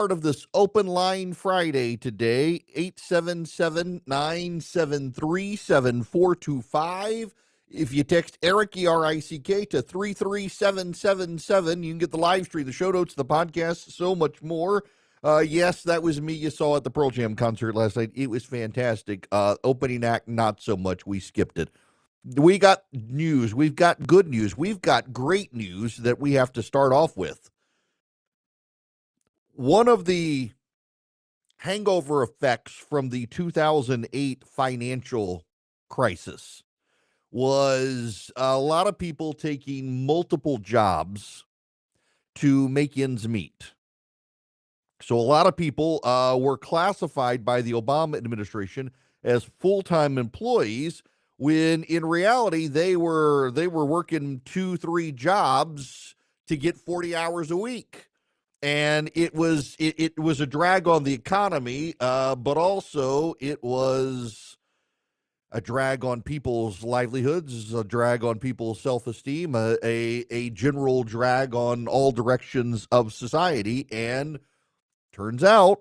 Part of this open line Friday today, 877-973-7425. If you text Erick, E-R-I-C-K, to 33777, you can get the live stream, the show notes, the podcast, so much more. Yes, that was me you saw at the Pearl Jam concert last night. It was fantastic. Opening act, not so much. We skipped it. We got news. We've got good news. We've got great news that we have to start off with. One of the hangover effects from the 2008 financial crisis was a lot of people taking multiple jobs to make ends meet. So a lot of people were classified by the Obama administration as full-time employees when in reality they were working 2-3 jobs to get 40 hours a week. And it was a drag on the economy, but also it was a drag on people's livelihoods, a drag on people's self-esteem, a general drag on all directions of society. And turns out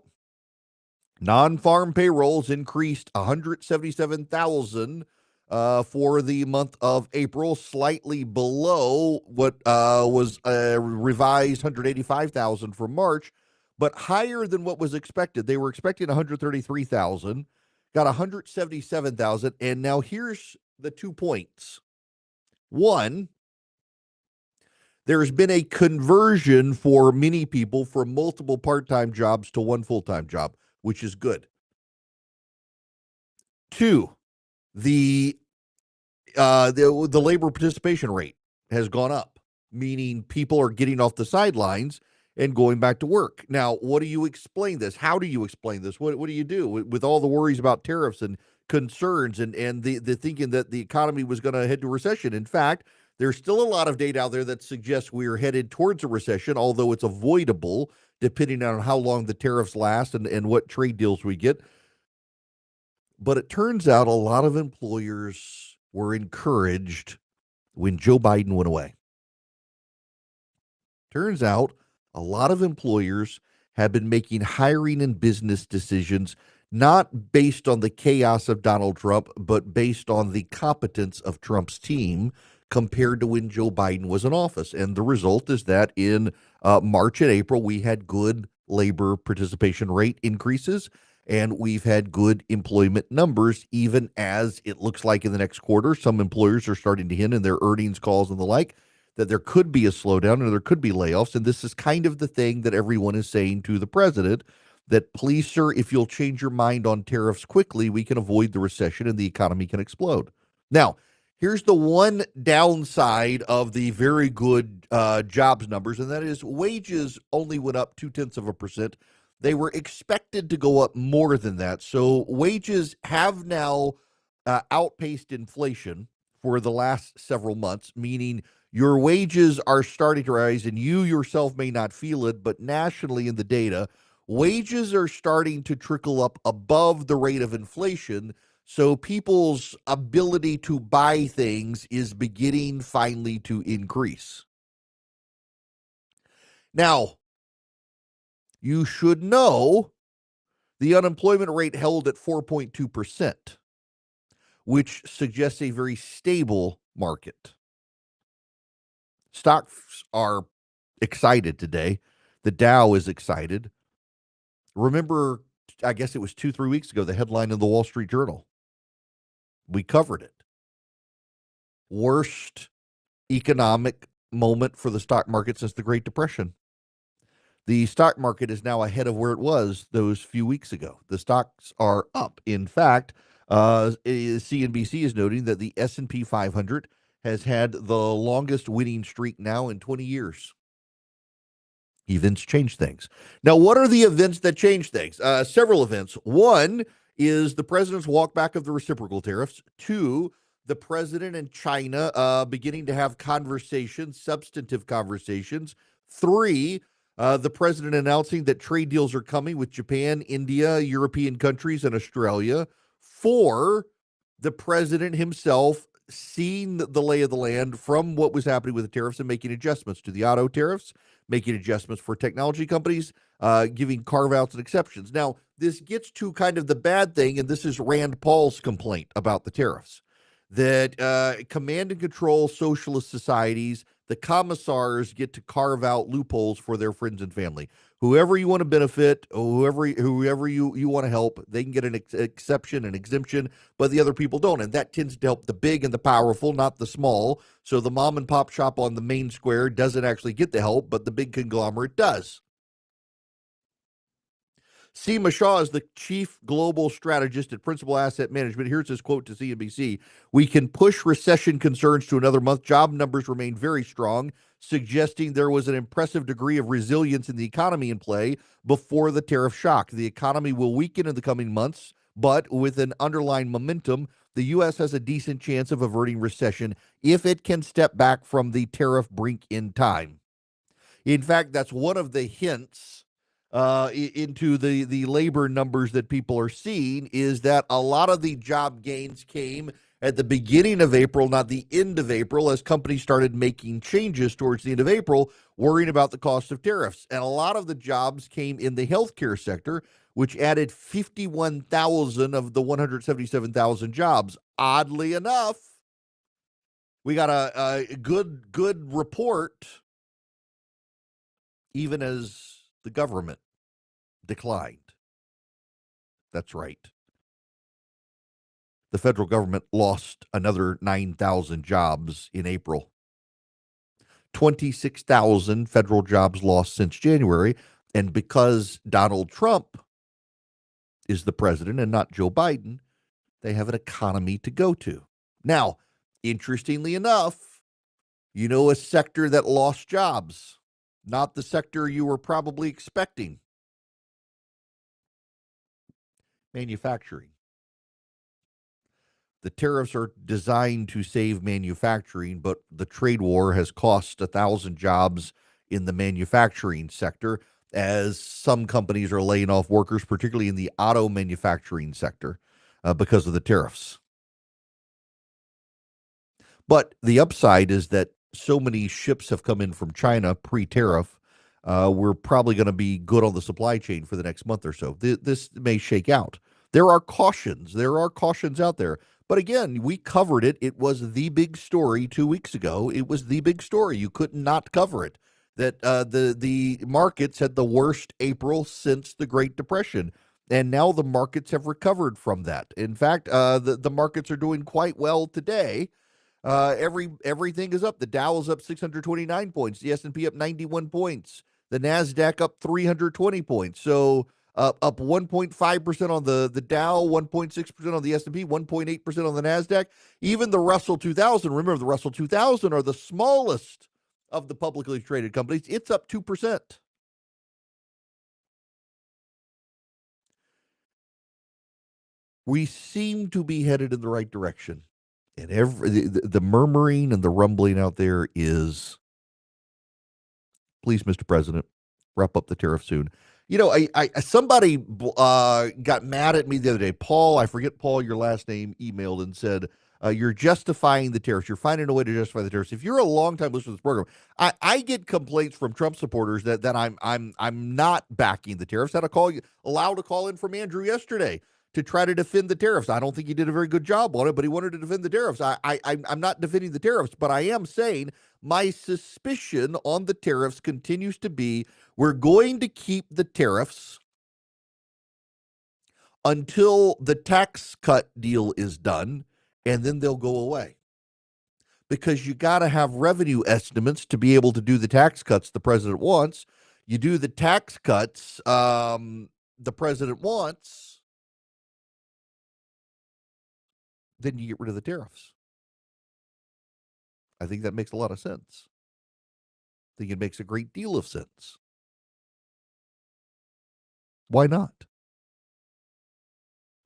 non-farm payrolls increased 177,000 for the month of April, slightly below what was revised 185,000 for March, but higher than what was expected. They were expecting 133,000, got 177,000, and now here's the 2 points. One, there's been a conversion for many people from multiple part-time jobs to one full-time job, which is good. Two, the labor participation rate has gone up, meaning people are getting off the sidelines and going back to work. Now, what do you explain this? How do you explain this? What do you do with all the worries about tariffs and concerns and the thinking that the economy was going to head to recession? In fact, there's still a lot of data out there that suggests we are headed towards a recession, although it's avoidable depending on how long the tariffs last and what trade deals we get. But it turns out a lot of employers were encouraged when Joe Biden went away. Turns out a lot of employers have been making hiring and business decisions not based on the chaos of Donald Trump, but based on the competence of Trump's team compared to when Joe Biden was in office. And the result is that in March and April, we had good labor participation rate increases. And we've had good employment numbers, even as it looks like in the next quarter, some employers are starting to hint in their earnings calls and the like that there could be a slowdown or there could be layoffs. And this is kind of the thing that everyone is saying to the president, that please, sir, if you'll change your mind on tariffs quickly, we can avoid the recession and the economy can explode. Now, here's the one downside of the very good jobs numbers, and that is wages only went up 0.2%. They were expected to go up more than that. So wages have now outpaced inflation for the last several months, meaning your wages are starting to rise and you yourself may not feel it, but nationally in the data, wages are starting to trickle up above the rate of inflation. So people's ability to buy things is beginning finally to increase. Now, you should know the unemployment rate held at 4.2%, which suggests a very stable market. Stocks are excited today. The Dow is excited. Remember, I guess it was 2-3 weeks ago, the headline in the Wall Street Journal. We covered it. Worst economic moment for the stock market since the Great Depression. The stock market is now ahead of where it was those few weeks ago. The stocks are up. In fact, CNBC is noting that the S&P 500 has had the longest winning streak now in 20 years. Events change things. Now, what are the events that change things? Several events. One is the president's walkback of the reciprocal tariffs. Two, the president and China beginning to have conversations, substantive conversations. Three, the president announcing that trade deals are coming with Japan, India, European countries, and Australia. Four, the president himself seeing the lay of the land from what was happening with the tariffs and making adjustments to the auto tariffs, making adjustments for technology companies, giving carve-outs and exceptions. Now, this gets to kind of the bad thing, and this is Rand Paul's complaint about the tariffs, that command and control socialist societies, the commissars get to carve out loopholes for their friends and family. Whoever you want to benefit, whoever you want to help, they can get an exception, an exemption, but the other people don't. And that tends to help the big and the powerful, not the small. So the mom and pop shop on the main square doesn't actually get the help, but the big conglomerate does. Seema Shah is the chief global strategist at Principal Asset Management. Here's his quote to CNBC. We can push recession concerns to another month. Job numbers remain very strong, suggesting there was an impressive degree of resilience in the economy in play before the tariff shock. The economy will weaken in the coming months, but with an underlying momentum, the U.S. has a decent chance of averting recession if it can step back from the tariff brink in time. In fact, that's one of the hints into the labor numbers that people are seeing, is that a lot of the job gains came at the beginning of April, not the end of April, as companies started making changes towards the end of April, worrying about the cost of tariffs. And a lot of the jobs came in the healthcare sector, which added 51,000 of the 177,000 jobs. Oddly enough, we got a good report, even as the government declined. That's right. The federal government lost another 9,000 jobs in April. 26,000 federal jobs lost since January. And because Donald Trump is the president and not Joe Biden, they have an economy to go to. Now, interestingly enough, you know a sector that lost jobs, not the sector you were probably expecting. Manufacturing. The tariffs are designed to save manufacturing, but the trade war has cost 1,000 jobs in the manufacturing sector, as some companies are laying off workers, particularly in the auto manufacturing sector, because of the tariffs. But the upside is that so many ships have come in from China pre-tariff, we're probably going to be good on the supply chain for the next month or so. This may shake out. There are cautions out there. But again, we covered it. It was the big story 2 weeks ago. It was the big story. You could not cover it. That the markets had the worst April since the Great Depression. And now the markets have recovered from that. In fact, the markets are doing quite well today. Everything is up. The Dow is up 629 points. The S&P up 91 points. The NASDAQ up 320 points. So up 1.5% on the Dow, 1.6% on the S&P, 1.8% on the NASDAQ. Even the Russell 2000, remember the Russell 2000 are the smallest of the publicly traded companies. It's up 2%. We seem to be headed in the right direction. And the murmuring and the rumbling out there is, please, Mr. President, wrap up the tariff soon. You know, somebody got mad at me the other day. Paul, I forget, Paul, your last name, emailed and said, you're justifying the tariffs. You're finding a way to justify the tariffs. If you're a longtime listener to this program, I get complaints from Trump supporters that I'm not backing the tariffs. I had allowed a call in from Andrew yesterday to try to defend the tariffs. I don't think he did a very good job on it, but he wanted to defend the tariffs. I'm not defending the tariffs, but I am saying my suspicion on the tariffs continues to be we're going to keep the tariffs until the tax cut deal is done, and then they'll go away. Because you got to have revenue estimates to be able to do the tax cuts the president wants. You do the tax cuts the president wants, then you get rid of the tariffs. I think that makes a lot of sense. I think it makes a great deal of sense. Why not?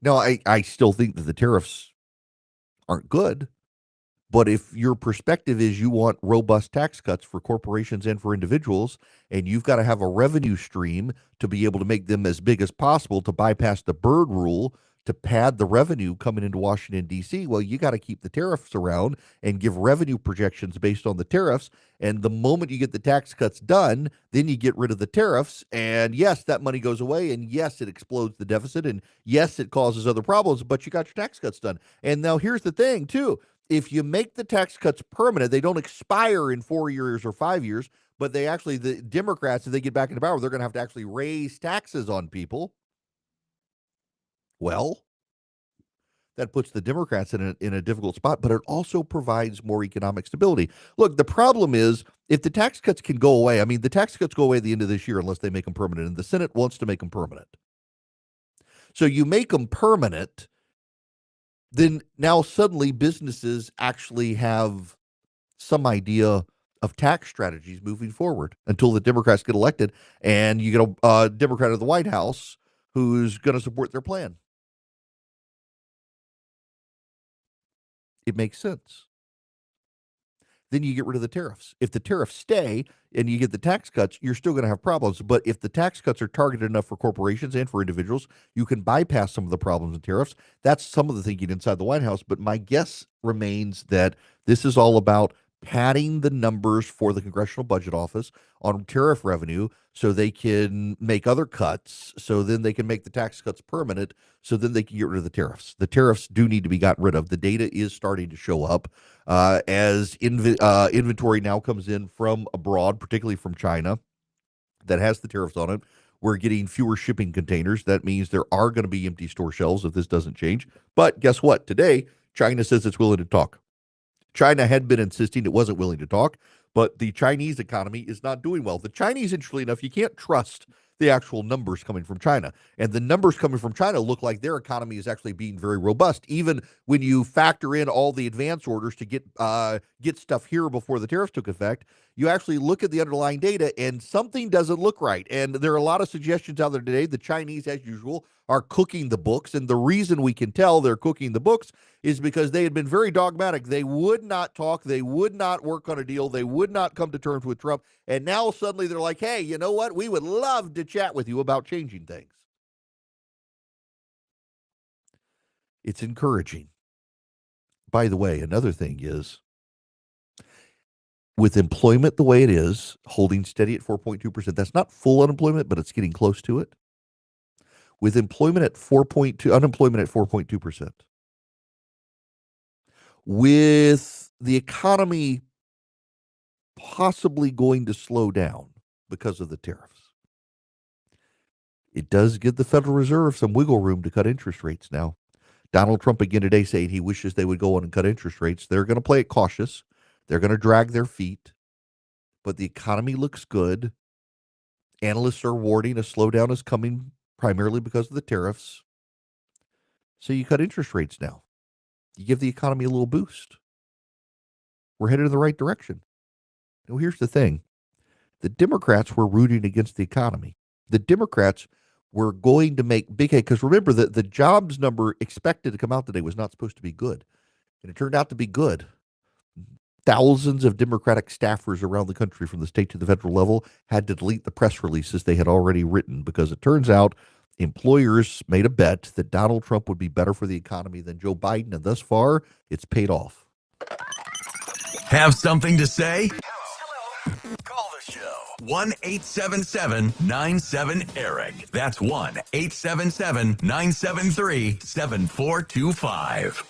Now, I still think that the tariffs aren't good, but if your perspective is you want robust tax cuts for corporations and for individuals, and you've got to have a revenue stream to be able to make them as big as possible to bypass the bird rule, to pad the revenue coming into Washington, D.C., well, you got to keep the tariffs around and give revenue projections based on the tariffs. And the moment you get the tax cuts done, then you get rid of the tariffs. And yes, that money goes away. And yes, it explodes the deficit. And yes, it causes other problems, but you got your tax cuts done. And now here's the thing, too. If you make the tax cuts permanent, they don't expire in 4 years or 5 years, but they actually, the Democrats, if they get back into power, they're going to have to actually raise taxes on people. Well, that puts the Democrats in a difficult spot, but it also provides more economic stability. Look, the problem is if the tax cuts can go away, I mean, the tax cuts go away at the end of this year unless they make them permanent, and the Senate wants to make them permanent. So you make them permanent, then now suddenly businesses actually have some idea of tax strategies moving forward until the Democrats get elected and you get a Democrat in the White House who's going to support their plan. It makes sense. Then you get rid of the tariffs. If the tariffs stay and you get the tax cuts, you're still going to have problems. But if the tax cuts are targeted enough for corporations and for individuals, you can bypass some of the problems with tariffs. That's some of the thinking inside the White House. But my guess remains that this is all about padding the numbers for the Congressional Budget Office on tariff revenue so they can make other cuts, so then they can make the tax cuts permanent, so then they can get rid of the tariffs. The tariffs do need to be gotten rid of. The data is starting to show up as inventory now comes in from abroad, particularly from China, that has the tariffs on it. We're getting fewer shipping containers. That means there are going to be empty store shelves if this doesn't change. But guess what? Today, China says it's willing to talk. China had been insisting it wasn't willing to talk, but the Chinese economy is not doing well. The Chinese, interestingly enough, you can't trust the actual numbers coming from China. And the numbers coming from China look like their economy is actually being very robust, even when you factor in all the advance orders to get stuff here before the tariffs took effect. You actually look at the underlying data and something doesn't look right. And there are a lot of suggestions out there today. The Chinese, as usual, are cooking the books. And the reason we can tell they're cooking the books is because they had been very dogmatic. They would not talk. They would not work on a deal. They would not come to terms with Trump. And now suddenly they're like, hey, you know what? We would love to chat with you about changing things. It's encouraging. By the way, another thing is with employment the way it is, holding steady at 4.2%, that's not full unemployment, but it's getting close to it. With employment at 4.2, unemployment at 4.2%. With the economy possibly going to slow down because of the tariffs, it does give the Federal Reserve some wiggle room to cut interest rates now. Donald Trump again today saying he wishes they would go on and cut interest rates. They're going to play it cautious. They're going to drag their feet, but the economy looks good. Analysts are warning a slowdown is coming primarily because of the tariffs. So you cut interest rates now. You give the economy a little boost. We're headed in the right direction. Now, here's the thing. The Democrats were rooting against the economy. The Democrats were going to make big, because remember that the jobs number expected to come out today was not supposed to be good. And it turned out to be good. Thousands of Democratic staffers around the country from the state to the federal level had to delete the press releases they had already written because it turns out employers made a bet that Donald Trump would be better for the economy than Joe Biden. And thus far, it's paid off. Have something to say? Hello. Call the show. 1-877-97-ERIC. That's 1-877-973-7425.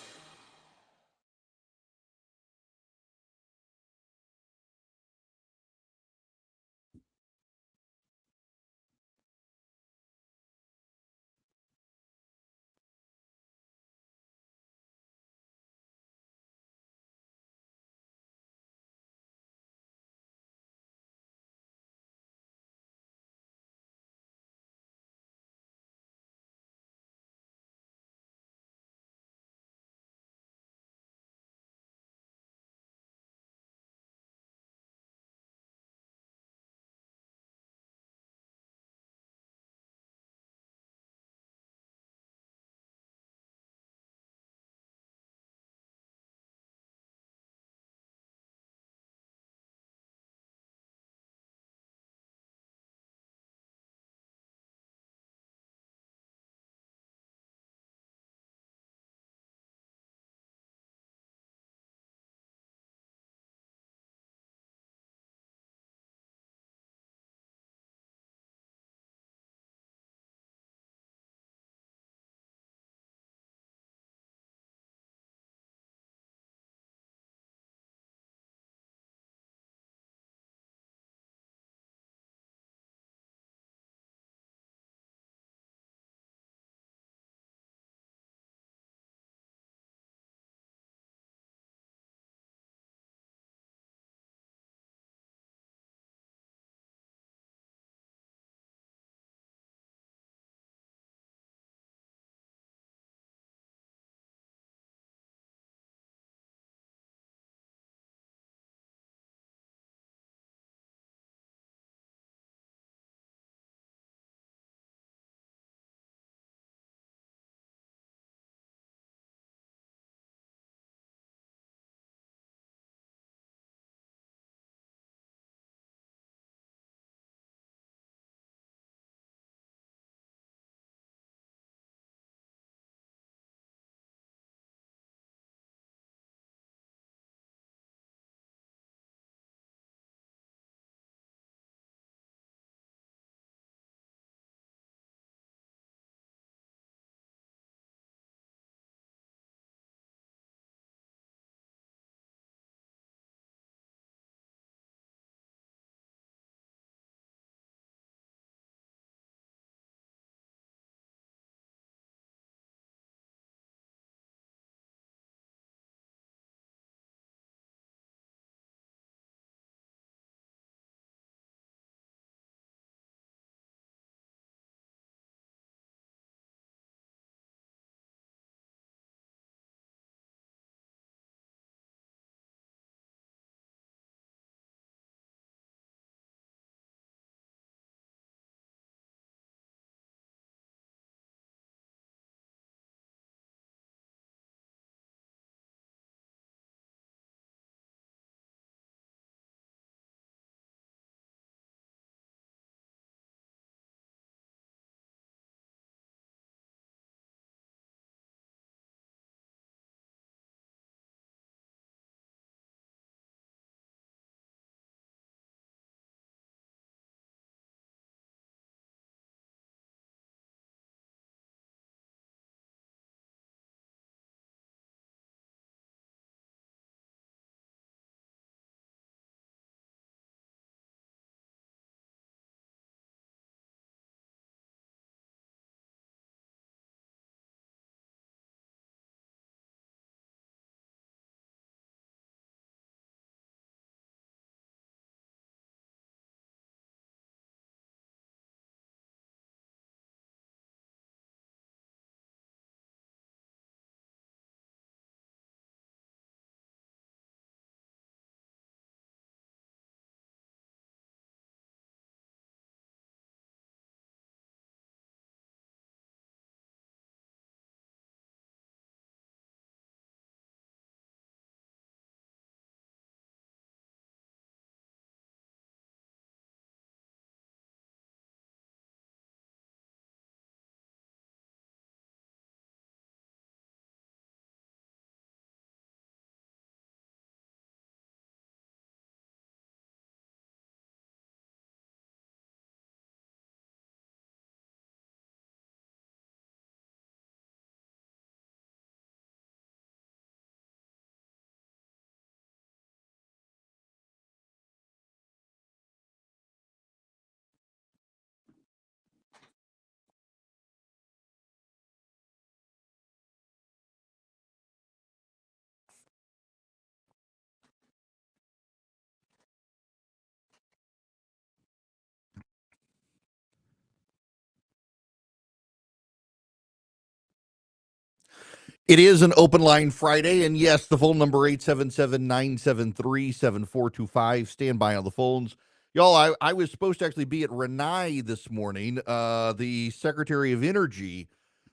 It is an open line Friday, and yes, the phone number 877-973-7425. Stand by on the phones. Y'all, I was supposed to actually be at Renai this morning. The Secretary of Energy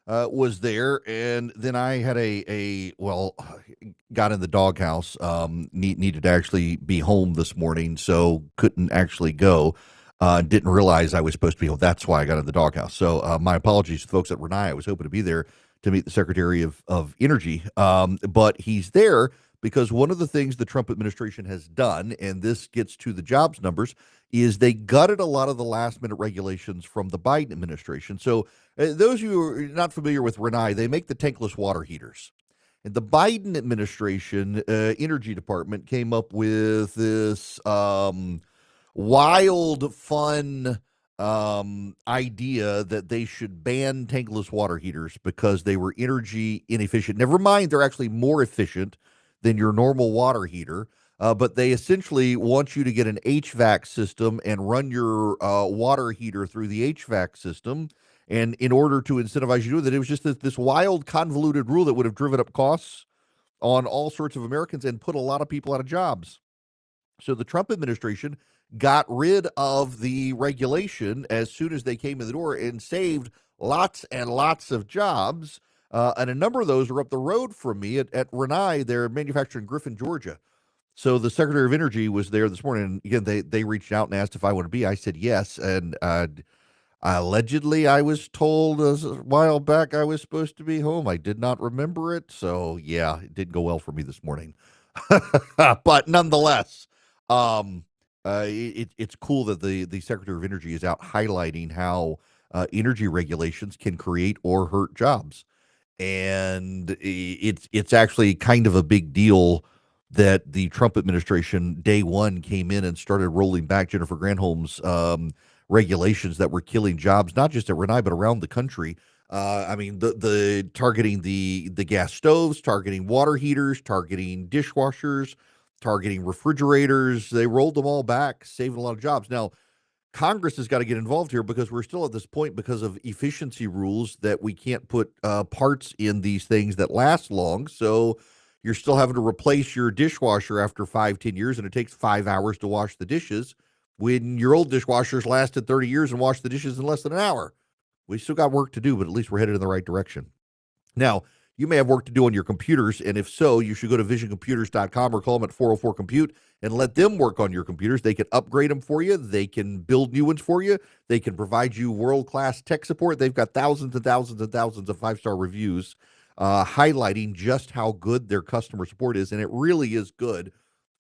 was there, and then I had got in the doghouse. Needed to actually be home this morning, so couldn't actually go. Didn't realize I was supposed to be home. That's why I got in the doghouse. So my apologies to folks at Renai. I was hoping to be there to meet the Secretary of Energy. But he's there because one of the things the Trump administration has done, and this gets to the jobs numbers, is they gutted a lot of the last minute regulations from the Biden administration. So those of you who are not familiar with Renai, they make the tankless water heaters. And the Biden administration energy department came up with this wild, fun idea that they should ban tankless water heaters because they were energy inefficient. Never mind, they're actually more efficient than your normal water heater. But they essentially want you to get an HVAC system and run your water heater through the HVAC system. And in order to incentivize you to do that, it was just this wild, convoluted rule that would have driven up costs on all sorts of Americans and put a lot of people out of jobs. So the Trump administration got rid of the regulation as soon as they came in the door and saved lots and lots of jobs. And a number of those are up the road from me at Renai. They're manufacturing Griffin, Georgia. So the Secretary of Energy was there this morning. And again, they reached out and asked if I want to be. I said yes. And allegedly, I was told a while back I was supposed to be home. I did not remember it. So yeah, it didn't go well for me this morning. But nonetheless, um, it's cool that the Secretary of Energy is out highlighting how energy regulations can create or hurt jobs, and it's actually kind of a big deal that the Trump administration day one came in and started rolling back Jennifer Granholm's regulations that were killing jobs, not just at Renai but around the country. I mean, the targeting the gas stoves, targeting water heaters, targeting dishwashers, targeting refrigerators. They rolled them all back, saving a lot of jobs. Now, Congress has got to get involved here because we're still at this point because of efficiency rules that we can't put parts in these things that last long. So you're still having to replace your dishwasher after 5, 10 years, and it takes 5 hours to wash the dishes when your old dishwashers lasted 30 years and washed the dishes in less than an hour. We still got work to do, but at least we're headed in the right direction. Now, you may have work to do on your computers, and if so, you should go to visioncomputers.com or call them at 404 Compute and let them work on your computers. They can upgrade them for you, they can build new ones for you, they can provide you world class tech support. They've got thousands and thousands and thousands of 5-star reviews highlighting just how good their customer support is, and it really is good.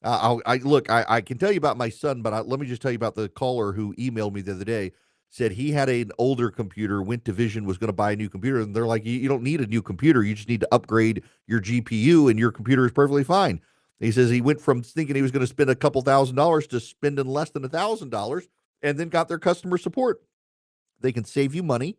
I can tell you about my son, but let me just tell you about the caller who emailed me the other day. Said he had an older computer, went to Vision, was going to buy a new computer, and they're like, you don't need a new computer. You just need to upgrade your GPU, and your computer is perfectly fine. He says he went from thinking he was going to spend a couple $1,000s to spending less than $1,000, and then got their customer support. They can save you money.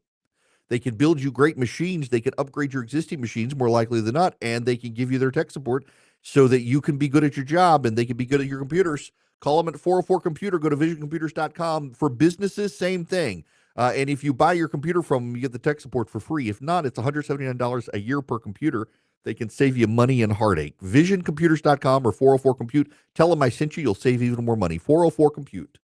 They can build you great machines. They can upgrade your existing machines more likely than not, and they can give you their tech support so that you can be good at your job and they can be good at your computers. Call them at 404 Computer. Go to visioncomputers.com. For businesses, same thing. And if you buy your computer from them, you get the tech support for free. If not, it's $179 a year per computer. They can save you money and heartache. Visioncomputers.com or 404 Compute. Tell them I sent you. You'll save even more money. 404 Compute.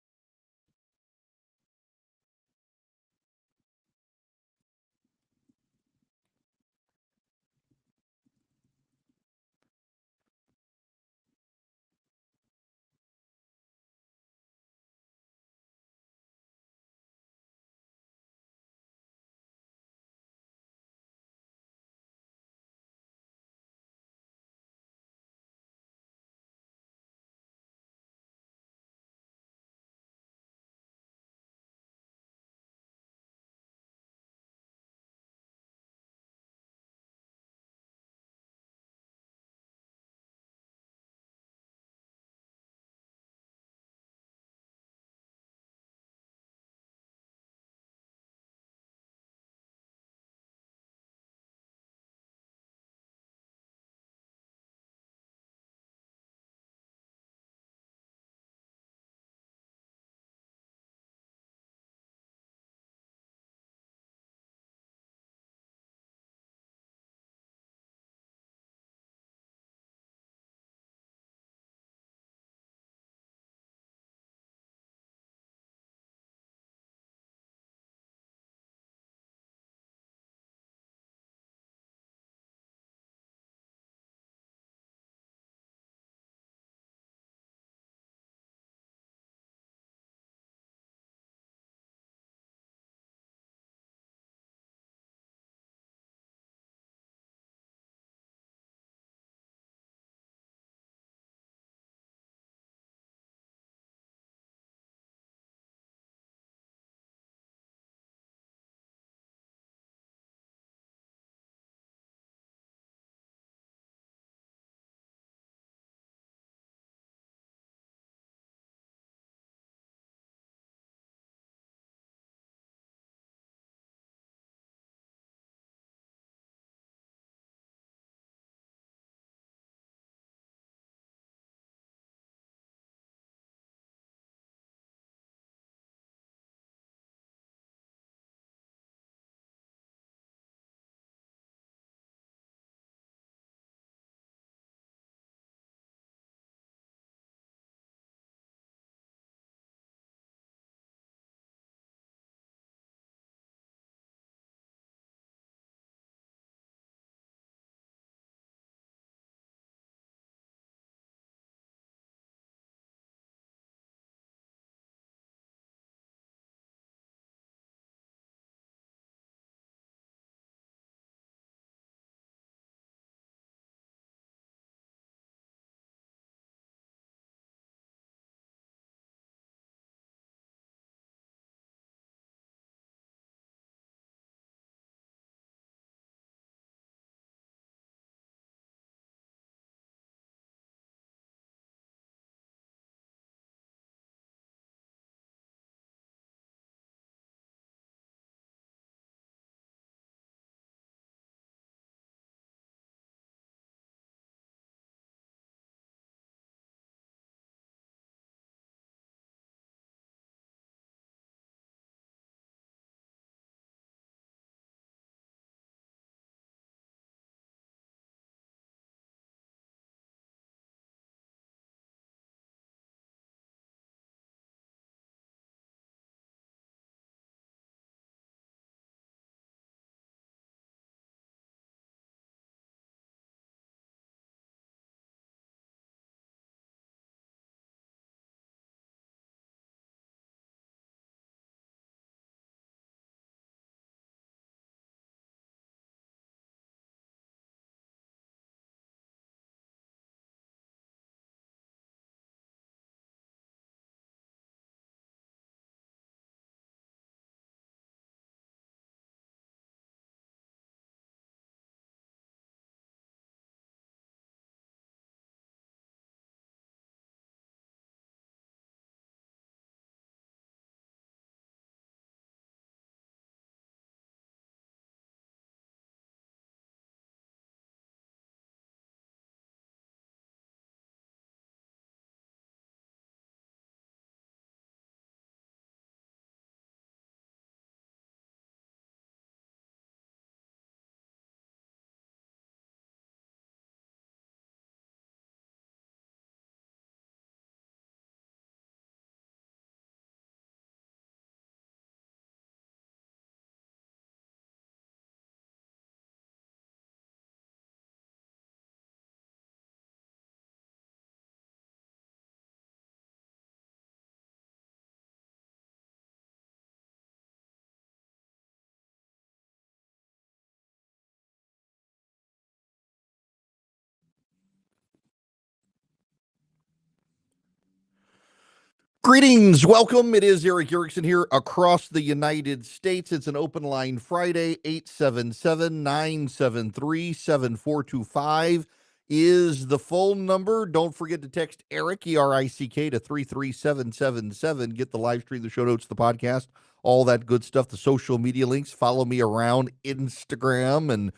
Greetings, welcome. It is Erick Erickson here across the United States. It's an open line Friday. 877-973-7425 is the phone number. Don't forget to text Erick, E-R-I-C-K, to 33777. Get the live stream, the show notes, the podcast, all that good stuff, the social media links. Follow me around Instagram and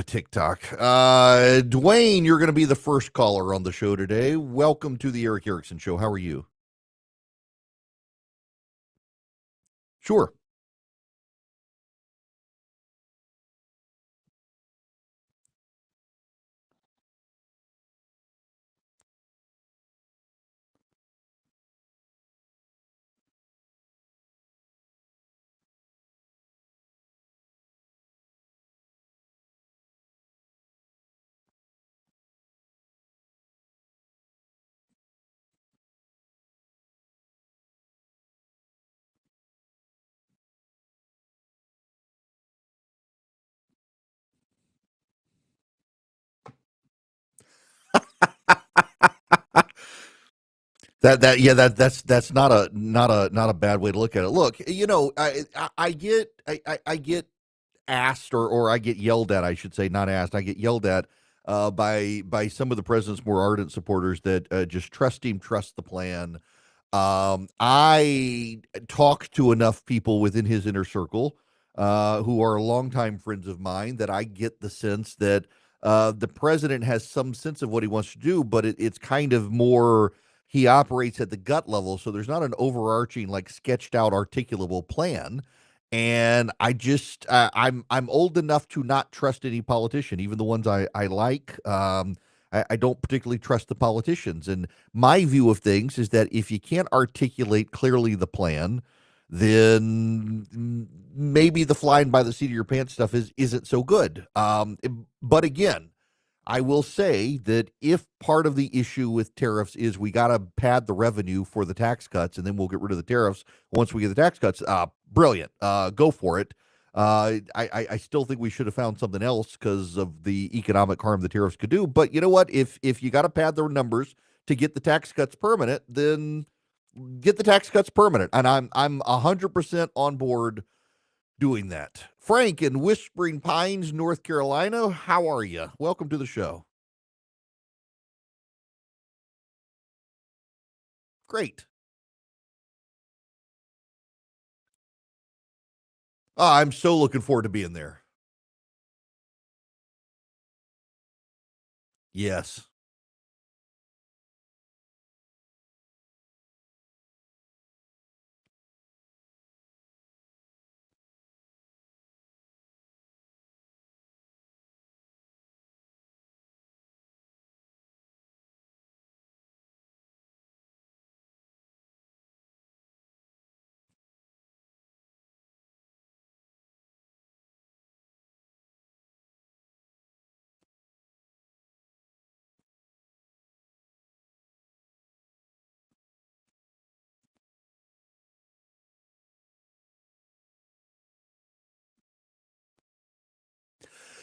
TikTok. Dwayne, you're going to be the first caller on the show today. Welcome to the Erick Erickson Show. How are you? Sure. That's not a bad way to look at it. Look, I get asked or I get yelled at, I should say, not asked. I get yelled at by some of the president's more ardent supporters that just trust him, trust the plan. I talk to enough people within his inner circle who are longtime friends of mine that I get the sense that the president has some sense of what he wants to do, but it's kind of more he operates at the gut level. So there's not an overarching, like sketched out, articulable plan. And I'm old enough to not trust any politician, even the ones I like. I don't particularly trust the politicians. And my view of things is that if you can't articulate clearly the plan, then maybe the flying by the seat of your pants stuff isn't so good. But again, I will say that if part of the issue with tariffs is we got to pad the revenue for the tax cuts and then we'll get rid of the tariffs once we get the tax cuts, brilliant. Go for it. I still think we should have found something else because of the economic harm the tariffs could do. But you know what? If you got to pad the numbers to get the tax cuts permanent, then get the tax cuts permanent. And I'm 100% on board doing that. Frank in Whispering Pines, North Carolina, how are you? Welcome to the show. Great. I'm so looking forward to being there. Yes.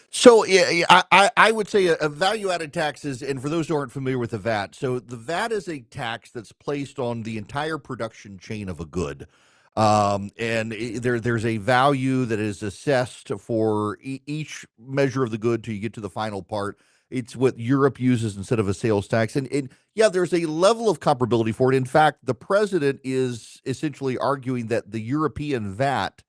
So yeah, I would say a value-added taxes, and for those who aren't familiar with the VAT, so the VAT is a tax that's placed on the entire production chain of a good. And there's a value that is assessed for each measure of the good till you get to the final part. It's what Europe uses instead of a sales tax. And yeah, there's a level of comparability for it. In fact, the president is essentially arguing that the European VAT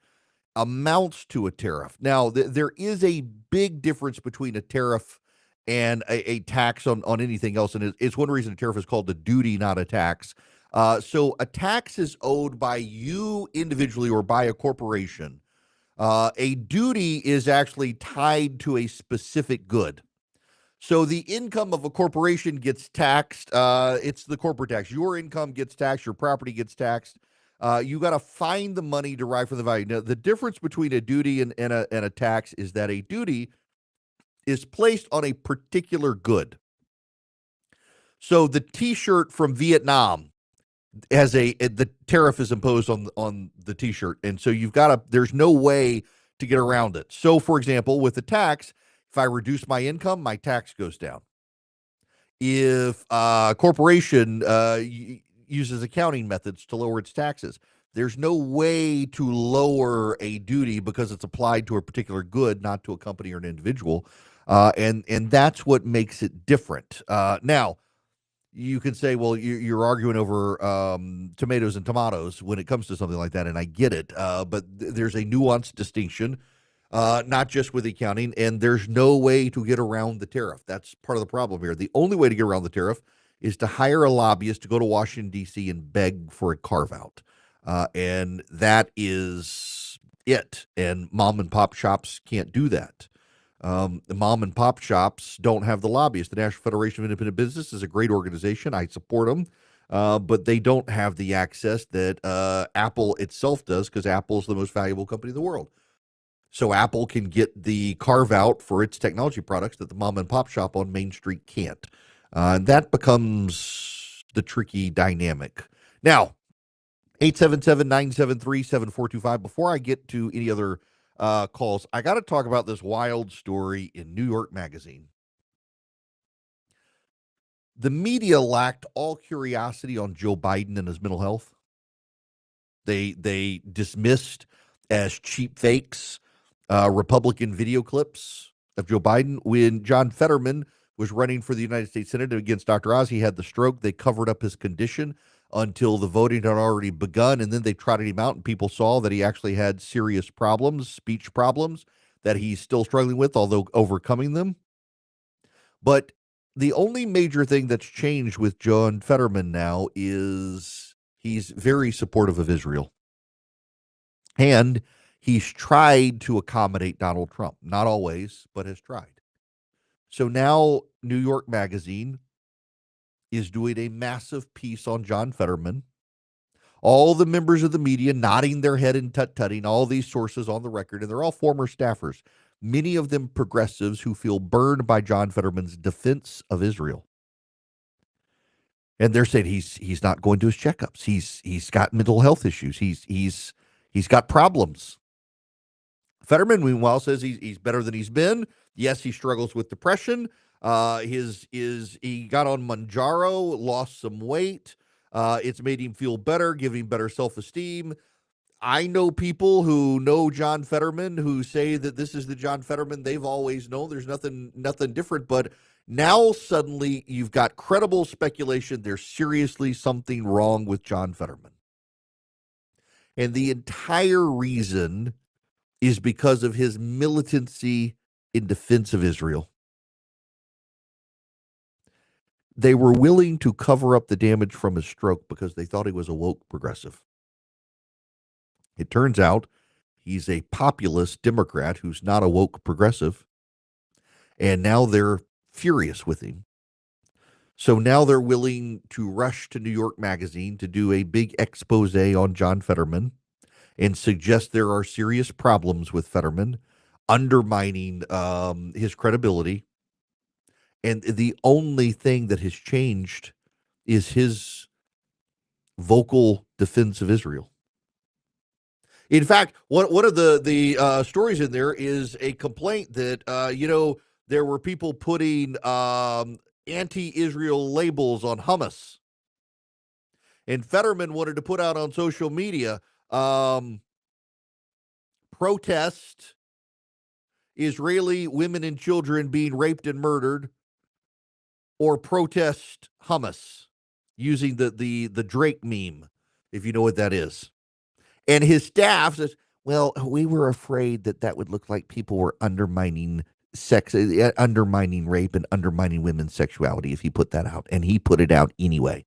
amounts to a tariff. Now, there is a big difference between a tariff and a tax on anything else. And it's one reason a tariff is called a duty, not a tax. So a tax is owed by you individually or by a corporation. A duty is actually tied to a specific good. So the income of a corporation gets taxed. It's the corporate tax. Your income gets taxed. Your property gets taxed. You got to find the money derived from the value. Now, the difference between a duty and a tax is that a duty is placed on a particular good. So the T-shirt from Vietnam has the tariff is imposed on the T-shirt, and so you've got to. There's no way to get around it. So, for example, with the tax, if I reduce my income, my tax goes down. If a corporation uses accounting methods to lower its taxes. There's no way to lower a duty because it's applied to a particular good, not to a company or an individual, and that's what makes it different. Now, you can say, well, you're arguing over tomatoes and tomatoes when it comes to something like that, and I get it. But there's a nuanced distinction, not just with accounting, and there's no way to get around the tariff. That's part of the problem here. The only way to get around the tariff is to hire a lobbyist to go to Washington, D.C. and beg for a carve out. And that is it. And mom and pop shops can't do that. The mom and pop shops don't have the lobbyists. The National Federation of Independent Business is a great organization. I support them, but they don't have the access that Apple itself does, because Apple is the most valuable company in the world. So Apple can get the carve out for its technology products that the mom and pop shop on Main Street can't. And that becomes the tricky dynamic. Now, 877-973-7425. Before I get to any other calls, I got to talk about this wild story in New York Magazine. The media lacked all curiosity on Joe Biden and his mental health. They dismissed as cheap fakes Republican video clips of Joe Biden. When John Fetterman was running for the United States Senate against Dr. Oz, he had the stroke. They covered up his condition until the voting had already begun, and then they trotted him out, and people saw that he actually had serious problems, speech problems, that he's still struggling with, although overcoming them. But the only major thing that's changed with John Fetterman now is he's very supportive of Israel. And he's tried to accommodate Donald Trump. Not always, but has tried. So now New York Magazine is doing a massive piece on John Fetterman. All the members of the media nodding their head and tut-tutting, all these sources on the record, and they're all former staffers, many of them progressives who feel burned by John Fetterman's defense of Israel. And they're saying he's not going to his checkups. He's got mental health issues. He's got problems. Fetterman, meanwhile, says he's better than he's been. Yes, he struggles with depression. He got on Manjaro, lost some weight. It's made him feel better, giving him better self-esteem. I know people who know John Fetterman who say that this is the John Fetterman they've always known. There's nothing different. But now suddenly you've got credible speculation there's seriously something wrong with John Fetterman. And the entire reason is because of his militancy in defense of Israel. They were willing to cover up the damage from his stroke because they thought he was a woke progressive. It turns out he's a populist Democrat who's not a woke progressive, and now they're furious with him. So now they're willing to rush to New York Magazine to do a big expose on John Fetterman and suggest there are serious problems with Fetterman, undermining his credibility. And the only thing that has changed is his vocal defense of Israel. In fact, one of the stories in there is a complaint that, there were people putting anti-Israel labels on hummus. And Fetterman wanted to put out on social media, protest Israeli women and children being raped and murdered, or protest hummus, using the Drake meme, if you know what that is. And his staff says, well, we were afraid that would look like people were undermining sex, undermining rape, and undermining women's sexuality if he put that out. And he put it out anyway.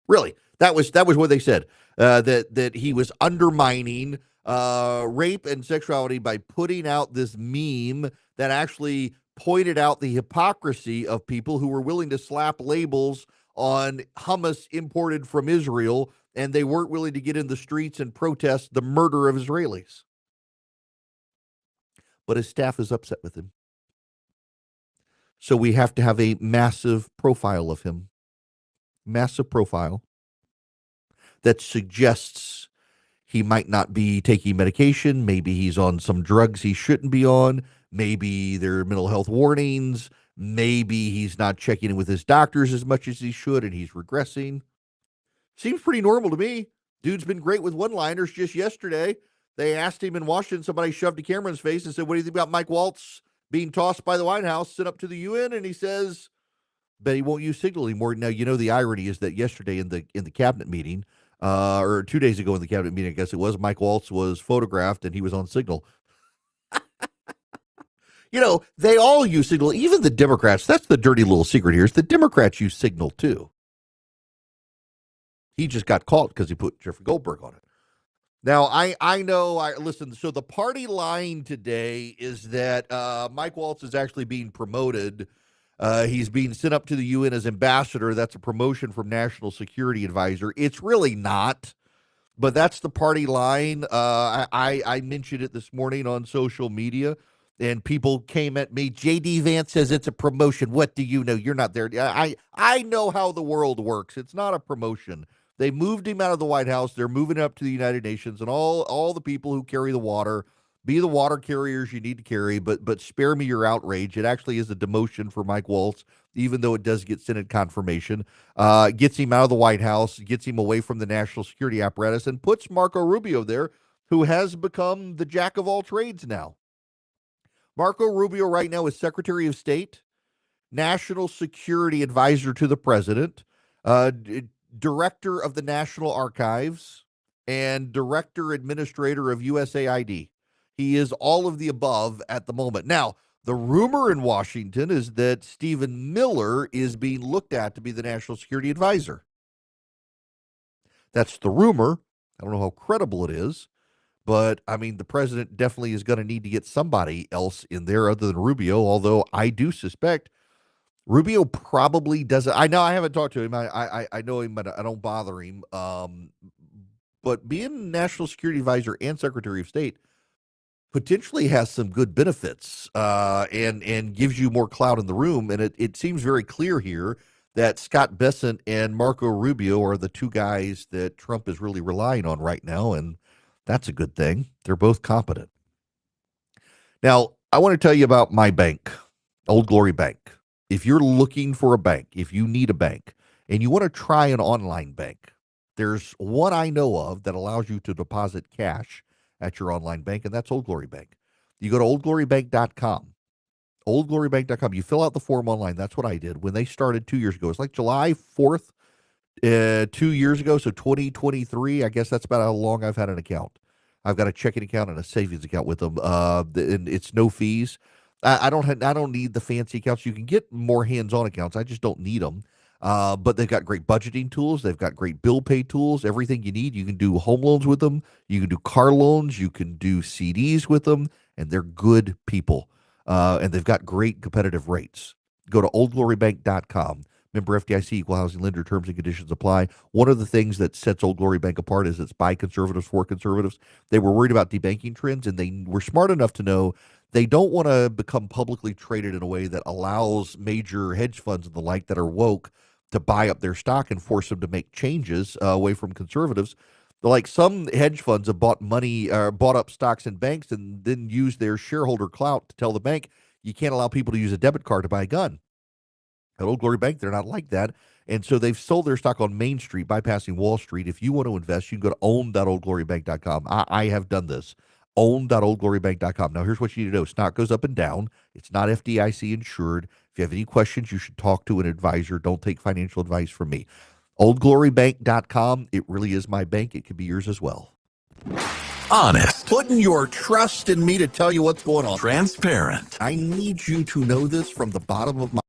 Really, that was what they said, that he was undermining rape and sexuality by putting out this meme that actually pointed out the hypocrisy of people who were willing to slap labels on hummus imported from Israel, and they weren't willing to get in the streets and protest the murder of Israelis. But his staff is upset with him. So we have to have a massive profile of him. Massive profile that suggests he might not be taking medication. Maybe he's on some drugs he shouldn't be on. Maybe there are mental health warnings. Maybe he's not checking in with his doctors as much as he should, and he's regressing. Seems pretty normal to me. Dude's been great with one-liners. Just yesterday, they asked him in Washington, somebody shoved a camera in his face and said, what do you think about Mike Waltz being tossed by the White House, sent up to the UN? And he says, but he won't use Signal anymore. Now, you know, the irony is that yesterday in the cabinet meeting, or 2 days ago in the cabinet meeting, I guess it was, Mike Waltz was photographed and he was on Signal. You know, they all use Signal, even the Democrats. That's the dirty little secret here is the Democrats use Signal too. He just got caught because he put Jeffrey Goldberg on it. Now, I know, listen, so the party line today is that Mike Waltz is actually being promoted. He's being sent up to the UN as ambassador. That's a promotion from national security advisor. It's really not, but that's the party line. I mentioned it this morning on social media, and people came at me. JD Vance says it's a promotion. What do you know? You're not there. I know how the world works. It's not a promotion. They moved him out of the White House. They're moving up to the United Nations, and all the people who carry the water, be the water carriers you need to carry, but spare me your outrage. It actually is a demotion for Mike Waltz, even though it does get Senate confirmation. Gets him out of the White House, gets him away from the national security apparatus, and puts Marco Rubio there, who has become the jack of all trades now. Marco Rubio right now is Secretary of State, National Security Advisor to the President, Director of the National Archives, and Director Administrator of USAID. He is all of the above at the moment. Now, the rumor in Washington is that Stephen Miller is being looked at to be the National Security Advisor. That's the rumor. I don't know how credible it is, but I mean, the president definitely is going to need to get somebody else in there other than Rubio, although I do suspect Rubio probably doesn't. I know I haven't talked to him. I know him, but I don't bother him. But being National Security Advisor and Secretary of State potentially has some good benefits, and gives you more clout in the room. And it seems very clear here that Scott Bessent and Marco Rubio are the two guys that Trump is really relying on right now, and that's a good thing. They're both competent. Now, I want to tell you about my bank, Old Glory Bank. If you're looking for a bank, if you need a bank, and you want to try an online bank, there's one I know of that allows you to deposit cash at your online bank, and that's Old Glory Bank. You go to oldglorybank.com. Oldglorybank.com. You fill out the form online. That's what I did when they started 2 years ago. It's like July 4th, 2 years ago. So 2023, I guess that's about how long I've had an account. I've got a checking account and a savings account with them. And it's no fees. I don't need the fancy accounts. You can get more hands-on accounts. I just don't need them. But they've got great budgeting tools. They've got great bill pay tools. Everything you need. You can do home loans with them. You can do car loans. You can do CDs with them, and they're good people. And they've got great competitive rates. Go to oldglorybank.com. Member FDIC, equal housing lender, terms and conditions apply. One of the things that sets Old Glory Bank apart is it's by conservatives for conservatives. They were worried about debanking trends, and they were smart enough to know they don't want to become publicly traded in a way that allows major hedge funds and the like that are woke to buy up their stock and force them to make changes away from conservatives. Like some hedge funds have bought money or bought up stocks in banks and then used their shareholder clout to tell the bank you can't allow people to use a debit card to buy a gun. At Old Glory Bank, they're not like that. And so they've sold their stock on Main Street, bypassing Wall Street. If you want to invest, you can go to own.oldglorybank.com. I have done this. Own.oldglorybank.com. Now, here's what you need to know. Stock goes up and down. It's not FDIC insured. If you have any questions, you should talk to an advisor. Don't take financial advice from me. Oldglorybank.com. It really is my bank. It could be yours as well. Honest. Putting your trust in me to tell you what's going on. Transparent. I need you to know this from the bottom of my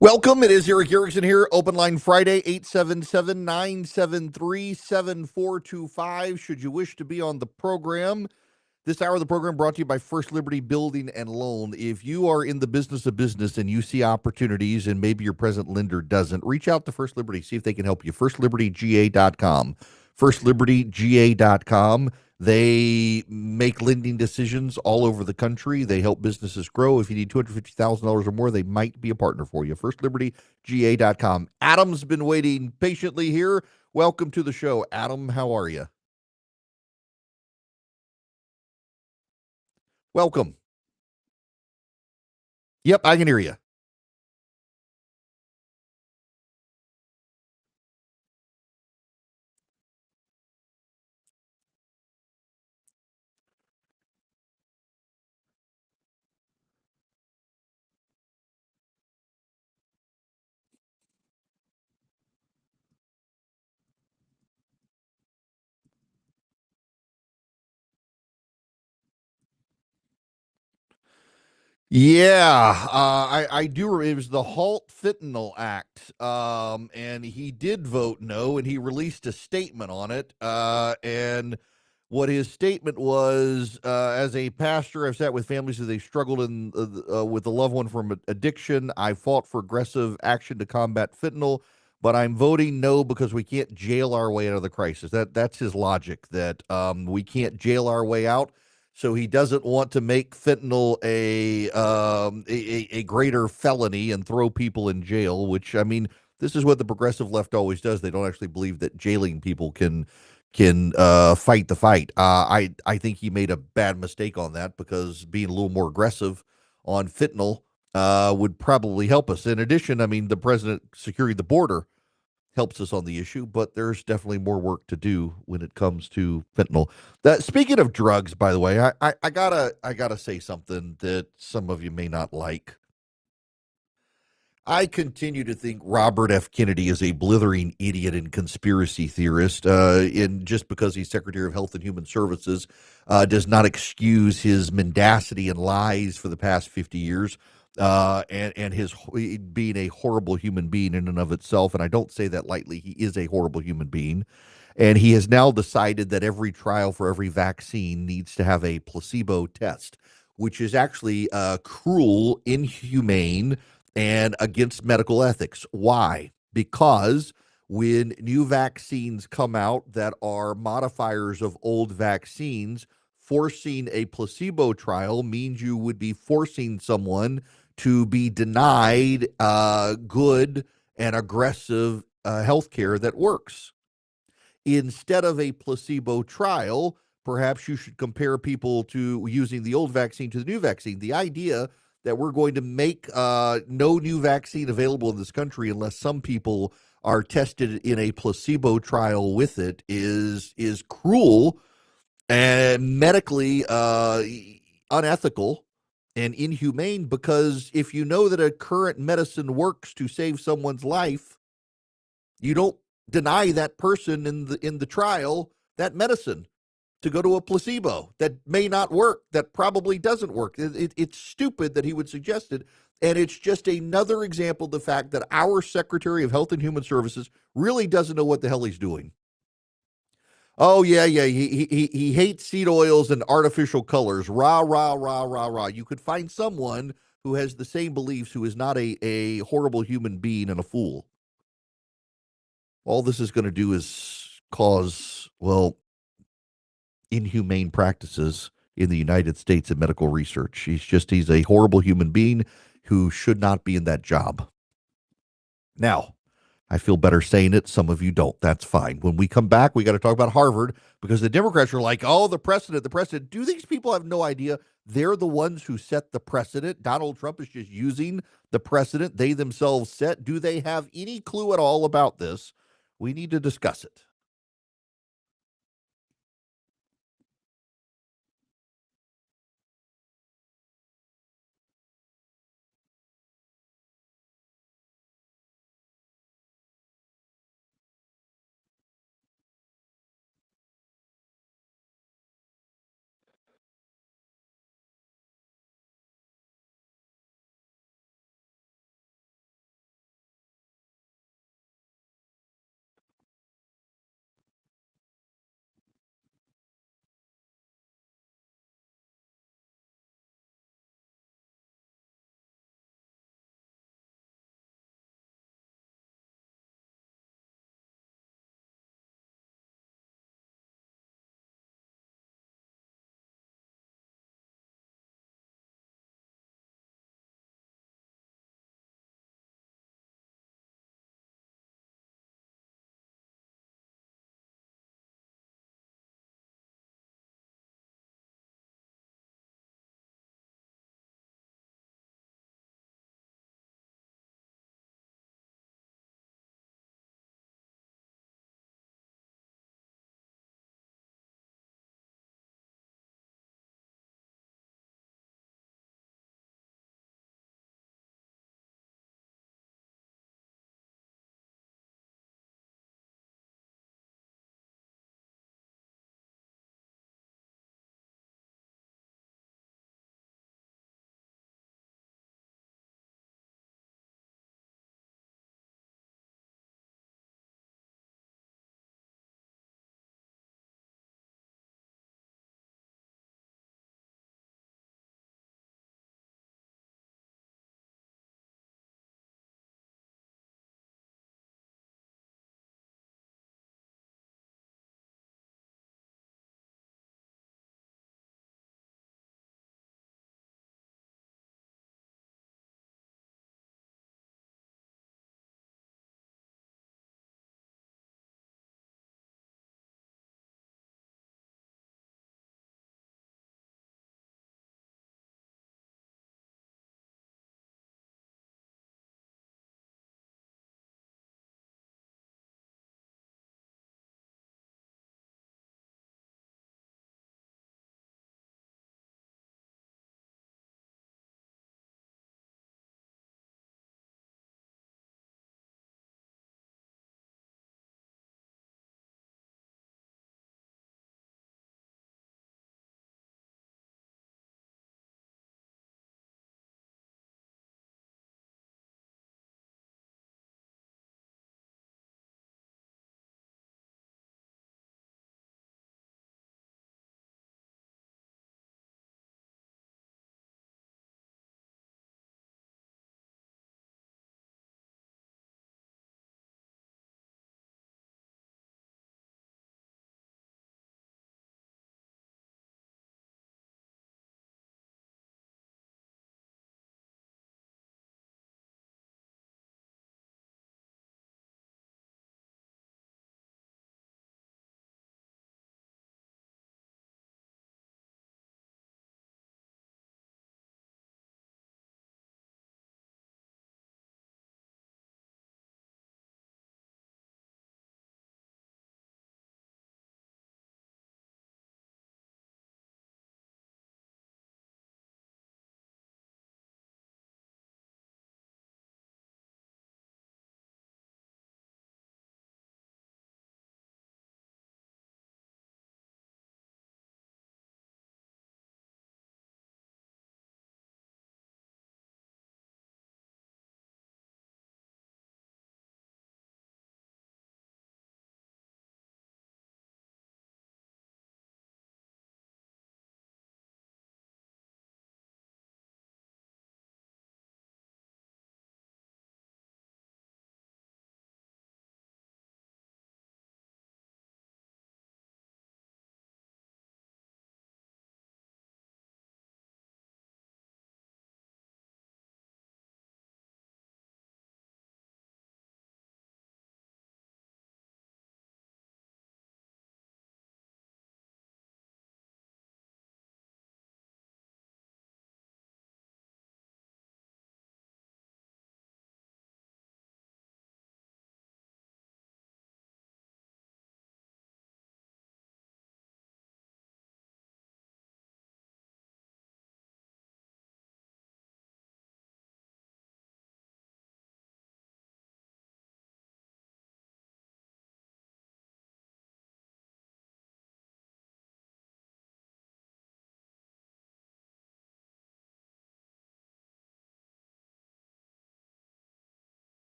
Welcome. It is Erick Erickson here. Open line Friday, 877-973-7425. Should you wish to be on the program, this hour of the program brought to you by First Liberty Building and Loan. If you are in the business of business and you see opportunities and maybe your present lender doesn't, reach out to First Liberty, see if they can help you. FirstLibertyGA.com. FirstLibertyGA.com. They make lending decisions all over the country. They help businesses grow. If you need $250,000 or more, they might be a partner for you. FirstLibertyGA.com. Adam's been waiting patiently here. Welcome to the show. Adam, how are you? Welcome. Yep, I can hear you. Yeah, I do. It was the Halt Fentanyl Act, and he did vote no, and he released a statement on it. And what his statement was, as a pastor, I've sat with families as they struggled with a loved one from addiction. I fought for aggressive action to combat fentanyl, but I'm voting no because we can't jail our way out of the crisis. That's his logic. That we can't jail our way out. So he doesn't want to make fentanyl a greater felony and throw people in jail. Which, I mean, this is what the progressive left always does. They don't actually believe that jailing people can fight the fight. I think he made a bad mistake on that because being a little more aggressive on fentanyl would probably help us. In addition, I mean, the president securing the border helps us on the issue, but there's definitely more work to do when it comes to fentanyl. Speaking of drugs, by the way, I gotta say something that some of you may not like. I continue to think Robert F. Kennedy is a blithering idiot and conspiracy theorist. And just because he's Secretary of Health and Human Services does not excuse his mendacity and lies for the past 50 years, and his being a horrible human being in and of itself. And I don't say that lightly. He is a horrible human being. And he has now decided that every trial for every vaccine needs to have a placebo test, which is actually cruel, inhumane, and against medical ethics. Why? Because when new vaccines come out that are modifiers of old vaccines, forcing a placebo trial means you would be forcing someone to be denied good and aggressive health care that works. Instead of a placebo trial, perhaps you should compare people to using the old vaccine to the new vaccine. The idea that we're going to make no new vaccine available in this country unless some people are tested in a placebo trial with it is cruel and medically unethical and inhumane, because if you know that a current medicine works to save someone's life, you don't deny that person in the trial that medicine to go to a placebo that may not work, that probably doesn't work. It's stupid that he would suggest it. And it's just another example of the fact that our Secretary of Health and Human Services really doesn't know what the hell he's doing. Oh, yeah, yeah. He hates seed oils and artificial colors. Rah, rah, rah, rah, rah. You could find someone who has the same beliefs who is not a horrible human being and a fool. All this is going to do is cause, well, inhumane practices in the United States in medical research. He's a horrible human being who should not be in that job. Now, I feel better saying it. Some of you don't. That's fine. When we come back, we got to talk about Harvard, because the Democrats are like, oh, the precedent, the precedent. Do these people have no idea they're the ones who set the precedent? Donald Trump is just using the precedent they themselves set. Do they have any clue at all about this? We need to discuss it.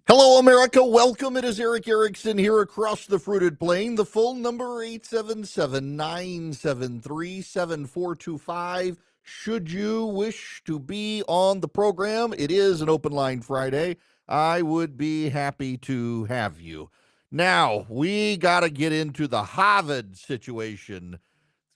Hello, America. Welcome. It is Erick Erickson here across the fruited plain. The phone number 877-973-7425. Should you wish to be on the program, it is an open line Friday. I would be happy to have you. Now, we got to get into the Harvard situation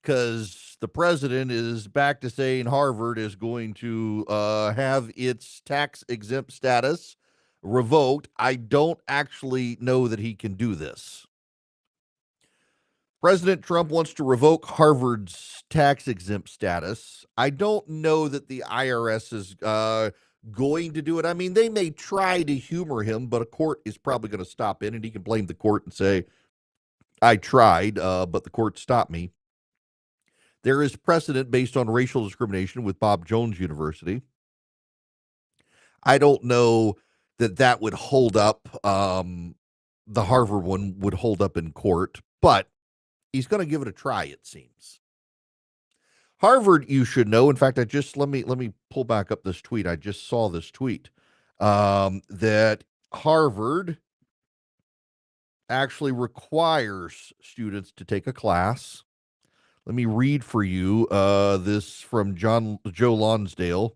because the president is back to saying Harvard is going to have its tax exempt status revoked. I don't actually know that he can do this. President Trump wants to revoke Harvard's tax exempt status. I don't know that the IRS is going to do it. I mean, they may try to humor him, but a court is probably going to stop in, and he can blame the court and say, I tried, but the court stopped me. There is precedent based on racial discrimination with Bob Jones University. I don't know that that would hold up. The Harvard one would hold up in court, but he's going to give it a try, it seems. Harvard, you should know. In fact, let me pull back up this tweet. I just saw this tweet that Harvard actually requires students to take a class. Let me read for you this from Joe Lonsdale.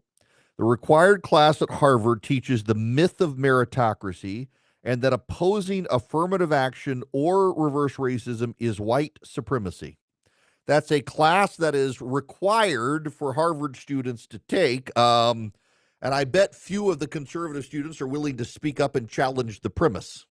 The required class at Harvard teaches the myth of meritocracy and that opposing affirmative action or reverse racism is white supremacy. That's a class that is required for Harvard students to take. And I bet few of the conservative students are willing to speak up and challenge the premise.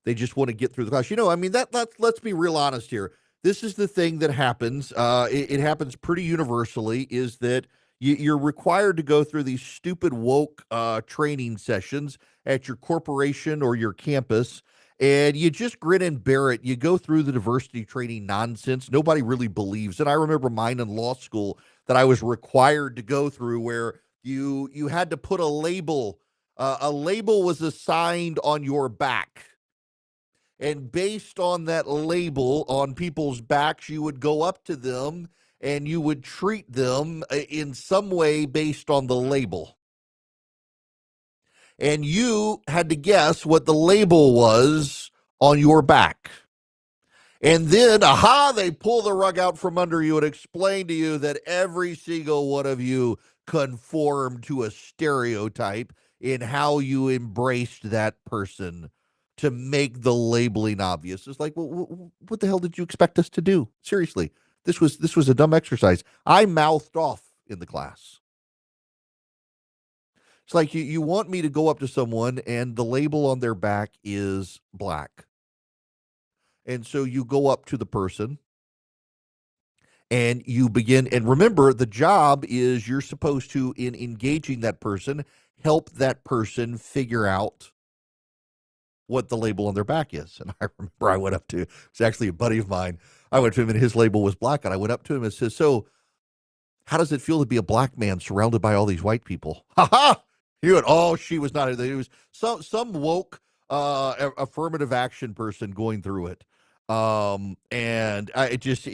They just want to get through the class. I mean, let's be real honest here. This is the thing that happens. It happens pretty universally, is that you're required to go through these stupid woke training sessions at your corporation or your campus, and you just grin and bear it. You go through the diversity training nonsense. Nobody really believes it. I remember mine in law school that I was required to go through, where you had to put a label. A label was assigned on your back. And based on that label on people's backs, you would go up to them and you would treat them in some way based on the label. And you had to guess what the label was on your back. And then, they pull the rug out from under you and explain to you that every single one of you conformed to a stereotype in how you embraced that person to make the labeling obvious. It's like, well, what the hell did you expect us to do? Seriously, this was a dumb exercise. I mouthed off in the class. It's like you want me to go up to someone and the label on their back is black. And so you go up to the person and you begin, and remember, the job is you're supposed to, in engaging that person, help that person figure out what the label on their back is. And I remember I went up to, it's actually a buddy of mine. I went to him and his label was black. And I went up to him and said, so how does it feel to be a black man surrounded by all these white people? Ha ha! He went, oh, she was not. It was some woke affirmative action person going through it. And I just,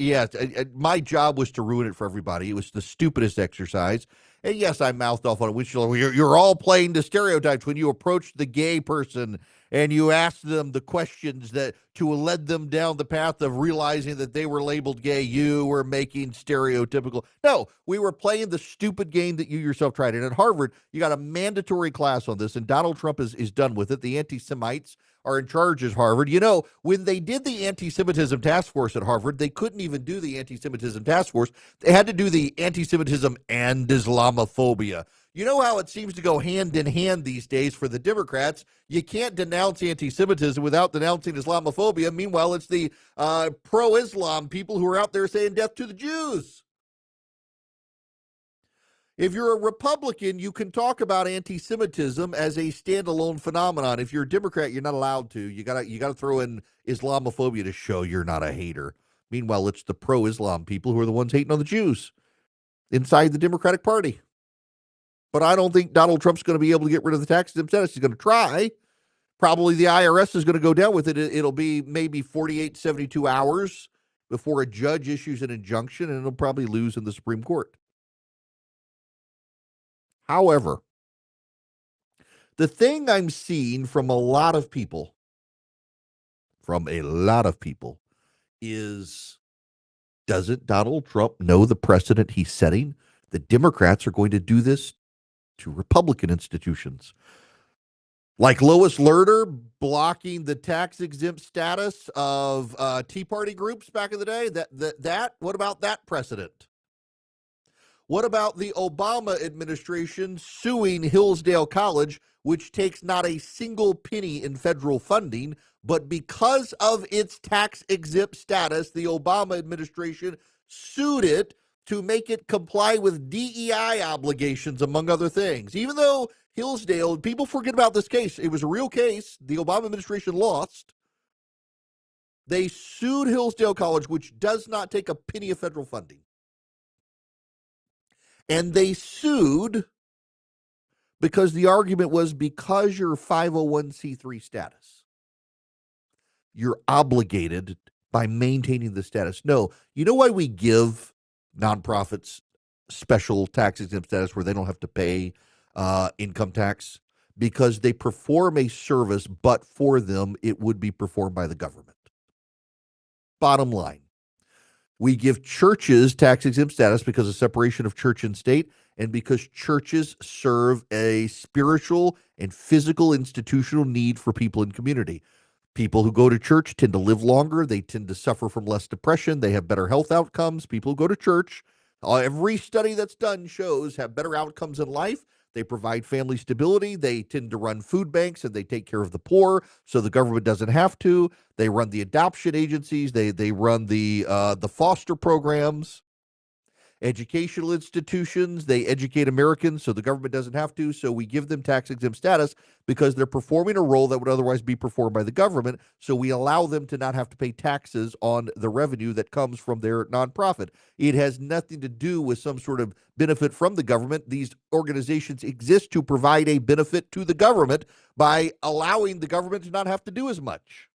my job was to ruin it for everybody. It was the stupidest exercise. And yes, I mouthed off on it. Which you're all playing to stereotypes. When you approach the gay person and you ask them the questions that to lead them down the path of realizing that they were labeled gay, you were making stereotypical. No, we were playing the stupid game that you yourself tried. And at Harvard, you got a mandatory class on this, and Donald Trump is done with it. The anti-Semites are in charge at Harvard. When they did the anti-Semitism task force at Harvard, they couldn't even do the anti-Semitism task force. They had to do the anti-Semitism and Islamophobia. You know how it seems to go hand in hand these days for the Democrats? You can't denounce anti-Semitism without denouncing Islamophobia. Meanwhile, it's the pro-Islam people who are out there saying death to the Jews. If you're a Republican, you can talk about anti-Semitism as a standalone phenomenon. If you're a Democrat, you're not allowed to. You gotta throw in Islamophobia to show you're not a hater. Meanwhile, it's the pro-Islam people who are the ones hating on the Jews inside the Democratic Party. But I don't think Donald Trump's going to be able to get rid of the tax exempt status. He's going to try. Probably the IRS is going to go down with it. It'll be maybe 48, 72 hours before a judge issues an injunction, and it'll probably lose in the Supreme Court. However, The thing I'm seeing from a lot of people, is, doesn't Donald Trump know the precedent he's setting? The Democrats are going to do this to Republican institutions. Like Lois Lerner blocking the tax exempt status of Tea Party groups back in the day. What about that precedent? What about the Obama administration suing Hillsdale College, which takes not a single penny in federal funding, but because of its tax exempt status, the Obama administration sued it to make it comply with DEI obligations, among other things. Even though Hillsdale, people forget about this case, it was a real case, the Obama administration lost. They sued Hillsdale College, which does not take a penny of federal funding. And they sued because the argument was, because you're 501c3 status, you're obligated by maintaining the status. No, you know why we give nonprofits special tax exempt status where they don't have to pay income tax? Because they perform a service, but for them, it would be performed by the government. Bottom line. We give churches tax exempt status because of separation of church and state, and because churches serve a spiritual and physical institutional need for people in community. People who go to church tend to live longer. They tend to suffer from less depression. They have better health outcomes. People who go to church, every study that's done shows, have better outcomes in life. They provide family stability. They tend to run food banks, and they take care of the poor, so the government doesn't have to. They run the adoption agencies. They run the foster programs, educational institutions. They educate Americans, so the government doesn't have to. So we give them tax exempt status because they're performing a role that would otherwise be performed by the government. So we allow them to not have to pay taxes on the revenue that comes from their nonprofit. It has nothing to do with some sort of benefit from the government. These organizations exist to provide a benefit to the government by allowing the government to not have to do as much.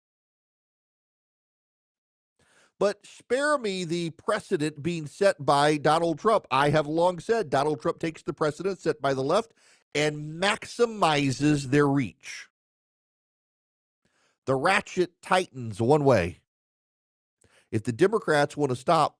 But spare me the precedent being set by Donald Trump. I have long said Donald Trump takes the precedent set by the left and maximizes their reach. The ratchet tightens one way. If the Democrats want to stop,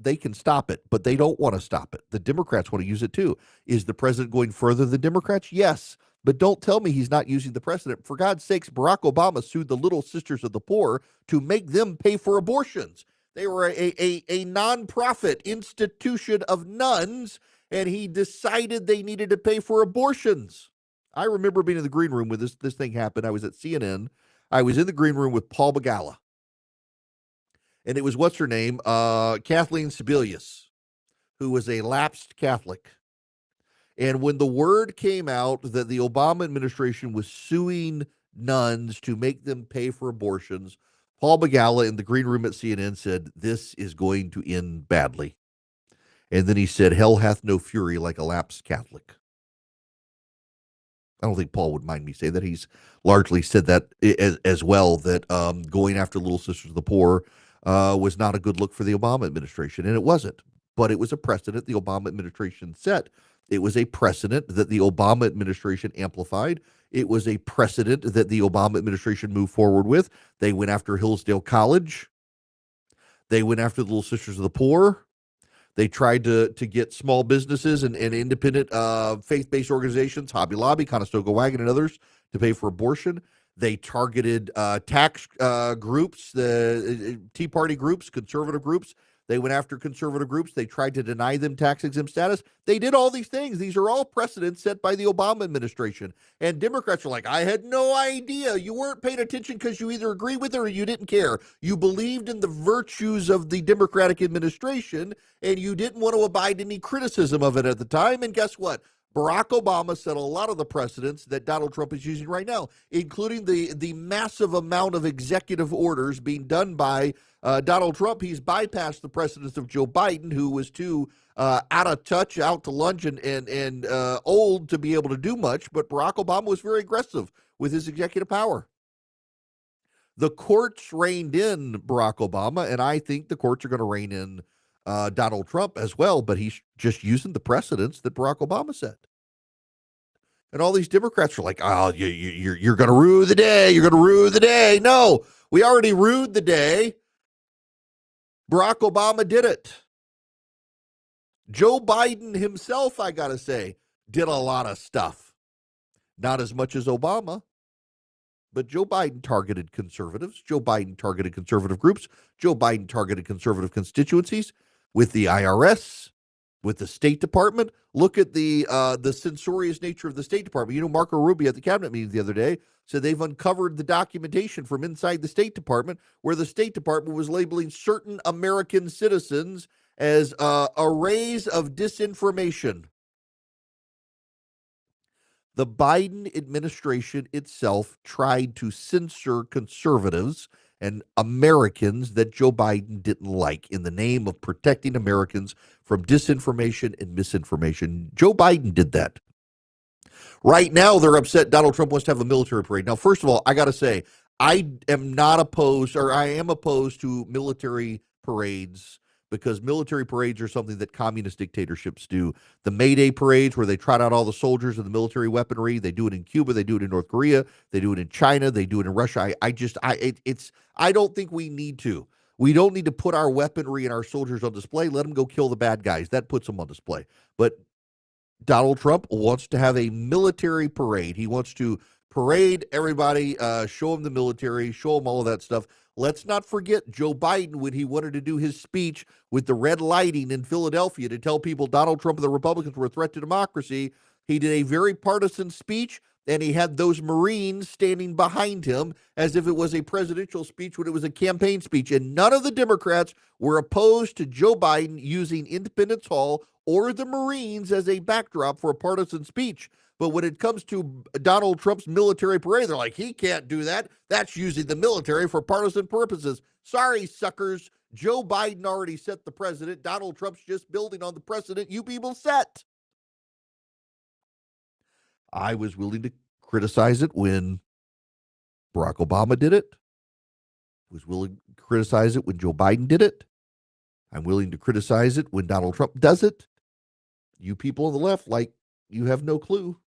they can stop it, but they don't want to stop it. The Democrats want to use it too. Is the president going further than Democrats? Yes. But don't tell me he's not using the precedent. For God's sakes, Barack Obama sued the Little Sisters of the Poor to make them pay for abortions. They were a nonprofit institution of nuns, and he decided they needed to pay for abortions. I remember being in the green room when this thing happened. I was at CNN. I was in the green room with Paul Begala. And it was, what's her name? Kathleen Sebelius, who was a lapsed Catholic. And when the word came out that the Obama administration was suing nuns to make them pay for abortions, Paul Begala in the green room at CNN said, this is going to end badly. And then he said, hell hath no fury like a lapsed Catholic. I don't think Paul would mind me saying that. He's largely said that as well, that going after Little Sisters of the Poor was not a good look for the Obama administration. And it wasn't. But it was a precedent the Obama administration set. It was a precedent that the Obama administration amplified. It was a precedent that the Obama administration moved forward with. They went after Hillsdale College. They went after the Little Sisters of the Poor. They tried to get small businesses and independent faith-based organizations, Hobby Lobby, Conestoga Wagon, and others to pay for abortion. They targeted tax groups, the Tea Party groups, conservative groups. They went after conservative groups. They tried to deny them tax-exempt status. They did all these things. These are all precedents set by the Obama administration. And Democrats are like, I had no idea. You weren't paying attention because you either agreed with it or you didn't care. You believed in the virtues of the Democratic administration, and you didn't want to abide any criticism of it at the time. And guess what? Barack Obama set a lot of the precedents that Donald Trump is using right now, including the massive amount of executive orders being done by Donald Trump. He's bypassed the precedents of Joe Biden, who was too out of touch, out to lunch, and old to be able to do much. But Barack Obama was very aggressive with his executive power. The courts reined in Barack Obama, and I think the courts are going to rein in Donald Trump as well, but he's just using the precedents that Barack Obama set. And all these Democrats are like, oh, you're going to rue the day. You're going to rue the day. No, we already rued the day. Barack Obama did it. Joe Biden himself, I got to say, did a lot of stuff. Not as much as Obama, but Joe Biden targeted conservatives. Joe Biden targeted conservative groups. Joe Biden targeted conservative constituencies with the IRS, with the State Department. Look at the censorious nature of the State Department. You know, Marco Rubio at the cabinet meeting the other day said they've uncovered the documentation from inside the State Department where the State Department was labeling certain American citizens as arrays of disinformation. The Biden administration itself tried to censor conservatives and Americans that Joe Biden didn't like in the name of protecting Americans from disinformation and misinformation. Joe Biden did that. Right now, they're upset Donald Trump wants to have a military parade. Now, first of all, I got to say, I am not opposed, or I am opposed to military parades because military parades are something that communist dictatorships do. The May Day parades where they trot out all the soldiers and the military weaponry, they do it in Cuba, they do it in North Korea, they do it in China, they do it in Russia. I don't think we need to. We don't need to put our weaponry and our soldiers on display. Let them go kill the bad guys. That puts them on display. But Donald Trump wants to have a military parade. He wants to parade everybody, show them the military, show them all of that stuff. Let's not forget Joe Biden when he wanted to do his speech with the red lighting in Philadelphia to tell people Donald Trump and the Republicans were a threat to democracy. He did a very partisan speech, and he had those Marines standing behind him as if it was a presidential speech when it was a campaign speech. And none of the Democrats were opposed to Joe Biden using Independence Hall or the Marines as a backdrop for a partisan speech. But when it comes to Donald Trump's military parade, they're like, he can't do that. That's using the military for partisan purposes. Sorry, suckers. Joe Biden already set the precedent. Donald Trump's just building on the precedent you people set. I was willing to criticize it when Barack Obama did it. I was willing to criticize it when Joe Biden did it. I'm willing to criticize it when Donald Trump does it. You people on the left, like, you have no clue.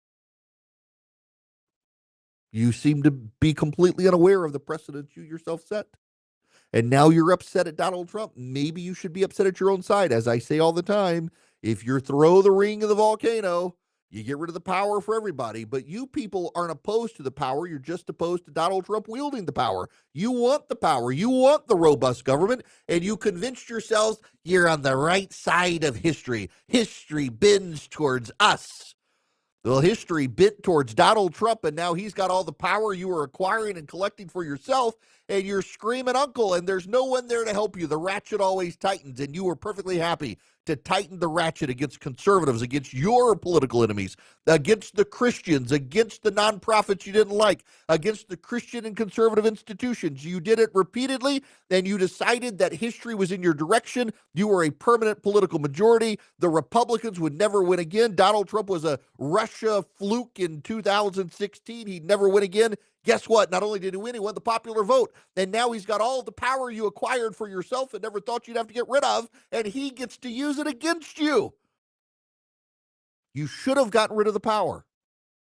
You seem to be completely unaware of the precedent you yourself set. And now you're upset at Donald Trump. Maybe you should be upset at your own side. As I say all the time, if you throw the ring in the volcano, you get rid of the power for everybody. But you people aren't opposed to the power. You're just opposed to Donald Trump wielding the power. You want the power. You want the robust government. And you convinced yourselves you're on the right side of history. History bends towards us. Well, history bent towards Donald Trump, and now he's got all the power you were acquiring and collecting for yourself, and you're screaming uncle, and there's no one there to help you. The ratchet always tightens, and you were perfectly happy to tighten the ratchet against conservatives, against your political enemies, against the Christians, against the nonprofits you didn't like, against the Christian and conservative institutions. You did it repeatedly, and you decided that history was in your direction. You were a permanent political majority. The Republicans would never win again. Donald Trump was a Russia fluke in 2016. He'd never win again. Guess what? Not only did he win, he won the popular vote. And now he's got all the power you acquired for yourself and never thought you'd have to get rid of, and he gets to use it against you. You should have gotten rid of the power.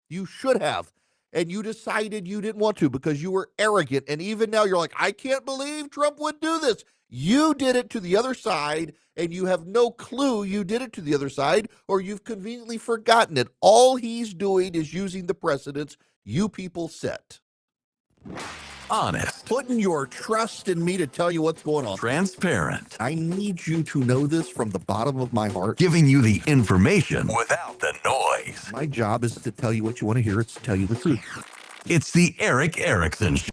You should have. And you decided you didn't want to because you were arrogant. And even now you're like, I can't believe Trump would do this. You did it to the other side, and you have no clue you did it to the other side, or you've conveniently forgotten it. All he's doing is using the precedents you people set. Honest. Putting your trust in me to tell you what's going on. Transparent. I need you to know this from the bottom of my heart. Giving you the information without the noise. My job is to tell you what you want to hear. It's to tell you the truth. It's the Erick Erickson Show.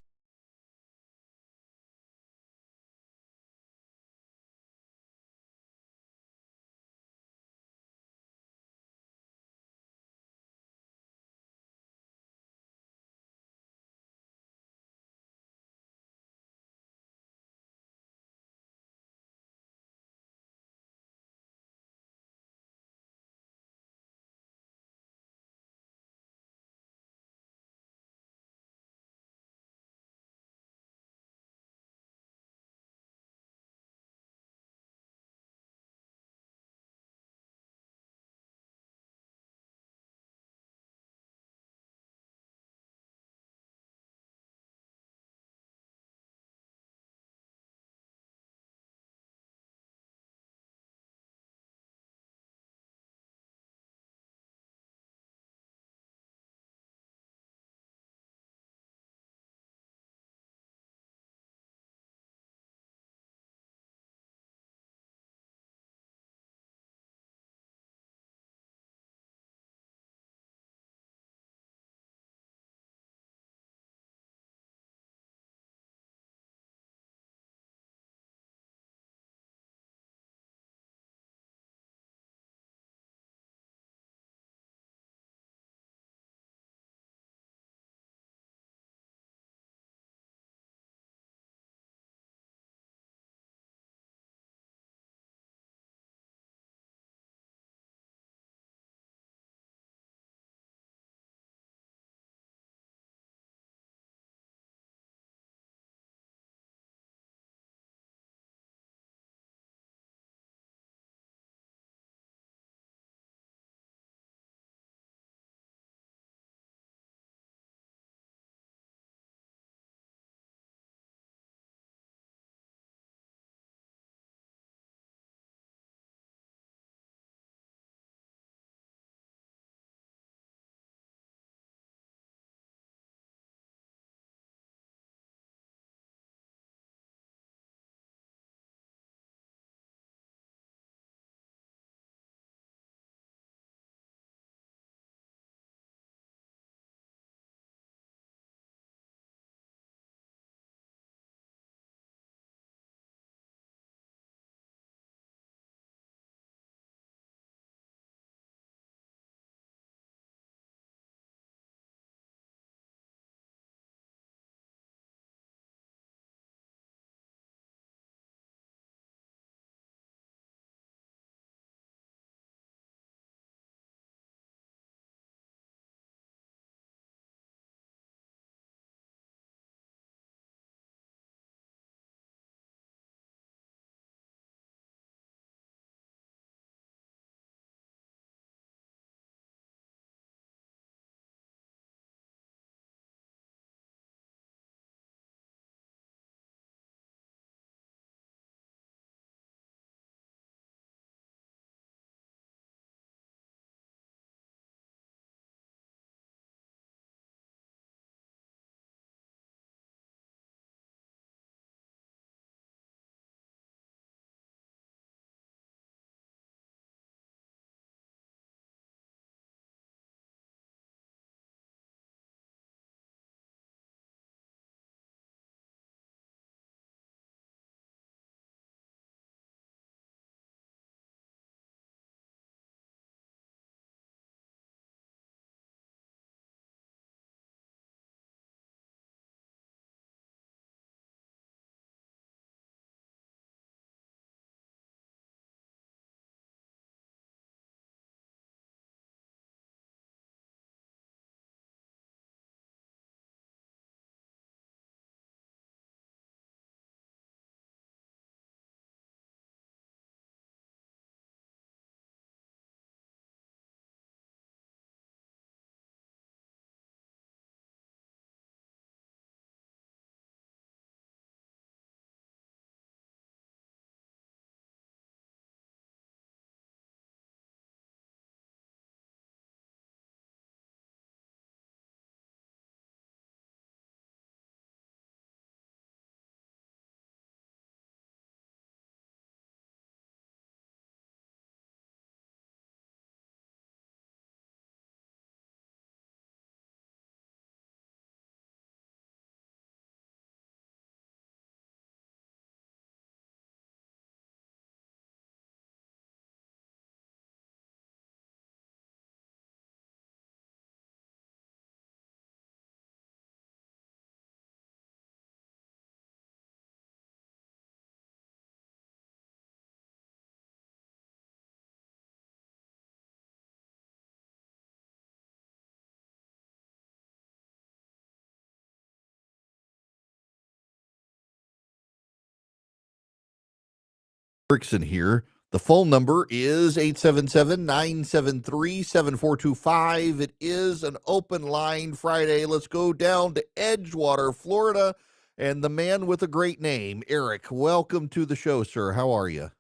Erickson here. The phone number is 877-973-7425. It is an open line Friday. Let's go down to Edgewater, Florida, and the man with a great name, Eric. Welcome to the show, sir. How are you?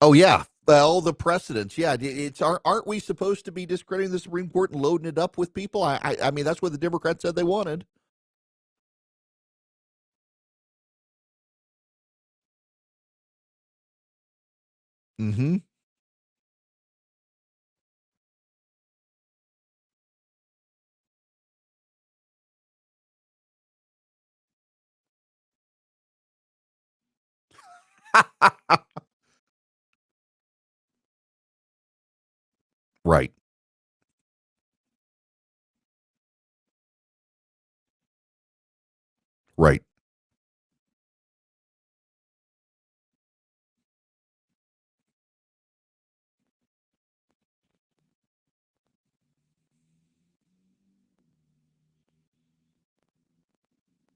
Oh, yeah. Well, the precedents. Yeah, aren't we supposed to be discrediting the Supreme Court and loading it up with people? I mean, that's what the Democrats said they wanted. Mm-hmm. Right. Right.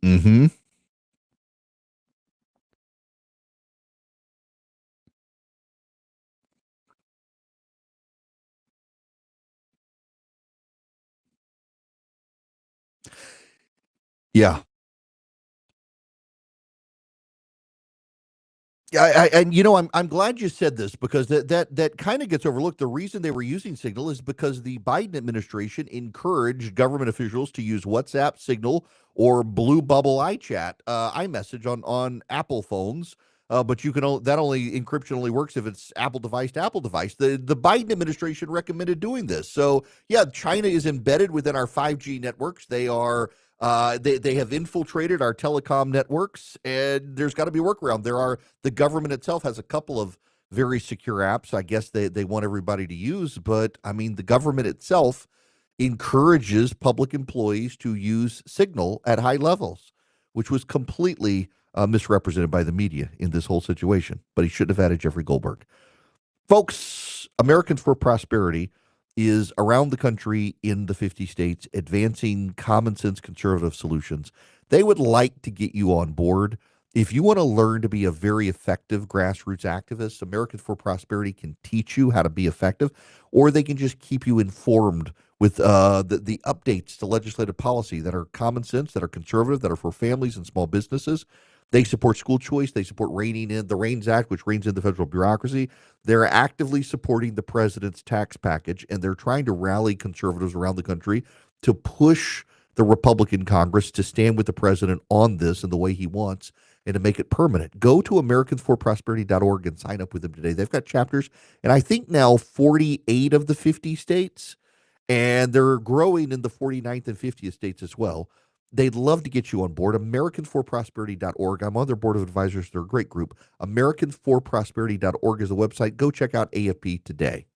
Mm-hmm. Yeah. Yeah, and I'm glad you said this because that kind of gets overlooked. The reason they were using Signal is because the Biden administration encouraged government officials to use WhatsApp, Signal, or Blue Bubble iMessage on Apple phones. But that only encryption only works if it's Apple device to Apple device. The Biden administration recommended doing this. So yeah, China is embedded within our 5G networks. They have infiltrated our telecom networks, and there's got to be a workaround. The government itself has a couple of very secure apps. I guess they want everybody to use, but I mean, the government itself encourages public employees to use Signal at high levels, which was completely misrepresented by the media in this whole situation. But he shouldn't have added Jeffrey Goldberg. Folks, Americans for Prosperity is around the country in the 50 states advancing common sense conservative solutions. They would like to get you on board. If you want to learn to be a very effective grassroots activist, Americans for Prosperity can teach you how to be effective, or they can just keep you informed with the updates to legislative policy that are common sense, that are conservative, that are for families and small businesses. They support school choice. They support reining in the REINS Act, which reins in the federal bureaucracy. They're actively supporting the president's tax package, and they're trying to rally conservatives around the country to push the Republican Congress to stand with the president on this and the way he wants and to make it permanent. Go to americansforprosperity.org and sign up with them today. They've got chapters, and I think now 48 of the 50 states, and they're growing in the 49th and 50th states as well. They'd love to get you on board. AmericansForProsperity.org. I'm on their board of advisors. They're a great group. AmericansForProsperity.org is the website. Go check out AFP today.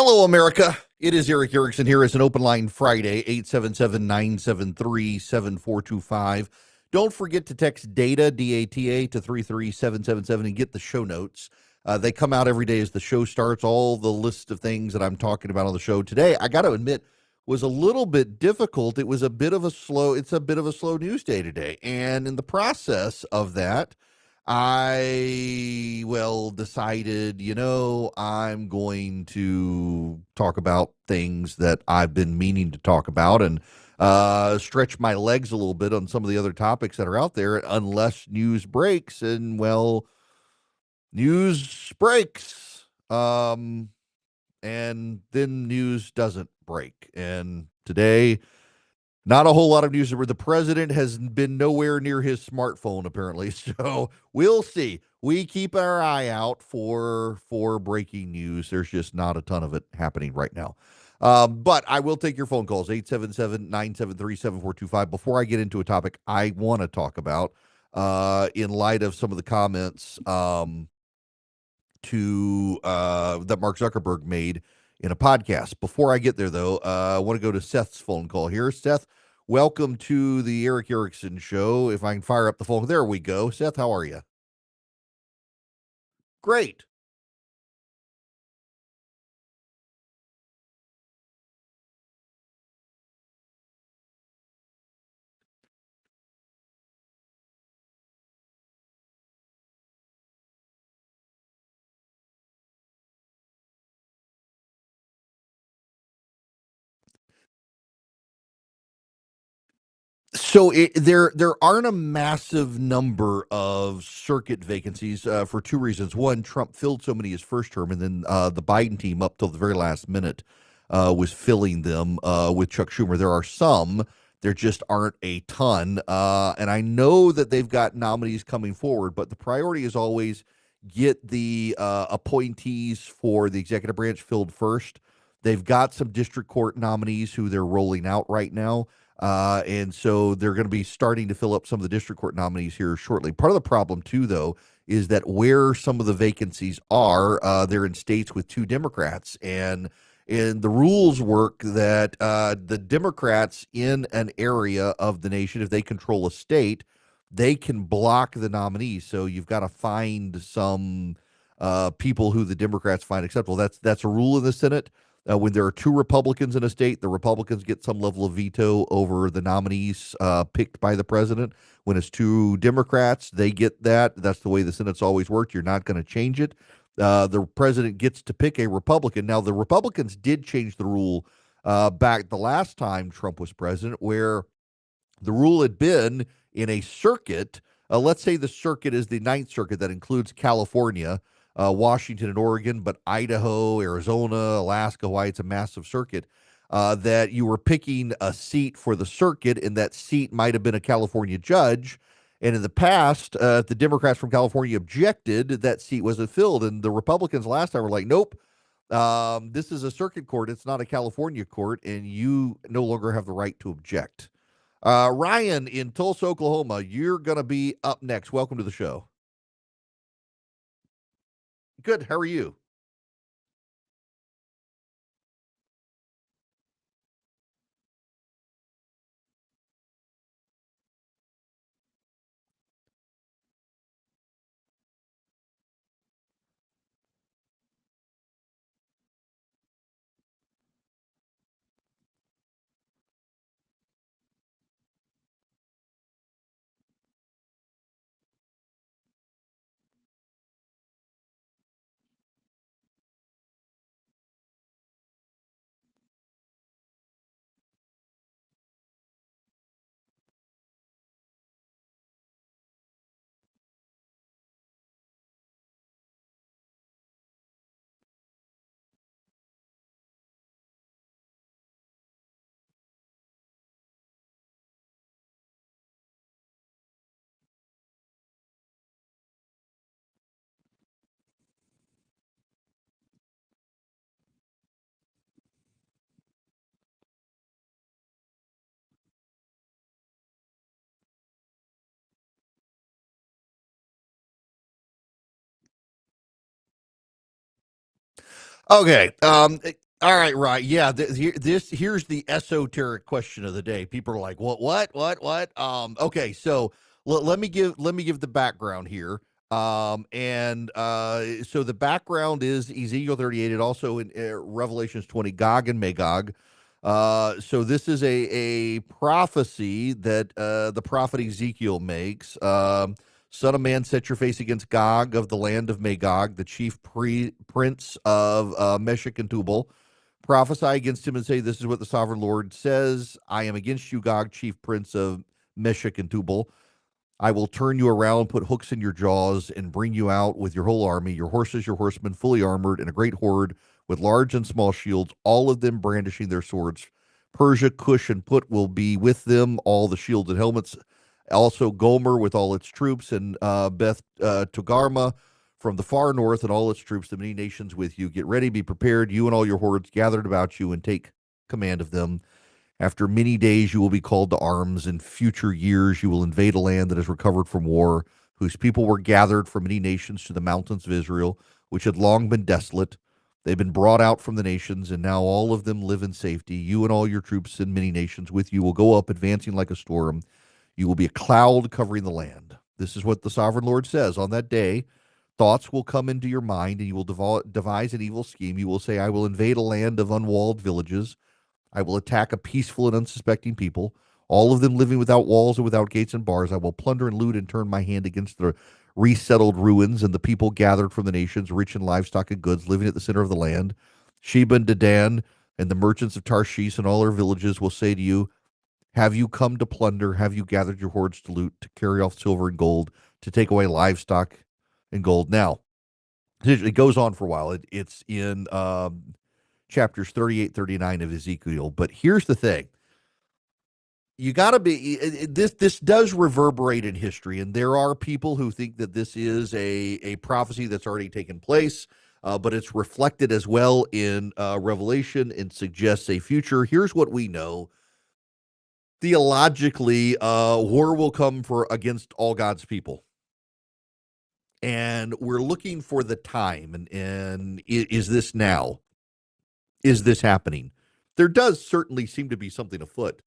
Hello, America. It is Erick Erickson here. It's an open line Friday, 877-973-7425. Don't forget to text DATA, D-A-T-A, to 33777 and get the show notes. They come out every day as the show starts, all the list of things that I'm talking about on the show today. I got to admit, was a little bit difficult. It's a bit of a slow news day today. And in the process of that, decided, I'm going to talk about things that I've been meaning to talk about and stretch my legs a little bit on some of the other topics that are out there, unless news breaks. And, news breaks. And then news doesn't break. And today, not a whole lot of news. The president has been nowhere near his smartphone, apparently. So we'll see. We keep our eye out for breaking news. There's just not a ton of it happening right now. But I will take your phone calls, 877-973-7425. Before I get into a topic I want to talk about, in light of some of the comments that Mark Zuckerberg made in a podcast. Before I get there, though, I want to go to Seth's phone call here. Seth, welcome to the Erick Erickson Show. If I can fire up the phone. There we go. Seth, how are you? Great. So there aren't a massive number of circuit vacancies for two reasons. One, Trump filled so many his first term, and then the Biden team, up till the very last minute, was filling them with Chuck Schumer. There are some, there just aren't a ton. And I know that they've got nominees coming forward, but the priority is always get the appointees for the executive branch filled first. They've got some district court nominees who they're rolling out right now. And so they're going to be starting to fill up some of the district court nominees here shortly. Part of the problem, too, though, is that where some of the vacancies are, they're in states with two Democrats. And the rules work that the Democrats in an area of the nation, if they control a state, they can block the nominee. So you've got to find some people who the Democrats find acceptable. That's a rule in the Senate. When there are two Republicans in a state, the Republicans get some level of veto over the nominees picked by the president. When it's two Democrats, they get that. That's the way the Senate's always worked. You're not going to change it. The president gets to pick a Republican. Now, the Republicans did change the rule back the last time Trump was president, where the rule had been in a circuit. Let's say the circuit is the Ninth Circuit that includes California, Washington, and Oregon, but Idaho, Arizona, Alaska, Hawaii, it's a massive circuit. That you were picking a seat for the circuit, and that seat might have been a California judge. And in the past, the Democrats from California objected, that seat wasn't filled. And the Republicans last time were like, nope, this is a circuit court. It's not a California court, and you no longer have the right to object. Ryan in Tulsa, Oklahoma, you're going to be up next. Welcome to the show. Good. How are you? Okay. All right, right. Yeah, here's the esoteric question of the day. People are like, what? Okay, so let me give the background here. So the background is Ezekiel 38, and also in Revelations 20, Gog and Magog. So this is a prophecy that the prophet Ezekiel makes. Son of man, set your face against Gog of the land of Magog, the chief prince of Meshech and Tubal. Prophesy against him and say, this is what the sovereign Lord says. I am against you, Gog, chief prince of Meshech and Tubal. I will turn you around, put hooks in your jaws, and bring you out with your whole army, your horses, your horsemen, fully armored, and a great horde with large and small shields, all of them brandishing their swords. Persia, Cush, and Put will be with them, all the shields and helmets. Also Gomer with all its troops, and Beth Togarmah from the far north and all its troops, the many nations with you. Get ready, be prepared, you and all your hordes gathered about you, and take command of them. After many days you will be called to arms. In future years you will invade a land that is recovered from war, whose people were gathered from many nations to the mountains of Israel, which had long been desolate. They've been brought out from the nations, and now all of them live in safety. You and all your troops and many nations with you will go up, advancing like a storm. You will be a cloud covering the land. This is what the sovereign Lord says. On that day, thoughts will come into your mind, and you will devise an evil scheme. You will say, I will invade a land of unwalled villages. I will attack a peaceful and unsuspecting people, all of them living without walls and without gates and bars. I will plunder and loot and turn my hand against the resettled ruins and the people gathered from the nations, rich in livestock and goods, living at the center of the land. Sheba and Dedan and the merchants of Tarshish and all their villages will say to you, have you come to plunder? Have you gathered your hordes to loot, to carry off silver and gold, to take away livestock and gold? Now, it goes on for a while. It's in chapters 38, 39 of Ezekiel. But here's the thing. You got to be this does reverberate in history, and there are people who think that this is a prophecy that's already taken place, but it's reflected as well in Revelation and suggests a future. Here's what we know. Theologically, war will come for against all God's people. And we're looking for the time, and is this now? Is this happening? There does certainly seem to be something afoot.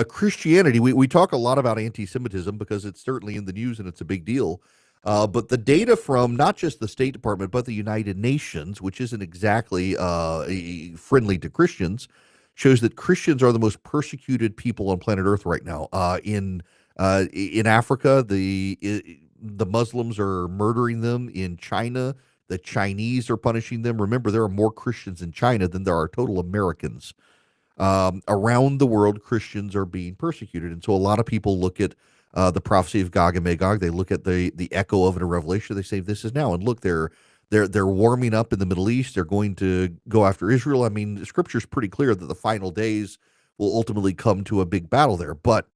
Christianity, we talk a lot about anti-Semitism because it's certainly in the news and it's a big deal. But the data from not just the State Department, but the United Nations, which isn't exactly friendly to Christians, shows that Christians are the most persecuted people on planet Earth right now. In Africa, the Muslims are murdering them. In China, the Chinese are punishing them. Remember, there are more Christians in China than there are total Americans. Around the world, Christians are being persecuted, and so a lot of people look at the prophecy of Gog and Magog. They look at the echo of it in Revelation. They say this is now, and look, they're warming up in the Middle East. They're going to go after Israel. I mean, the Scripture is pretty clear that the final days will ultimately come to a big battle there. But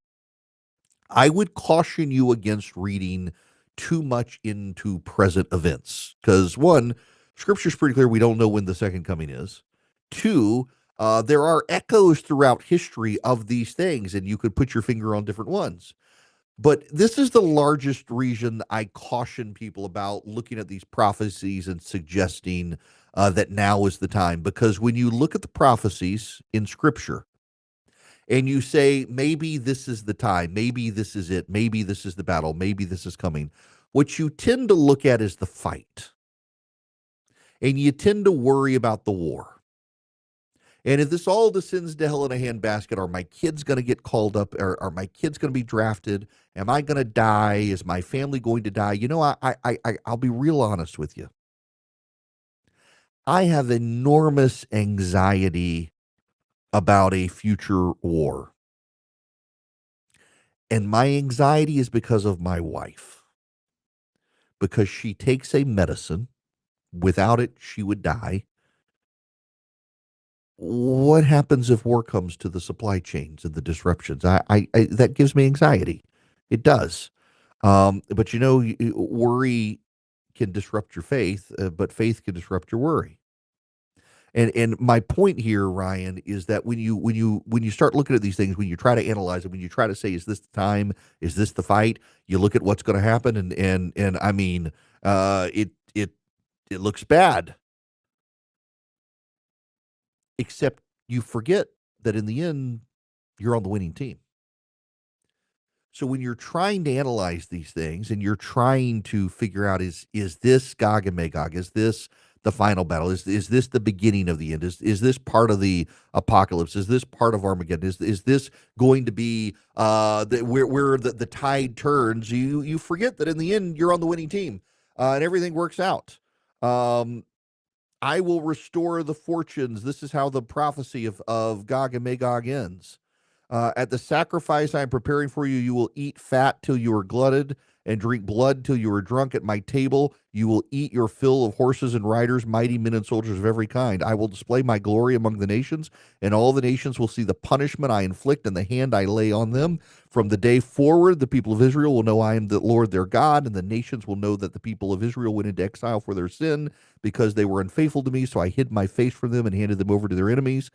I would caution you against reading too much into present events because one, Scripture is pretty clear. We don't know when the second coming is. Two, there are echoes throughout history of these things, and you could put your finger on different ones. But this is the largest reason I caution people about looking at these prophecies and suggesting that now is the time. Because when you look at the prophecies in Scripture and you say, maybe this is the time, maybe this is it, maybe this is the battle, maybe this is coming, what you tend to look at is the fight. And you tend to worry about the war. And if this all descends to hell in a handbasket, are my kids going to get called up? Are my kids going to be drafted? Am I going to die? Is my family going to die? You know, I'll be real honest with you. I have enormous anxiety about a future war. And my anxiety is because of my wife. Because she takes a medicine. Without it, she would die. What happens if war comes to the supply chains and the disruptions? I that gives me anxiety. It does. But you know, worry can disrupt your faith, but faith can disrupt your worry. And my point here, Ryan, is that when you start looking at these things, when you try to analyze it, when you try to say, is this the time? Is this the fight? You look at what's going to happen, and I mean, it looks bad. except you forget that in the end, you're on the winning team. So when you're trying to analyze these things and you're trying to figure out is this Gog and Magog? Is this the final battle? Is this the beginning of the end? Is this part of the apocalypse? Is this part of Armageddon? Is this going to be where the tide turns? You forget that in the end you're on the winning team, and everything works out. Um, I will restore the fortunes. This is how the prophecy of Gog and Magog ends. At the sacrifice I am preparing for you, you will eat fat till you are glutted and drink blood till you are drunk at my table. You will eat your fill of horses and riders, mighty men and soldiers of every kind. I will display my glory among the nations, and all the nations will see the punishment I inflict and the hand I lay on them. From the day forward, the people of Israel will know I am the Lord their God, and the nations will know that the people of Israel went into exile for their sin because they were unfaithful to me. So I hid my face from them and handed them over to their enemies,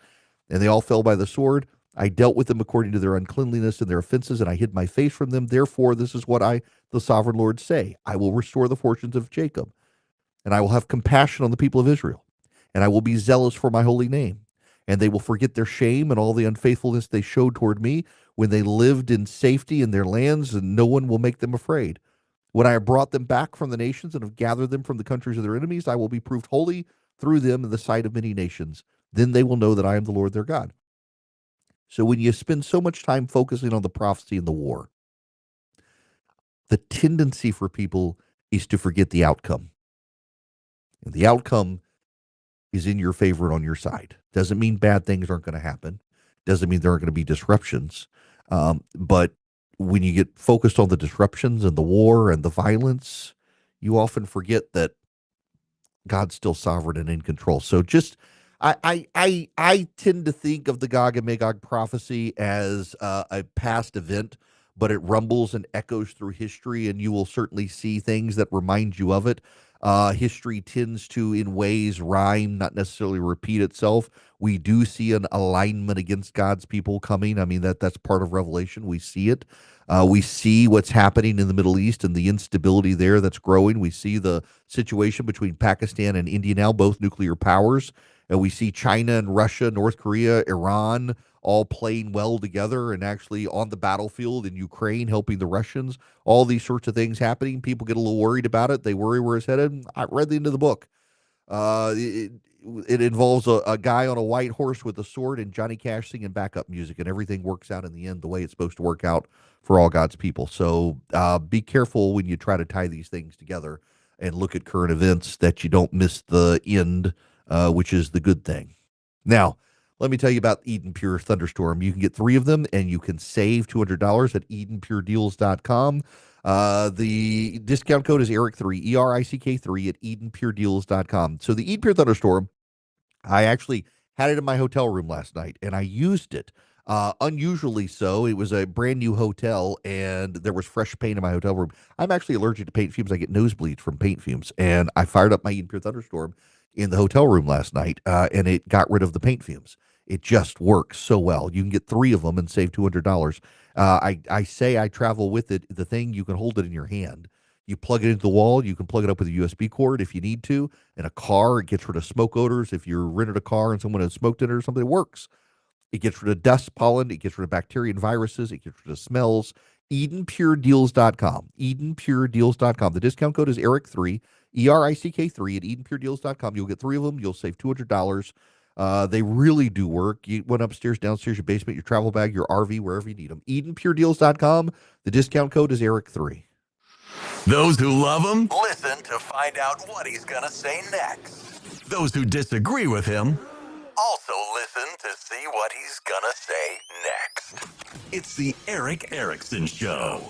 and they all fell by the sword. I dealt with them according to their uncleanliness and their offenses, and I hid my face from them. Therefore, this is what I, the sovereign Lord, say. I will restore the fortunes of Jacob, and I will have compassion on the people of Israel, and I will be zealous for my holy name. And they will forget their shame and all the unfaithfulness they showed toward me when they lived in safety in their lands, and no one will make them afraid. When I have brought them back from the nations and have gathered them from the countries of their enemies, I will be proved holy through them in the sight of many nations. Then they will know that I am the Lord their God. So when you spend so much time focusing on the prophecy and the war, the tendency for people is to forget the outcome. And the outcome is in your favor and on your side. Doesn't mean bad things aren't going to happen. Doesn't mean there aren't going to be disruptions. But when you get focused on the disruptions and the war and the violence, you often forget that God's still sovereign and in control. So just I tend to think of the Gog and Magog prophecy as a past event, but it rumbles and echoes through history, and you will certainly see things that remind you of it. History tends to, in ways, rhyme, not necessarily repeat itself. We do see an alignment against God's people coming. I mean, that's part of Revelation. We see it. We see what's happening in the Middle East and the instability there that's growing. We see the situation between Pakistan and India now, both nuclear powers. And we see China and Russia, North Korea, Iran all playing well together and actually on the battlefield in Ukraine helping the Russians. All these sorts of things happening. People get a little worried about it. They worry where it's headed. I read the end of the book. Uh, it, it involves a guy on a white horse with a sword and Johnny Cash singing backup music, and everything works out in the end the way it's supposed to work out for all God's people. So be careful when you try to tie these things together and look at current events that you don't miss the end, which is the good thing. Now, let me tell you about Eden Pure Thunderstorm. You can get 3 of them and you can save $200 at EdenPureDeals.com. The discount code is Erick3, ERICK3 at EdenPureDeals.com. So the Eden Pure Thunderstorm, I actually had it in my hotel room last night and I used it. Unusually so. It was a brand new hotel and there was fresh paint in my hotel room. I'm actually allergic to paint fumes. I get nosebleeds from paint fumes. And I fired up my Eden Pure Thunderstorm in the hotel room last night and it got rid of the paint fumes. It just works so well. You can get 3 of them and save $200. I say I travel with it. The thing, you can hold it in your hand. You plug it into the wall. You can plug it up with a USB cord if you need to. In a car, it gets rid of smoke odors. If you're rented a car and someone has smoked in it or something, it works. It gets rid of dust, pollen. It gets rid of bacteria and viruses. It gets rid of smells. EdenPureDeals.com. EdenPureDeals.com. The discount code is Erick3, ERICK3 at EdenPureDeals.com. You'll get 3 of them. You'll save $200. They really do work. You went upstairs, downstairs, your basement, your travel bag, your RV, wherever you need them. EdenPureDeals.com. The discount code is Erick3. Those who love him, listen to find out what he's going to say next. Those who disagree with him, also listen to see what he's going to say next. It's the Erick Erickson Show.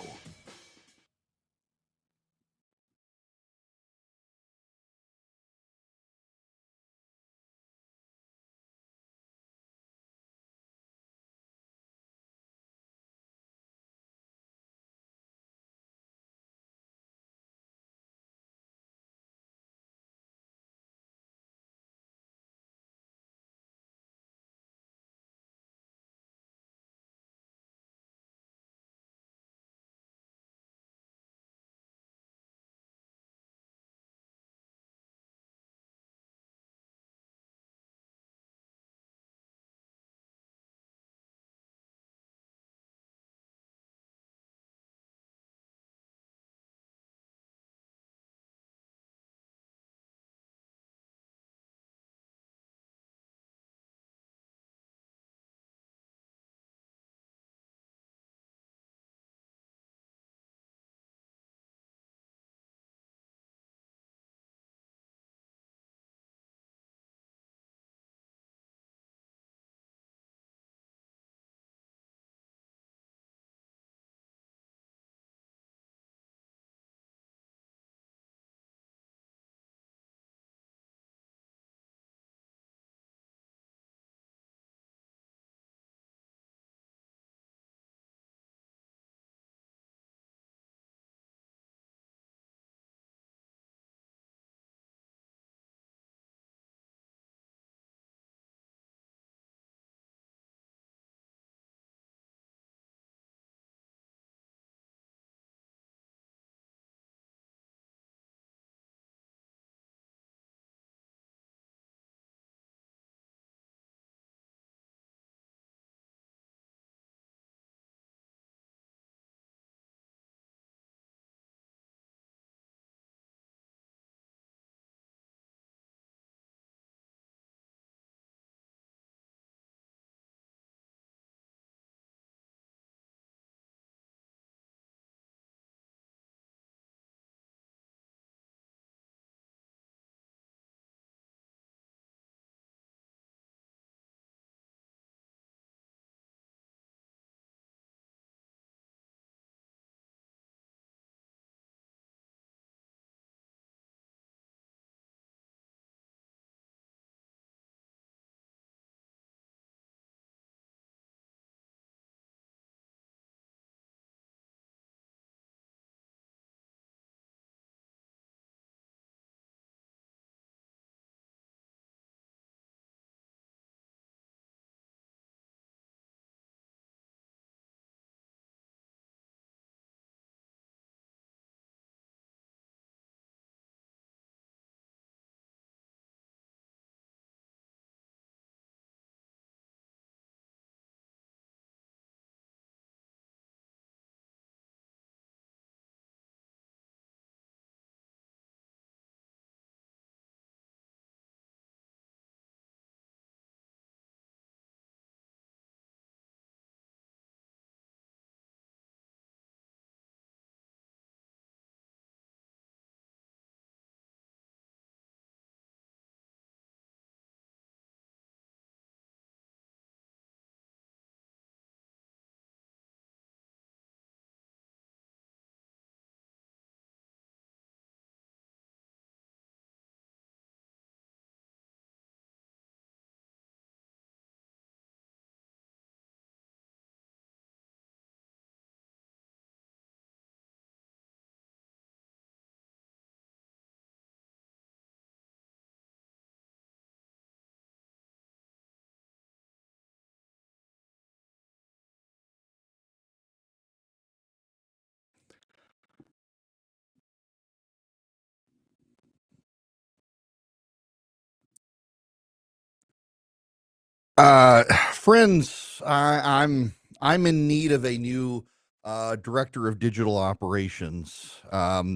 Uh, Friends, I'm in need of a new director of digital operations.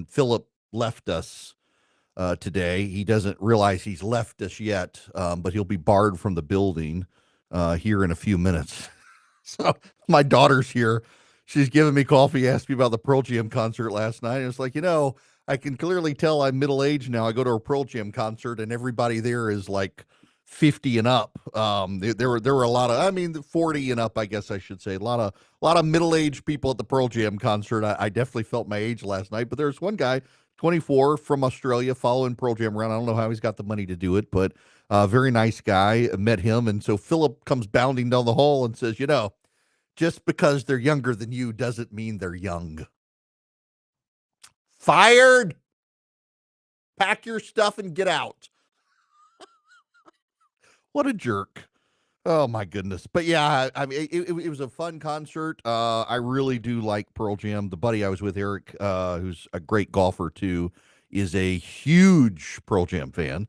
Philip left us today. He doesn't realize he's left us yet, but he'll be barred from the building here in a few minutes. So my daughter's here. She's giving me coffee, asked me about the Pearl Jam concert last night. And it's like, I can clearly tell I'm middle aged now. I go to a Pearl Jam concert and everybody there is like 50 and up. There were a lot of, I mean, 40 and up, I guess I should say. A lot of middle aged people at the Pearl Jam concert. I definitely felt my age last night. But there's one guy, 24, from Australia, following Pearl Jam around. I don't know how he's got the money to do it, but very nice guy. Met him, and so Philip comes bounding down the hall and says, just because they're younger than you doesn't mean they're young. Fired. Pack your stuff and get out. What a jerk. Oh my goodness. But yeah, I mean, it was a fun concert. I really do like Pearl Jam. The buddy I was with, Eric, who's a great golfer too, is a huge Pearl Jam fan.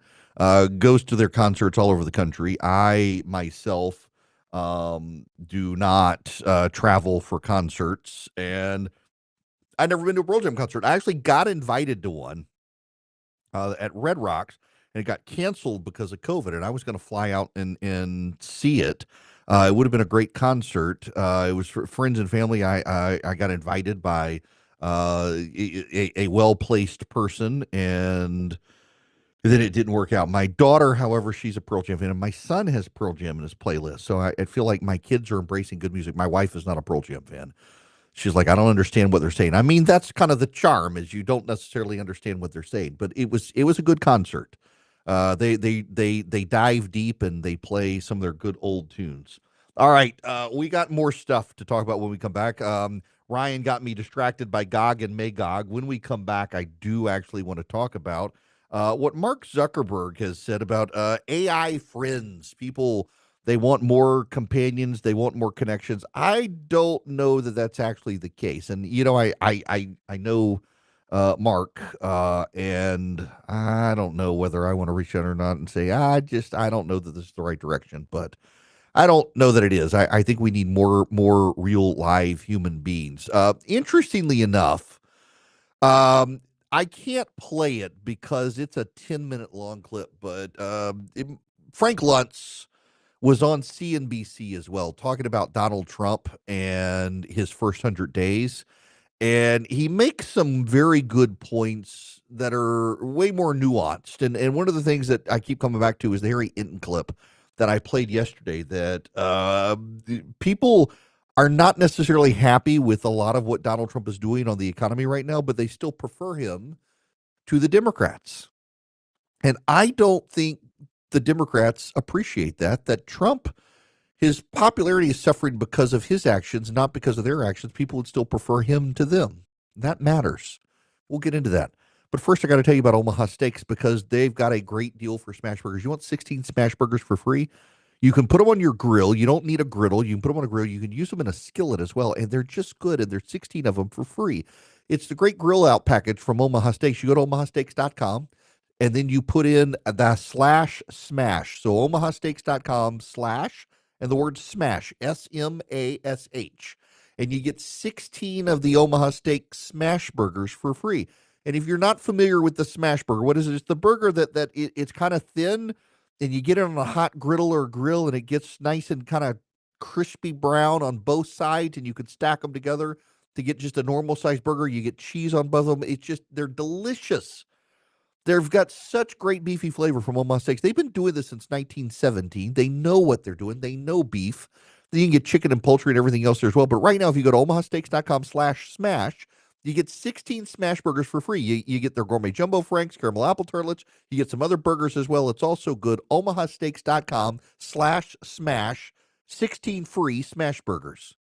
Goes to their concerts all over the country. I myself do not travel for concerts, and I'd never been to a Pearl Jam concert. I actually got invited to one at Red Rocks, and it got canceled because of COVID. And I was going to fly out and see it. It would have been a great concert. It was for friends and family. I got invited by a well placed person, and then it didn't work out. My daughter, however, she's a Pearl Jam fan, and my son has Pearl Jam in his playlist. So I feel like my kids are embracing good music. My wife is not a Pearl Jam fan. She's like, I don't understand what they're saying. I mean, that's kind of the charm, is you don't necessarily understand what they're saying. But it was a good concert. They dive deep and they play some of their good old tunes. All right, we got more stuff to talk about when we come back. Ryan got me distracted by Gog and Magog. When we come back, I do actually want to talk about what Mark Zuckerberg has said about AI friends. People, they want more companions. They want more connections. I don't know that that's actually the case. And I know Mark, and I don't know whether I want to reach out or not and say I don't know that this is the right direction. But I don't know that it is. I think we need more real live human beings. Interestingly enough, I can't play it because it's a 10-minute long clip. But Frank Luntz was on CNBC as well, talking about Donald Trump and his first 100 days. And he makes some very good points that are way more nuanced. And one of the things that I keep coming back to is the Harry Hinton clip that I played yesterday, that people are not necessarily happy with a lot of what Donald Trump is doing on the economy right now, but they still prefer him to the Democrats. And I don't think the Democrats appreciate that Trump, his popularity is suffering because of his actions, not because of their actions. People would still prefer him to them. That matters. We'll get into that. But first, I got to tell you about Omaha Steaks, because they've got a great deal for smash burgers. You want 16 smash burgers for free? You can put them on your grill. You don't need a griddle. You can put them on a grill. You can use them in a skillet as well. And they're just good. And there's 16 of them for free. It's the great grill out package from Omaha Steaks. You go to omahasteaks.com, and then you put in the /smash. So omahasteaks.com / and the word smash, SMASH. And you get 16 of the Omaha Steak smash burgers for free. And if you're not familiar with the smash burger, what is it? It's the burger it's kind of thin, and you get it on a hot griddle or grill, and it gets nice and kind of crispy brown on both sides, and you can stack them together to get just a normal sized burger. You get cheese on both of them. They're delicious. They've got such great beefy flavor from Omaha Steaks. They've been doing this since 1917. They know what they're doing. They know beef. Then you can get chicken and poultry and everything else there as well. But right now, if you go to omahasteaks.com /smash, you get 16 smash burgers for free. You get their gourmet jumbo franks, caramel apple tartlets. You get some other burgers as well. It's also good. omahasteaks.com /smash, 16 free smash burgers.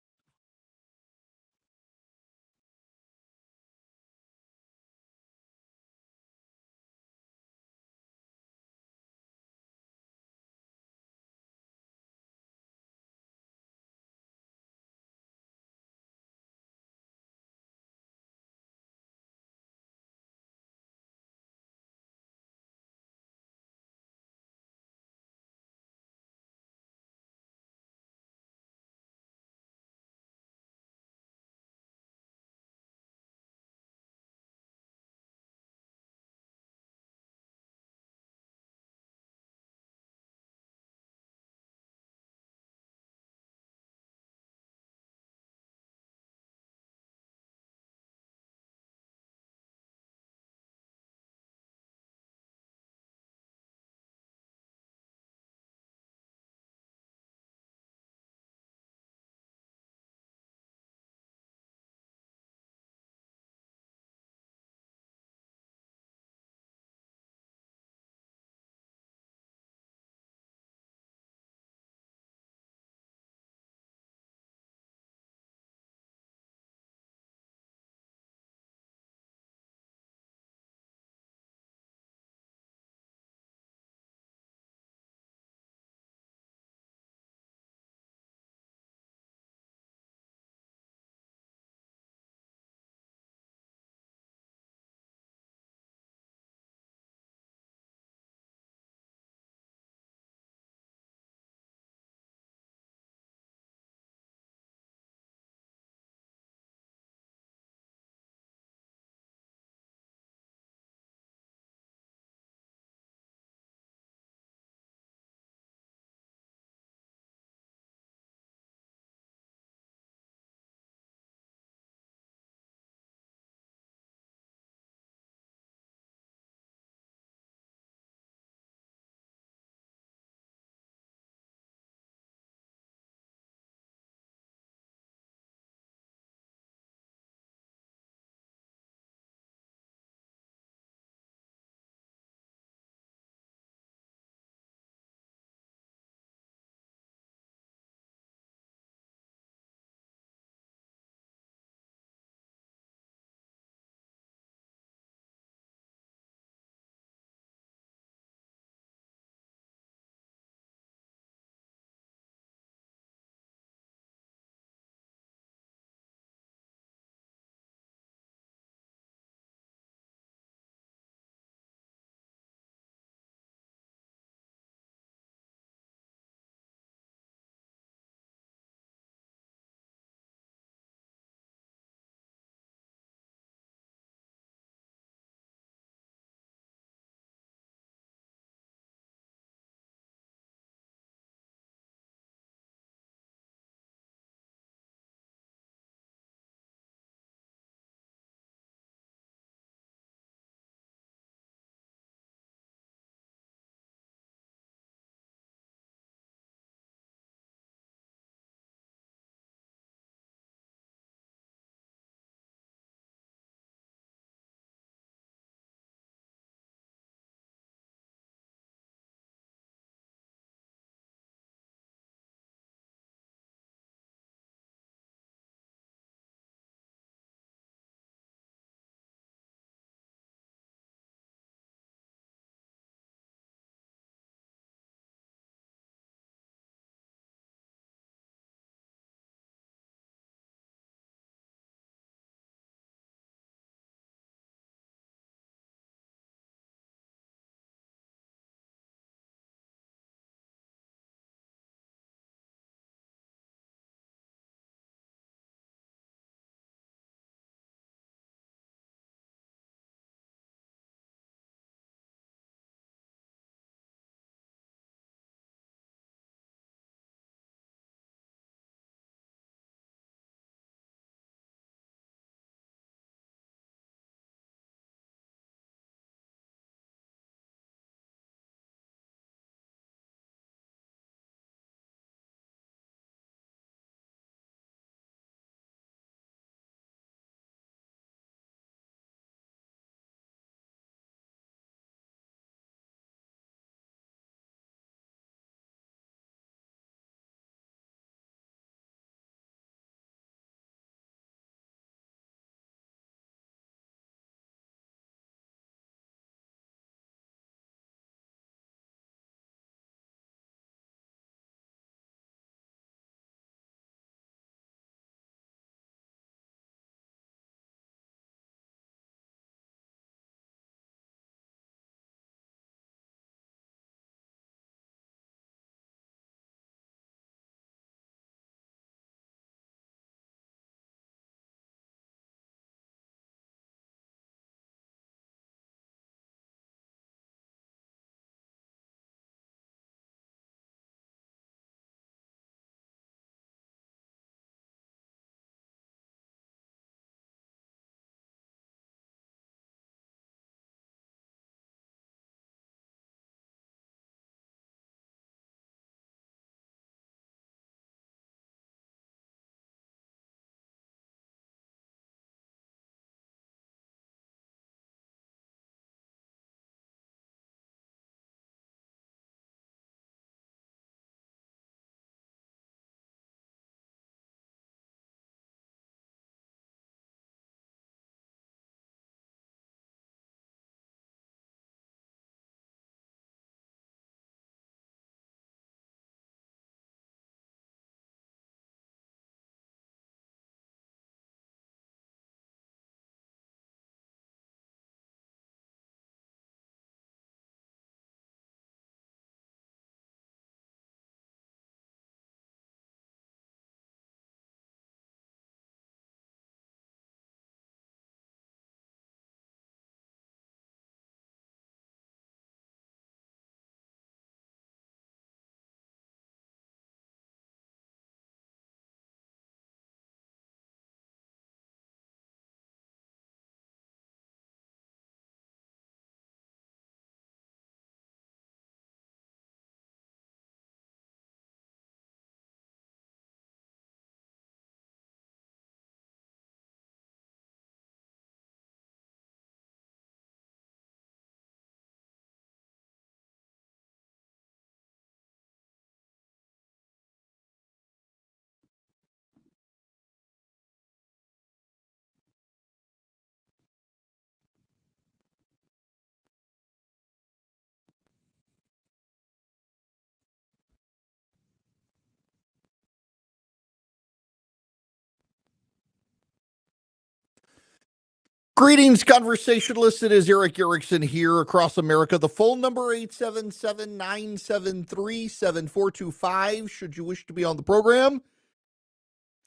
Greetings, conversationalists. It is Erick Erickson here across America. The phone number 877-973-7425. Should you wish to be on the program,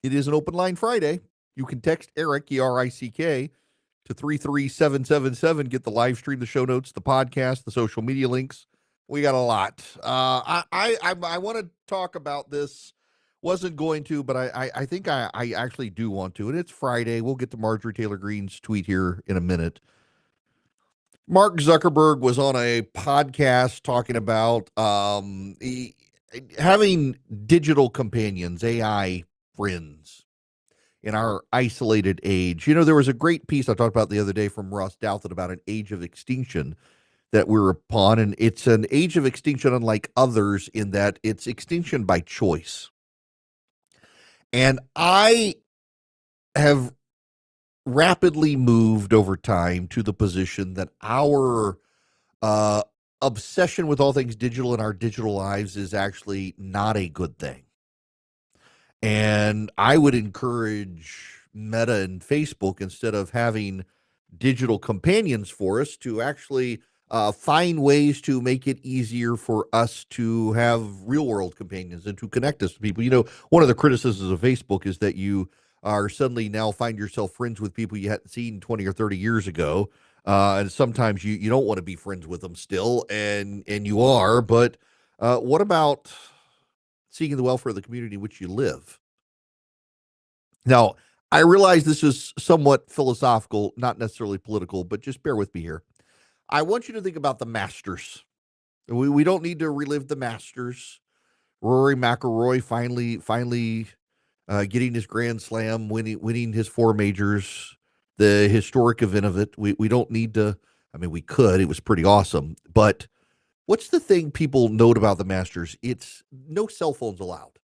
it is an open line Friday. You can text Erick, E-R-I-C-K, to 33777. Get the live stream, the show notes, the podcast, the social media links. We got a lot. I want to talk about this. Wasn't going to, but I think I actually do want to. And it's Friday. We'll get to Marjorie Taylor Greene's tweet here in a minute. Mark Zuckerberg was on a podcast talking about having digital companions, AI friends in our isolated age. You know, there was a great piece I talked about the other day from Ross Douthat about an age of extinction that we're upon. And it's an age of extinction unlike others in that it's extinction by choice. And I have rapidly moved over time to the position that our obsession with all things digital in our digital lives is actually not a good thing. And I would encourage Meta and Facebook, instead of having digital companions for us, to actually find ways to make it easier for us to have real world companions and to connect us to people. You know, one of the criticisms of Facebook is that you are suddenly now find yourself friends with people you hadn't seen 20 or 30 years ago. And sometimes you don't want to be friends with them still, and you are. But what about seeking the welfare of the community in which you live? Now, I realize this is somewhat philosophical, not necessarily political, but just bear with me here. I want you to think about the Masters. We don't need to relive the Masters. Rory McIlroy finally getting his Grand Slam, winning his four majors, the historic event of it. We don't need to. I mean, we could. It was pretty awesome. But what's the thing people note about the Masters? It's no cell phones allowed.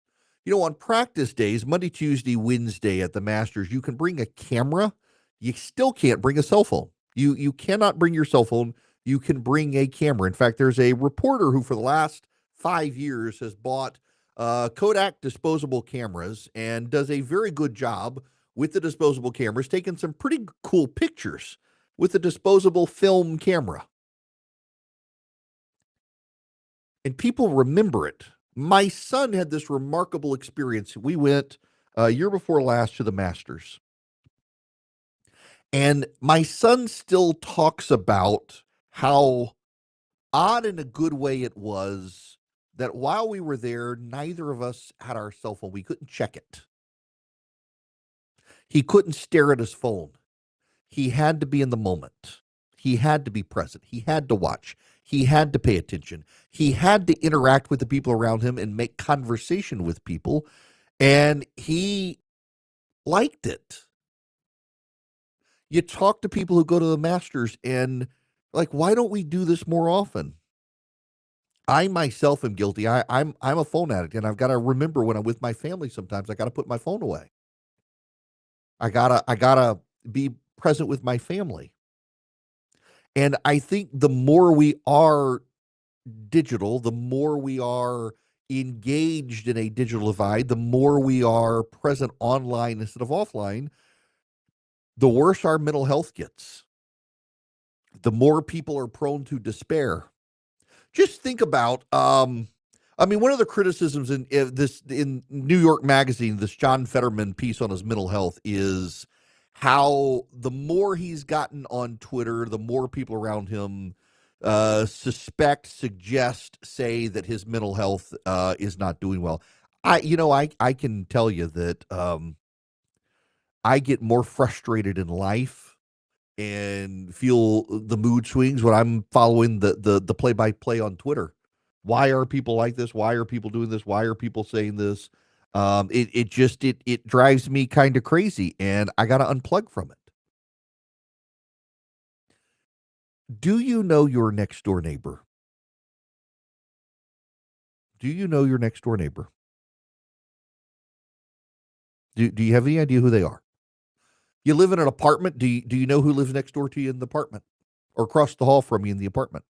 You know, on practice days, Monday, Tuesday, Wednesday at the Masters, you can bring a camera. You still can't bring a cell phone. You cannot bring your cell phone. You can bring a camera. In fact, there's a reporter who for the last 5 years has bought Kodak disposable cameras and does a very good job with the disposable cameras, taking some pretty cool pictures with the disposable film camera. And people remember it. My son had this remarkable experience. We went a year before last to the Masters. And my son still talks about how odd in a good way it was that while we were there, neither of us had our cell phone. We couldn't check it. He couldn't stare at his phone. He had to be in the moment. He had to be present. He had to watch. He had to pay attention. He had to interact with the people around him and make conversation with people. And he liked it. You talk to people who go to the Masters and like, why don't we do this more often? I myself am guilty. I'm a phone addict, and I've got to remember when I'm with my family. Sometimes I got to put my phone away. I gotta be present with my family. And I think the more we are digital, the more we are engaged in a digital divide, the more we are present online instead of offline, the worse our mental health gets. The more people are prone to despair. Just think about, I mean, one of the criticisms in New York Magazine, this John Fetterman piece on his mental health, is how the more he's gotten on Twitter, the more people around him suggest, say that his mental health is not doing well. I can tell you that I get more frustrated in life and feel the mood swings when I'm following the play-by-play on Twitter. Why are people like this? Why are people doing this? Why are people saying this? It drives me kind of crazy, and I got to unplug from it. Do you know your next door neighbor? Do you know your next door neighbor? Do you have any idea who they are? You live in an apartment. Do you know who lives next door to you in the apartment or across the hall from you in the apartment?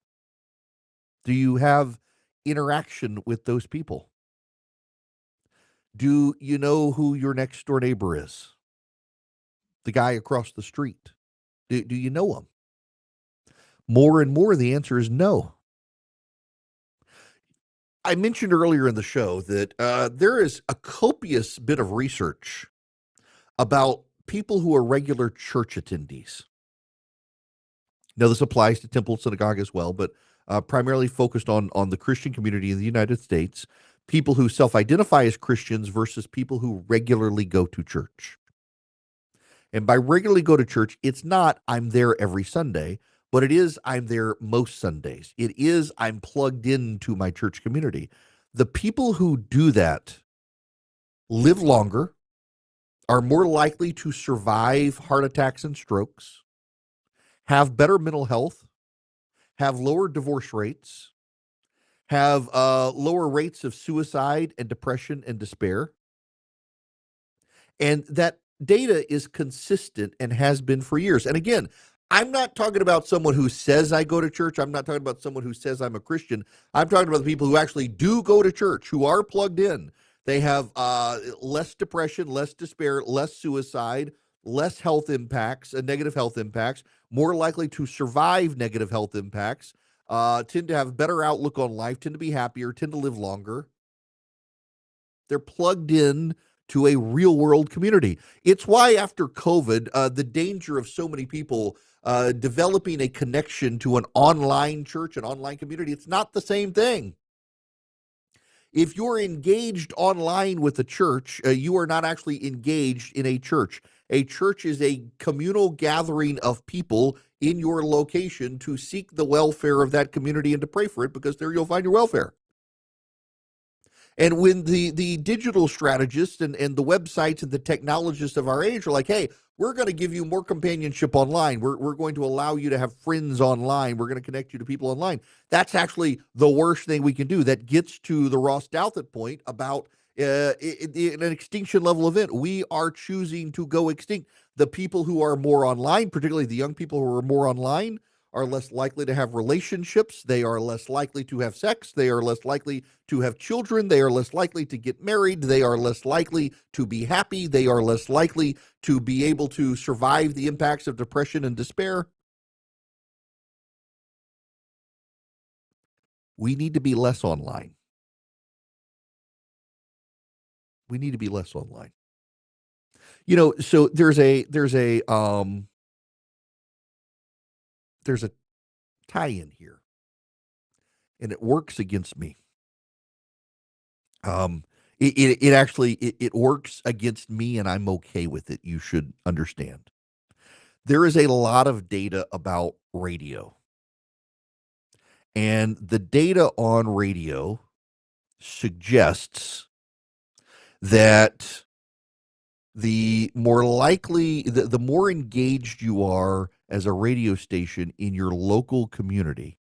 Do you have interaction with those people? Do you know who your next door neighbor is? The guy across the street. Do you know them? More and more, the answer is no. I mentioned earlier in the show that there is a copious bit of research about people who are regular church attendees. Now, this applies to temple and synagogue as well, but primarily focused on the Christian community in the United States, people who self-identify as Christians versus people who regularly go to church. And by regularly go to church, it's not I'm there every Sunday, but it is I'm there most Sundays. It is I'm plugged into my church community. The people who do that live longer, are more likely to survive heart attacks and strokes, have better mental health, have lower divorce rates, have lower rates of suicide and depression and despair. And that data is consistent and has been for years. And again, I'm not talking about someone who says I go to church. I'm not talking about someone who says I'm a Christian. I'm talking about the people who actually do go to church, who are plugged in. They have less depression, less despair, less suicide, less health impacts, negative health impacts, more likely to survive negative health impacts, tend to have a better outlook on life, tend to be happier, tend to live longer. They're plugged in to a real world community. It's why after COVID, the danger of so many people developing a connection to an online church, an online community, it's not the same thing. If you're engaged online with a church, you are not actually engaged in a church. A church is a communal gathering of people in your location to seek the welfare of that community and to pray for it, because there you'll find your welfare. And when the digital strategists and the websites and the technologists of our age are like, hey, we're going to give you more companionship online. We're going to allow you to have friends online. We're going to connect you to people online. That's actually the worst thing we can do. That gets to the Ross Douthat point about an extinction level event. We are choosing to go extinct. The people who are more online, particularly the young people who are more online, are less likely to have relationships. They are less likely to have sex. They are less likely to have children. They are less likely to get married. They are less likely to be happy. They are less likely to be able to survive the impacts of depression and despair. We need to be less online. We need to be less online. You know, so there's a tie-in here, and it works against me. It actually it works against me, and I'm okay with it. You should understand. There is a lot of data about radio, and the data on radio suggests that the more engaged you are as a radio station in your local community,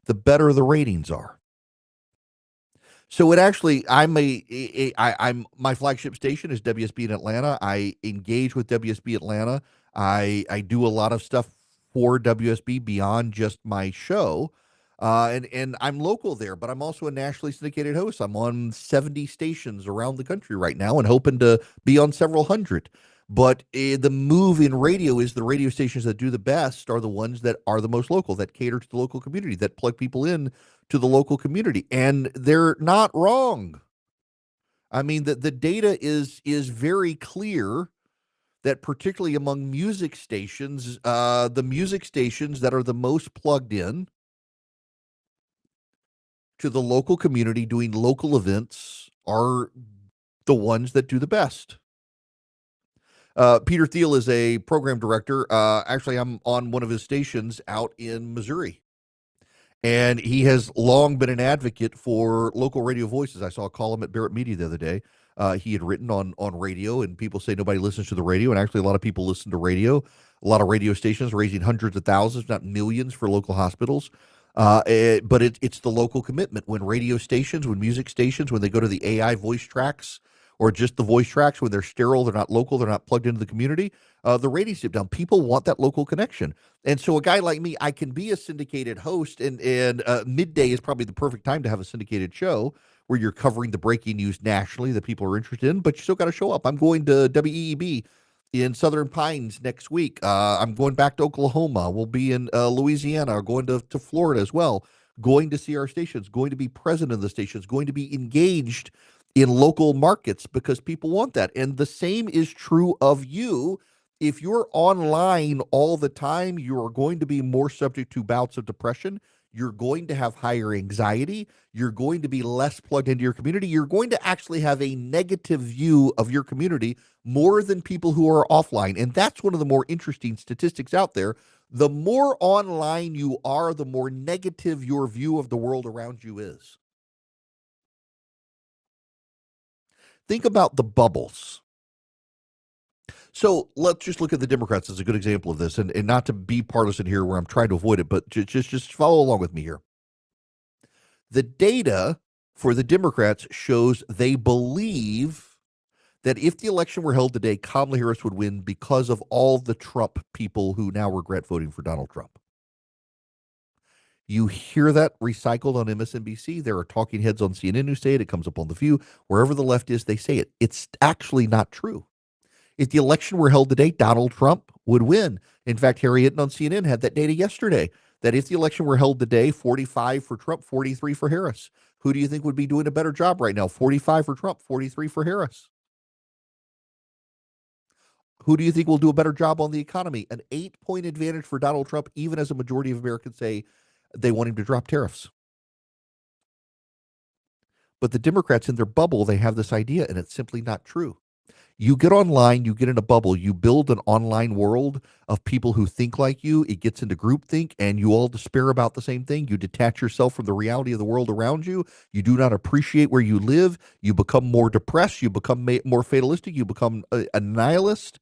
the better the ratings are. So it actually, I'm my flagship station is WSB in Atlanta. I engage with WSB Atlanta. I do a lot of stuff for WSB beyond just my show, and I'm local there, but I'm also a nationally syndicated host. I'm on 70 stations around the country right now, and hoping to be on several hundred. But the move in radio is the radio stations that do the best are the ones that are the most local, that cater to the local community, that plug people in to the local community. And they're not wrong. I mean, the data is very clear that particularly among music stations, the music stations that are the most plugged in to the local community doing local events are the ones that do the best. Peter Thiel is a program director. Actually, I'm on one of his stations out in Missouri. And he has long been an advocate for local radio voices. I saw a column at Barrett Media the other day. He had written on radio, and people say nobody listens to the radio. And actually, a lot of people listen to radio. A lot of radio stations raising hundreds of thousands, not millions, for local hospitals. But it's the local commitment. When radio stations, when music stations, when they go to the AI voice tracks or just the voice tracks, when they're sterile, they're not local, they're not plugged into the community, the ratings dip down. People want that local connection. And so a guy like me, I can be a syndicated host, and midday is probably the perfect time to have a syndicated show where you're covering the breaking news nationally that people are interested in, but you still got to show up. I'm going to WEEB in Southern Pines next week. I'm going back to Oklahoma. We'll be in Louisiana, going to Florida as well, going to see our stations, going to be present in the stations, going to be engaged in local markets because people want that. And the same is true of you. If you're online all the time, you are going to be more subject to bouts of depression. You're going to have higher anxiety. You're going to be less plugged into your community. You're going to actually have a negative view of your community more than people who are offline. And that's one of the more interesting statistics out there. The more online you are, the more negative your view of the world around you is. Think about the bubbles. So let's just look at the Democrats as a good example of this, and not to be partisan here where I'm trying to avoid it, but just follow along with me here. The data for the Democrats shows they believe that if the election were held today, Kamala Harris would win because of all the Trump people who now regret voting for Donald Trump. You hear that recycled on MSNBC. There are talking heads on CNN who say it. It comes up on The View. Wherever the left is, they say it. It's actually not true. If the election were held today, Donald Trump would win. In fact, Harry Hitton on CNN had that data yesterday, that if the election were held today, 45 for Trump, 43 for Harris. Who do you think would be doing a better job right now? 45 for Trump, 43 for Harris. Who do you think will do a better job on the economy? An 8-point advantage for Donald Trump, even as a majority of Americans say they want him to drop tariffs. But the Democrats in their bubble, they have this idea, and it's simply not true. You get online, you get in a bubble, you build an online world of people who think like you. It gets into groupthink, and you all despair about the same thing. You detach yourself from the reality of the world around you. You do not appreciate where you live. You become more depressed. You become more fatalistic. You become a nihilist.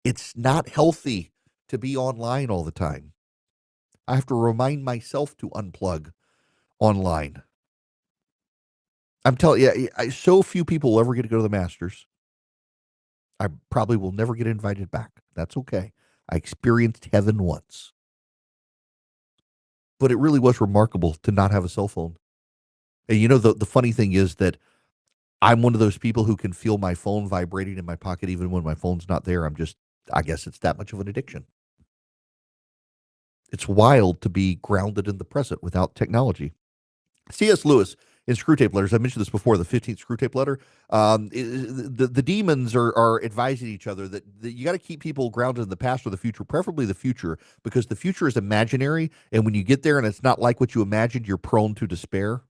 It's not healthy to be online all the time. I have to remind myself to unplug online. I'm telling you, so few people will ever get to go to the Masters. I probably will never get invited back. That's okay. I experienced heaven once. But it really was remarkable to not have a cell phone. And the funny thing is that I'm one of those people who can feel my phone vibrating in my pocket even when my phone's not there. I guess it's that much of an addiction. It's wild to be grounded in the present without technology. C.S. Lewis in Screwtape Letters, I mentioned this before, the 15th Screwtape Letter. The demons are advising each other that you got to keep people grounded in the past or the future, preferably the future, because the future is imaginary. And when you get there and it's not like what you imagined, you're prone to despair.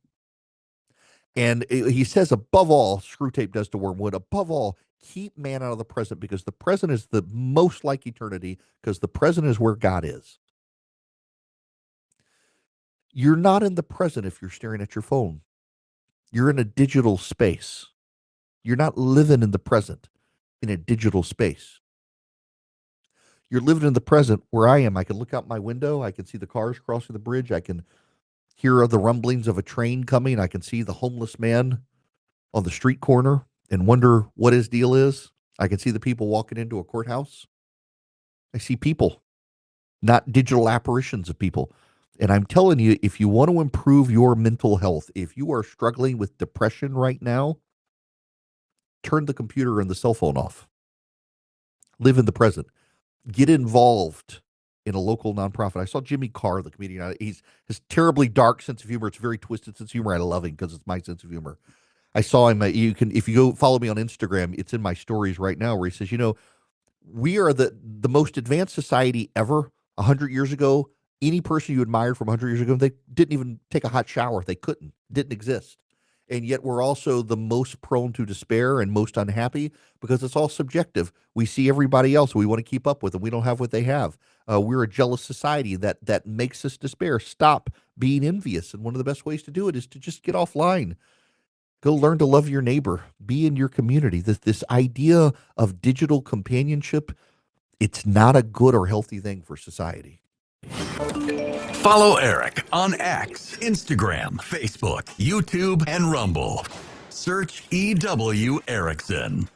And he says, above all, Screwtape does to Wormwood, above all, keep man out of the present because the present is the most like eternity because the present is where God is. You're not in the present if you're staring at your phone. You're in a digital space. You're not living in the present in a digital space. You're living in the present where I am. I can look out my window. I can see the cars crossing the bridge. I can hear the rumblings of a train coming. I can see the homeless man on the street corner and wonder what his deal is. I can see the people walking into a courthouse. I see people, not digital apparitions of people. And I'm telling you, if you want to improve your mental health, if you are struggling with depression right now, turn the computer and the cell phone off. Live in the present. Get involved in a local nonprofit. I saw Jimmy Carr, the comedian. He's his terribly dark sense of humor. It's a very twisted sense of humor. I love him because it's my sense of humor. I saw him. You can, if you go follow me on Instagram, it's in my stories right now where he says, we are the most advanced society ever. 100 years ago, any person you admired from 100 years ago, they didn't even take a hot shower. They couldn't, didn't exist. And yet we're also the most prone to despair and most unhappy because it's all subjective. We see everybody else. We want to keep up with them. We don't have what they have. We're a jealous society that makes us despair. Stop being envious. And one of the best ways to do it is to just get offline. Go learn to love your neighbor. Be in your community. This idea of digital companionship, it's not a good or healthy thing for society. Follow Eric on X, Instagram, Facebook, YouTube, and Rumble. Search EW Erickson.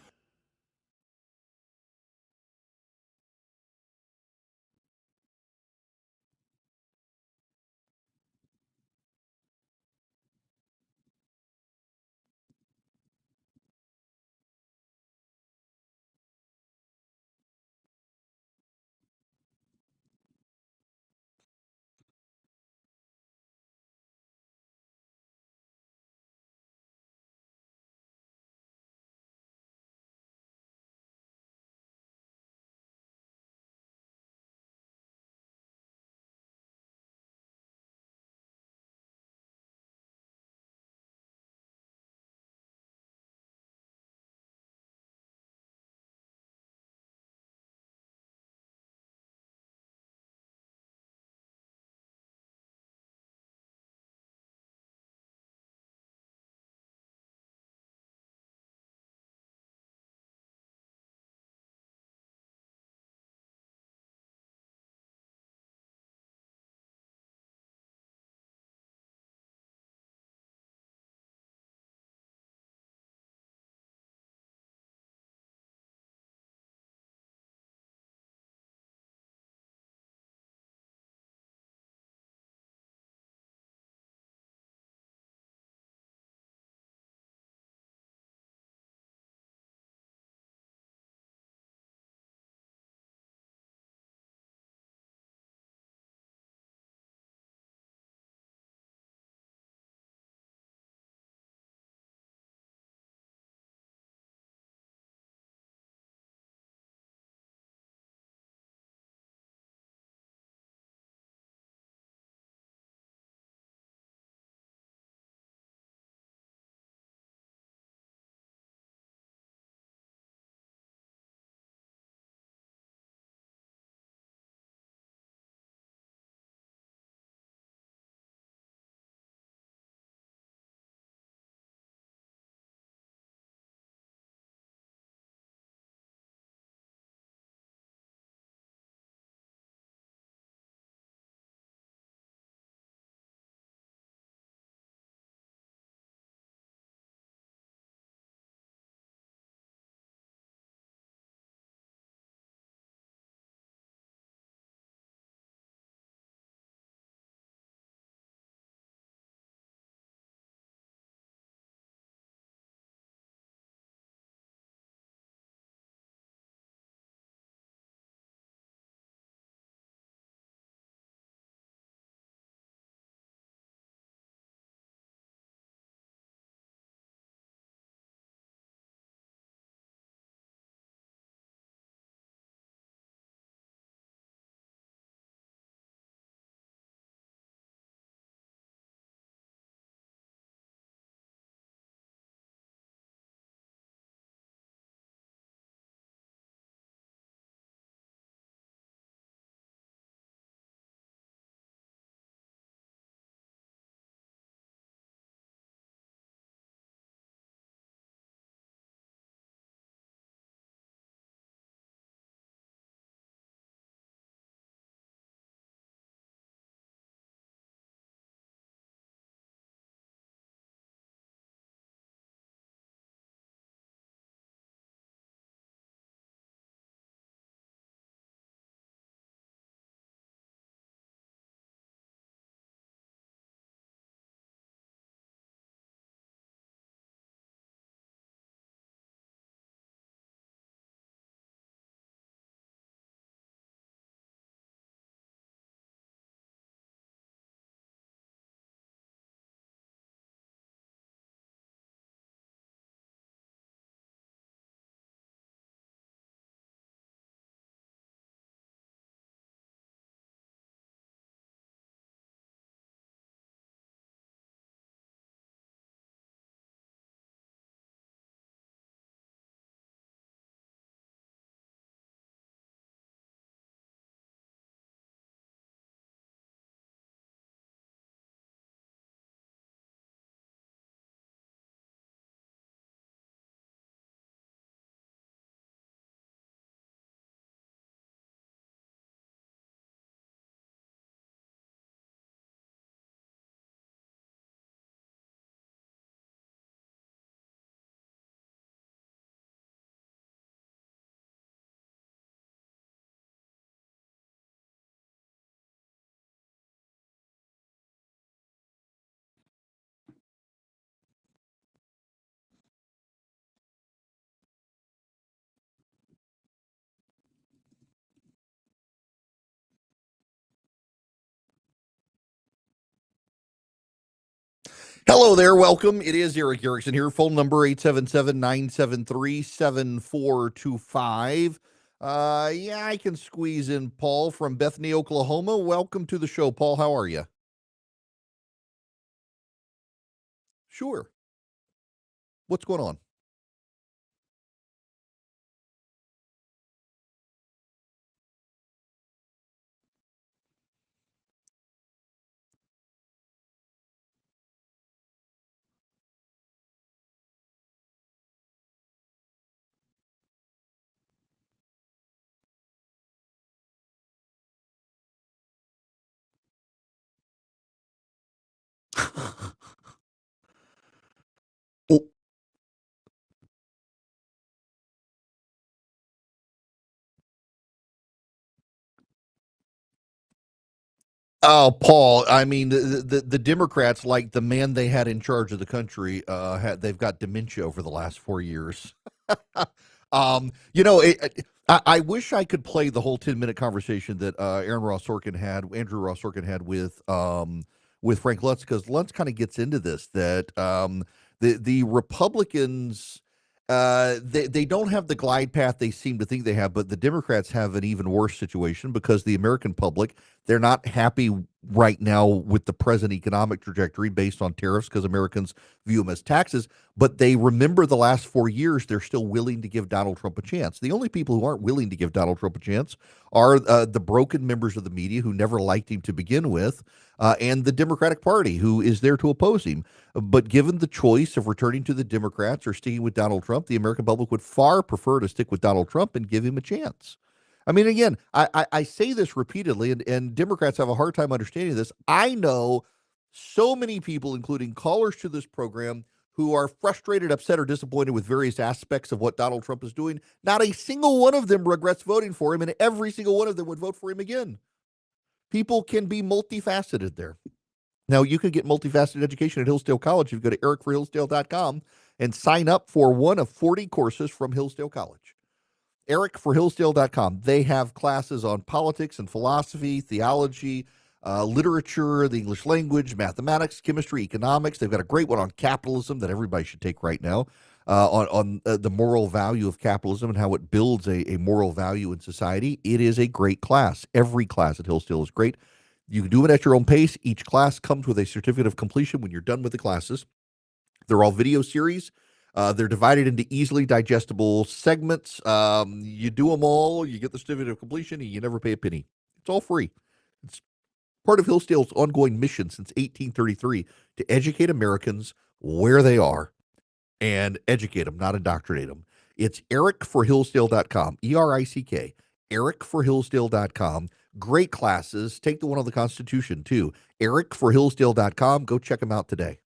Hello there, welcome. It is Erick Erickson here. Phone number 877-973-7425. Yeah, I can squeeze in Paul from Bethany, Oklahoma. Welcome to the show, Paul. How are you? Sure. What's going on? Oh, Paul, I mean, the Democrats, like the man they had in charge of the country, they've got dementia over the last 4 years. I wish I could play the whole 10-minute conversation that Andrew Ross Sorkin had with Frank Luntz, because Luntz kind of gets into this that the Republicans they don't have the glide path they seem to think they have, but the Democrats have an even worse situation because the American public, they're not happy right now with the present economic trajectory based on tariffs because Americans view them as taxes, but they remember the last 4 years, they're still willing to give Donald Trump a chance. The only people who aren't willing to give Donald Trump a chance are the broken members of the media who never liked him to begin with, and the Democratic Party who is there to oppose him. But given the choice of returning to the Democrats or sticking with Donald Trump, the American public would far prefer to stick with Donald Trump and give him a chance. I mean, again, I say this repeatedly, and Democrats have a hard time understanding this. I know so many people, including callers to this program, who are frustrated, upset, or disappointed with various aspects of what Donald Trump is doing. Not a single one of them regrets voting for him, and every single one of them would vote for him again. People can be multifaceted there. Now, you can get multifaceted education at Hillsdale College if you go to erickforhillsdale.com and sign up for one of 40 courses from Hillsdale College. Erickforhillsdale.com. They have classes on politics and philosophy, theology, literature, the English language, mathematics, chemistry, economics. They've got a great one on capitalism that everybody should take right now, on the moral value of capitalism and how it builds a moral value in society. It is a great class. Every class at Hillsdale is great. You can do it at your own pace. Each class comes with a certificate of completion when you're done with the classes. They're all video series. They're divided into easily digestible segments. You do them all, you get the certificate of completion, and you never pay a penny. It's all free. It's part of Hillsdale's ongoing mission since 1833 to educate Americans where they are and educate them, not indoctrinate them. It's erickforhillsdale.com, ERICK, erickforhillsdale.com. Great classes. Take the one on the Constitution, too. erickforhillsdale.com. Go check them out today.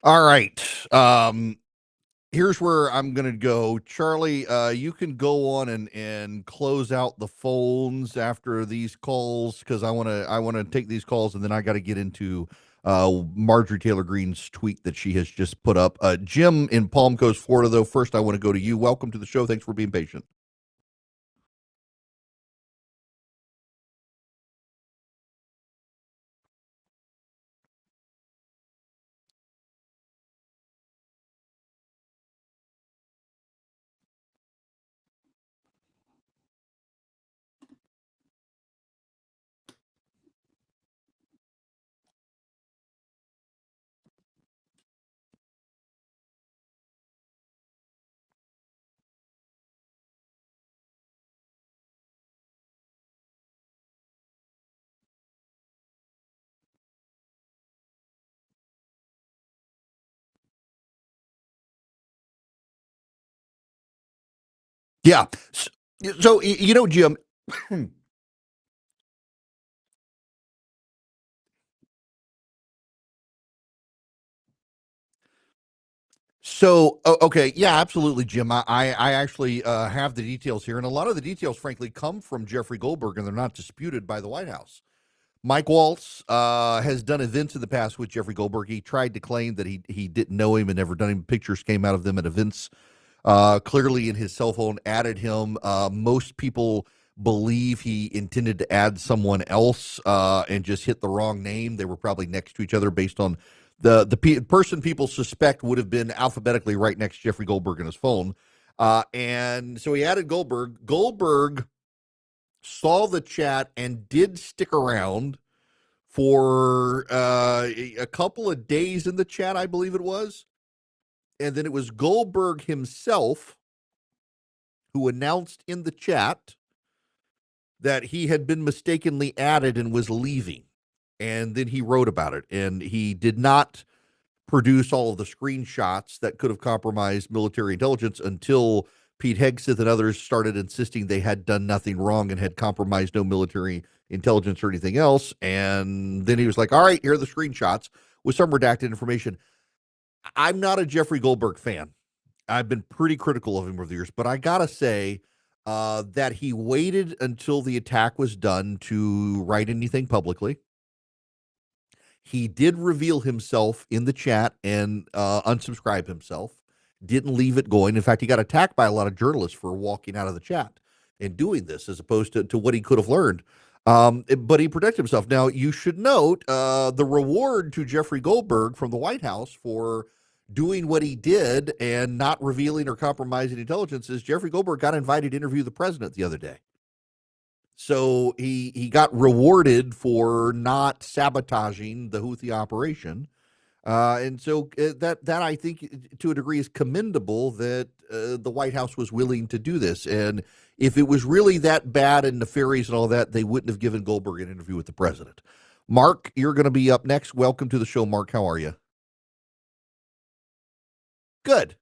All right. Here's where I'm gonna go. Charlie, you can go on and close out the phones after these calls because I wanna take these calls and then I gotta get into Marjorie Taylor Greene's tweet that she has just put up. Jim in Palm Coast, Florida, though. First I want to go to you. Welcome to the show. Thanks for being patient. Yeah. So, Jim. So, okay, yeah, absolutely, Jim. I actually have the details here, and a lot of the details, frankly, come from Jeffrey Goldberg, and they're not disputed by the White House. Mike Waltz has done events in the past with Jeffrey Goldberg. He tried to claim that he didn't know him and never done him. Pictures came out of them at events. Clearly, in his cell phone, added him. Most people believe he intended to add someone else and just hit the wrong name. They were probably next to each other based on the person people suspect would have been alphabetically right next to Jeffrey Goldberg in his phone. And so he added Goldberg. Goldberg saw the chat and did stick around for a couple of days in the chat, I believe it was. And then it was Goldberg himself who announced in the chat that he had been mistakenly added and was leaving. And then he wrote about it. And he did not produce all of the screenshots that could have compromised military intelligence until Pete Hegseth and others started insisting they had done nothing wrong and had compromised no military intelligence or anything else. And then he was like, all right, here are the screenshots with some redacted information. I'm not a Jeffrey Goldberg fan. I've been pretty critical of him over the years, but I gotta say that he waited until the attack was done to write anything publicly. He did reveal himself in the chat and unsubscribe himself. Didn't leave it going. In fact, he got attacked by a lot of journalists for walking out of the chat and doing this, as opposed to what he could have learned. But he protected himself. Now, you should note the reward to Jeffrey Goldberg from the White House for doing what he did and not revealing or compromising intelligence is Jeffrey Goldberg got invited to interview the president the other day. So he got rewarded for not sabotaging the Houthi operation. And so that I think to a degree is commendable that the White House was willing to do this. And if it was really that bad and nefarious and all that, they wouldn't have given Goldberg an interview with the president. Mark, you're going to be up next. Welcome to the show, Mark. How are you? Good.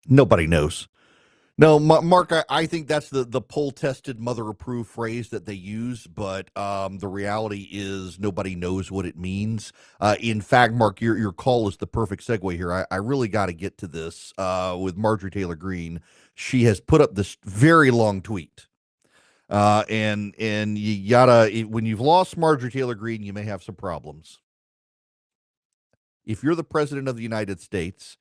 Nobody knows. No, Mark, I think that's the poll tested, mother approved phrase that they use, but the reality is nobody knows what it means. In fact, Mark, your call is the perfect segue here. I really got to get to this with Marjorie Taylor Greene. She has put up this very long tweet. And you gotta, when you've lost Marjorie Taylor Greene, you may have some problems. If you're the president of the United States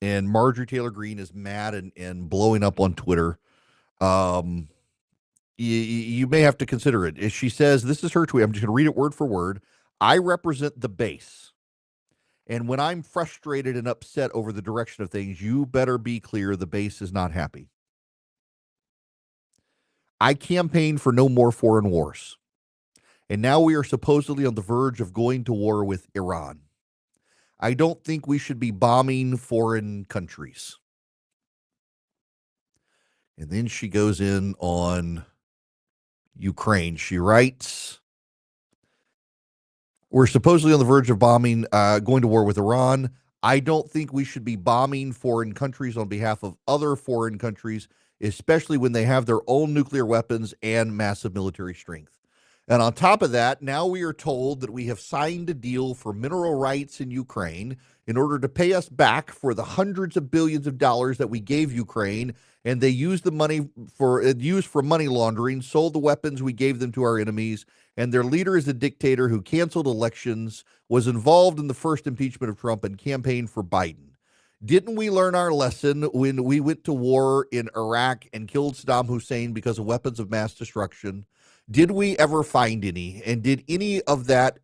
and Marjorie Taylor Greene is mad and blowing up on Twitter, um, you may have to consider it. She says, this is her tweet. I'm just going to read it word for word. I represent the base. And when I'm frustrated and upset over the direction of things, you better be clear the base is not happy. I campaigned for no more foreign wars. And now we are supposedly on the verge of going to war with Iran. I don't think we should be bombing foreign countries. And then she goes in on Ukraine. She writes, we're supposedly on the verge of bombing, going to war with Iran. I don't think we should be bombing foreign countries on behalf of other foreign countries, especially when they have their own nuclear weapons and massive military strength. And on top of that, now we are told that we have signed a deal for mineral rights in Ukraine in order to pay us back for the hundreds of billions of dollars that we gave Ukraine, and they used the money for money laundering, sold the weapons we gave them to our enemies, and their leader is a dictator who canceled elections, was involved in the first impeachment of Trump, and campaigned for Biden. Didn't we learn our lesson when we went to war in Iraq and killed Saddam Hussein because of weapons of mass destruction? Did we ever find any? And did any of that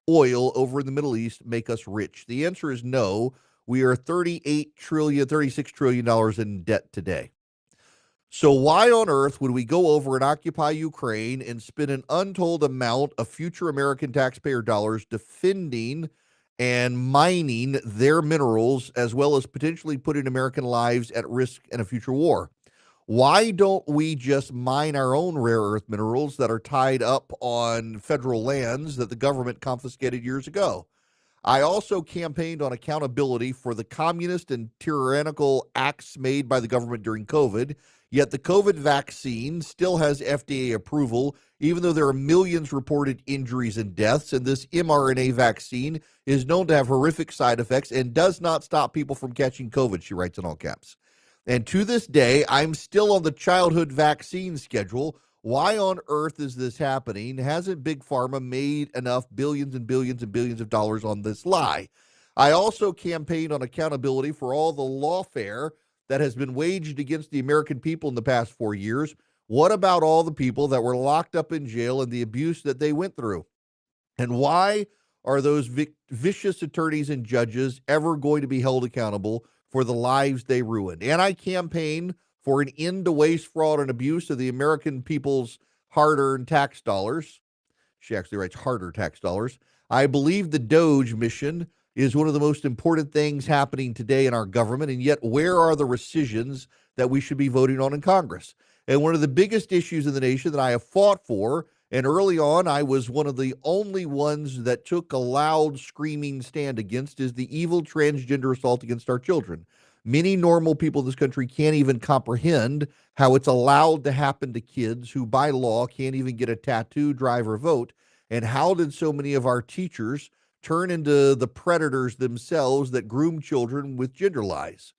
oil over in the Middle East make us rich? The answer is no. We are $36 trillion in debt today. So why on earth would we go over and occupy Ukraine and spend an untold amount of future American taxpayer dollars defending and mining their minerals, as well as potentially putting American lives at risk in a future war? Why don't we just mine our own rare earth minerals that are tied up on federal lands that the government confiscated years ago? I also campaigned on accountability for the communist and tyrannical acts made by the government during COVID, yet the COVID vaccine still has FDA approval, even though there are millions reported injuries and deaths, and this mRNA vaccine is known to have horrific side effects and does not stop people from catching COVID, she writes in all caps. And to this day, I'm still on the childhood vaccine schedule. Why on earth is this happening? Hasn't Big Pharma made enough billions and billions and billions of dollars on this lie? I also campaigned on accountability for all the lawfare that has been waged against the American people in the past 4 years. What about all the people that were locked up in jail and the abuse that they went through? And why are those vicious attorneys and judges ever going to be held accountable for the lives they ruined? And I campaign for an end to waste, fraud, and abuse of the American people's hard-earned tax dollars. She actually writes harder tax dollars. I believe the Doge mission is one of the most important things happening today in our government, and yet where are the rescissions that we should be voting on in Congress? And one of the biggest issues in the nation that I have fought for, and early on I was one of the only ones that took a loud screaming stand against, is the evil transgender assault against our children. Many normal people in this country can't even comprehend how it's allowed to happen to kids who by law can't even get a tattoo, drive, or vote. And how did so many of our teachers turn into the predators themselves that groom children with gender lies?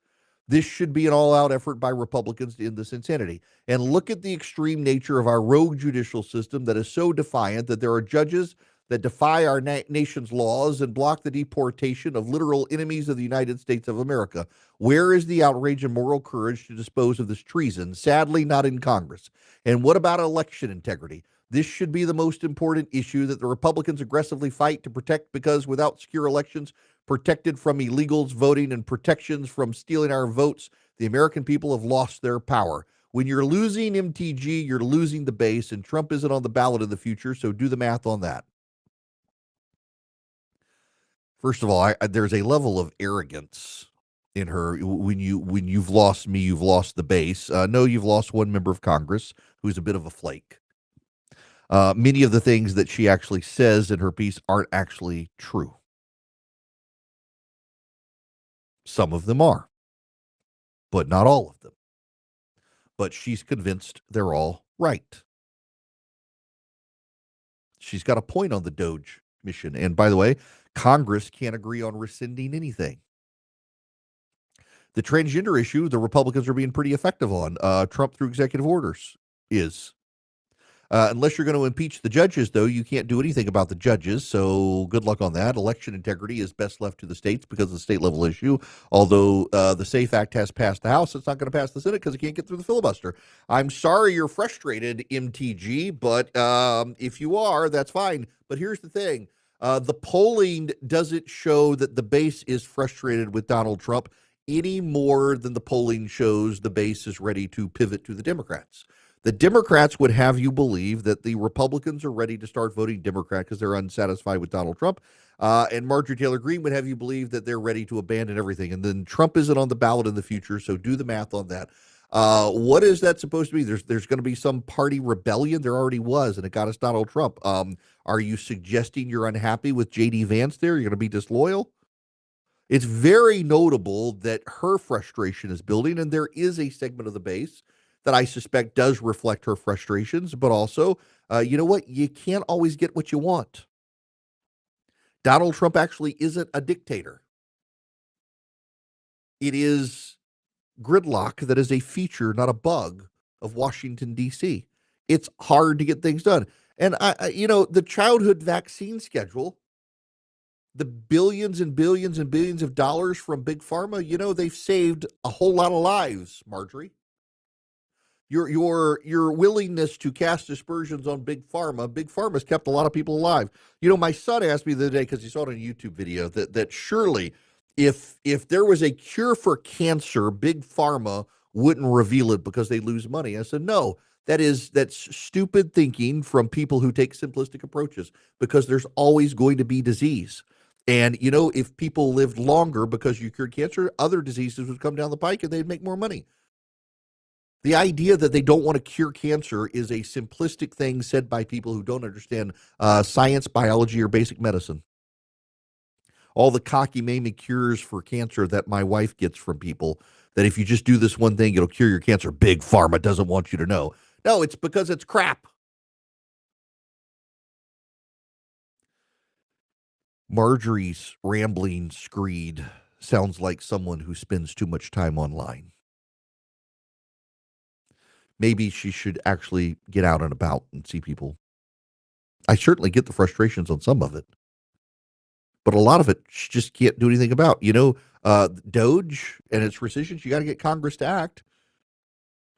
This should be an all-out effort by Republicans to end this insanity. And look at the extreme nature of our rogue judicial system that is so defiant that there are judges that defy our nation's laws and block the deportation of literal enemies of the United States of America. Where is the outrage and moral courage to dispose of this treason? Sadly, not in Congress. And what about election integrity? This should be the most important issue that the Republicans aggressively fight to protect, because without secure elections protected from illegals voting and protections from stealing our votes, the American people have lost their power. When you're losing MTG, you're losing the base, and Trump isn't on the ballot in the future, so do the math on that. First of all, there's a level of arrogance in her. When you've lost me, you've lost the base. No, you've lost one member of Congress who's a bit of a flake. Many of the things that she actually says in her piece aren't actually true. Some of them are, but not all of them. But she's convinced they're all right. She's got a point on the Doge mission. And by the way, Congress can't agree on rescinding anything. The transgender issue, the Republicans are being pretty effective on. Trump, through executive orders, is. Unless you're going to impeach the judges, though, you can't do anything about the judges. So good luck on that. Election integrity is best left to the states because of the state level issue. Although the SAFE Act has passed the House, it's not going to pass the Senate because it can't get through the filibuster. I'm sorry you're frustrated, MTG, but if you are, that's fine. But here's the thing. The polling doesn't show that the base is frustrated with Donald Trump any more than the polling shows the base is ready to pivot to the Democrats. The Democrats would have you believe that the Republicans are ready to start voting Democrat because they're unsatisfied with Donald Trump. And Marjorie Taylor Greene would have you believe that they're ready to abandon everything. And then Trump isn't on the ballot in the future, so do the math on that. What is that supposed to be? There's going to be some party rebellion. There already was, and it got us Donald Trump. Are you suggesting you're unhappy with J.D. Vance there? You're going to be disloyal? It's very notable that her frustration is building, and there is a segment of the base that I suspect does reflect her frustrations, but also, you know what? You can't always get what you want. Donald Trump actually isn't a dictator. It is gridlock that is a feature, not a bug, of Washington, D.C. It's hard to get things done. And, the childhood vaccine schedule, the billions and billions and billions of dollars from Big Pharma, they've saved a whole lot of lives, Marjorie. Your willingness to cast aspersions on Big Pharma's kept a lot of people alive. My son asked me the other day, because he saw it on a YouTube video, that surely if there was a cure for cancer, Big Pharma wouldn't reveal it because they lose money. I said, no, that's stupid thinking from people who take simplistic approaches, because there's always going to be disease. And, if people lived longer because you cured cancer, other diseases would come down the pike and they'd make more money. The idea that they don't want to cure cancer is a simplistic thing said by people who don't understand science, biology, or basic medicine. All the cockamamie cures for cancer that my wife gets from people, that if you just do this one thing, it'll cure your cancer. Big Pharma doesn't want you to know. No, it's because it's crap. Marjorie's rambling screed sounds like someone who spends too much time online. Maybe she should actually get out and about and see people. I certainly get the frustrations on some of it, but a lot of it she just can't do anything about. Doge and its rescissions, you got to get Congress to act.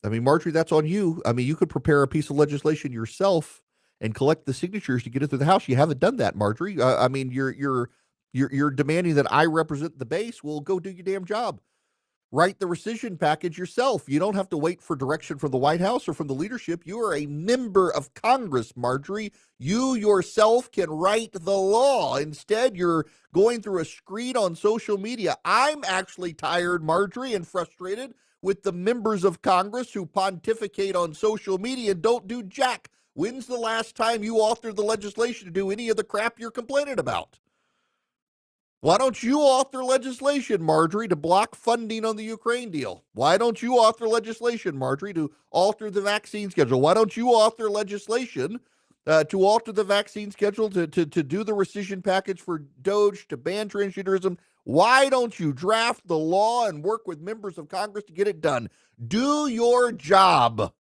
I mean, Marjorie, that's on you. I mean, you could prepare a piece of legislation yourself and collect the signatures to get it through the House. You haven't done that, Marjorie. I mean, you're demanding that I represent the base. Well, go do your damn job. Write the rescission package yourself. You don't have to wait for direction from the White House or from the leadership. You are a member of Congress, Marjorie. You yourself can write the law. Instead, you're going through a screed on social media. I'm actually tired, Marjorie, and frustrated with the members of Congress who pontificate on social media and don't do jack. When's the last time you authored the legislation to do any of the crap you're complaining about? Why don't you author legislation, Marjorie, to block funding on the Ukraine deal? Why don't you author legislation, Marjorie, to alter the vaccine schedule? Why don't you author legislation to alter the vaccine schedule, to do the rescission package for Doge, to ban transgenderism? Why don't you draft the law and work with members of Congress to get it done? Do your job.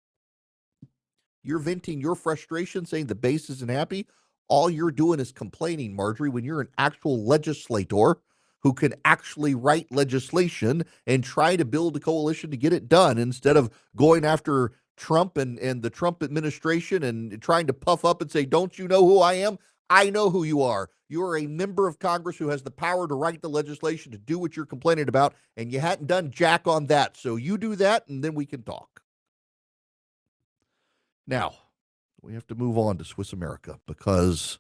You're venting your frustration, saying the base isn't happy. All you're doing is complaining, Marjorie, when you're an actual legislator who can actually write legislation and try to build a coalition to get it done, instead of going after Trump and the Trump administration and trying to puff up and say, don't you know who I am? I know who you are. You are a member of Congress who has the power to write the legislation to do what you're complaining about, and you hadn't done jack on that. So you do that, and then we can talk. Now, we have to move on to Swiss America, because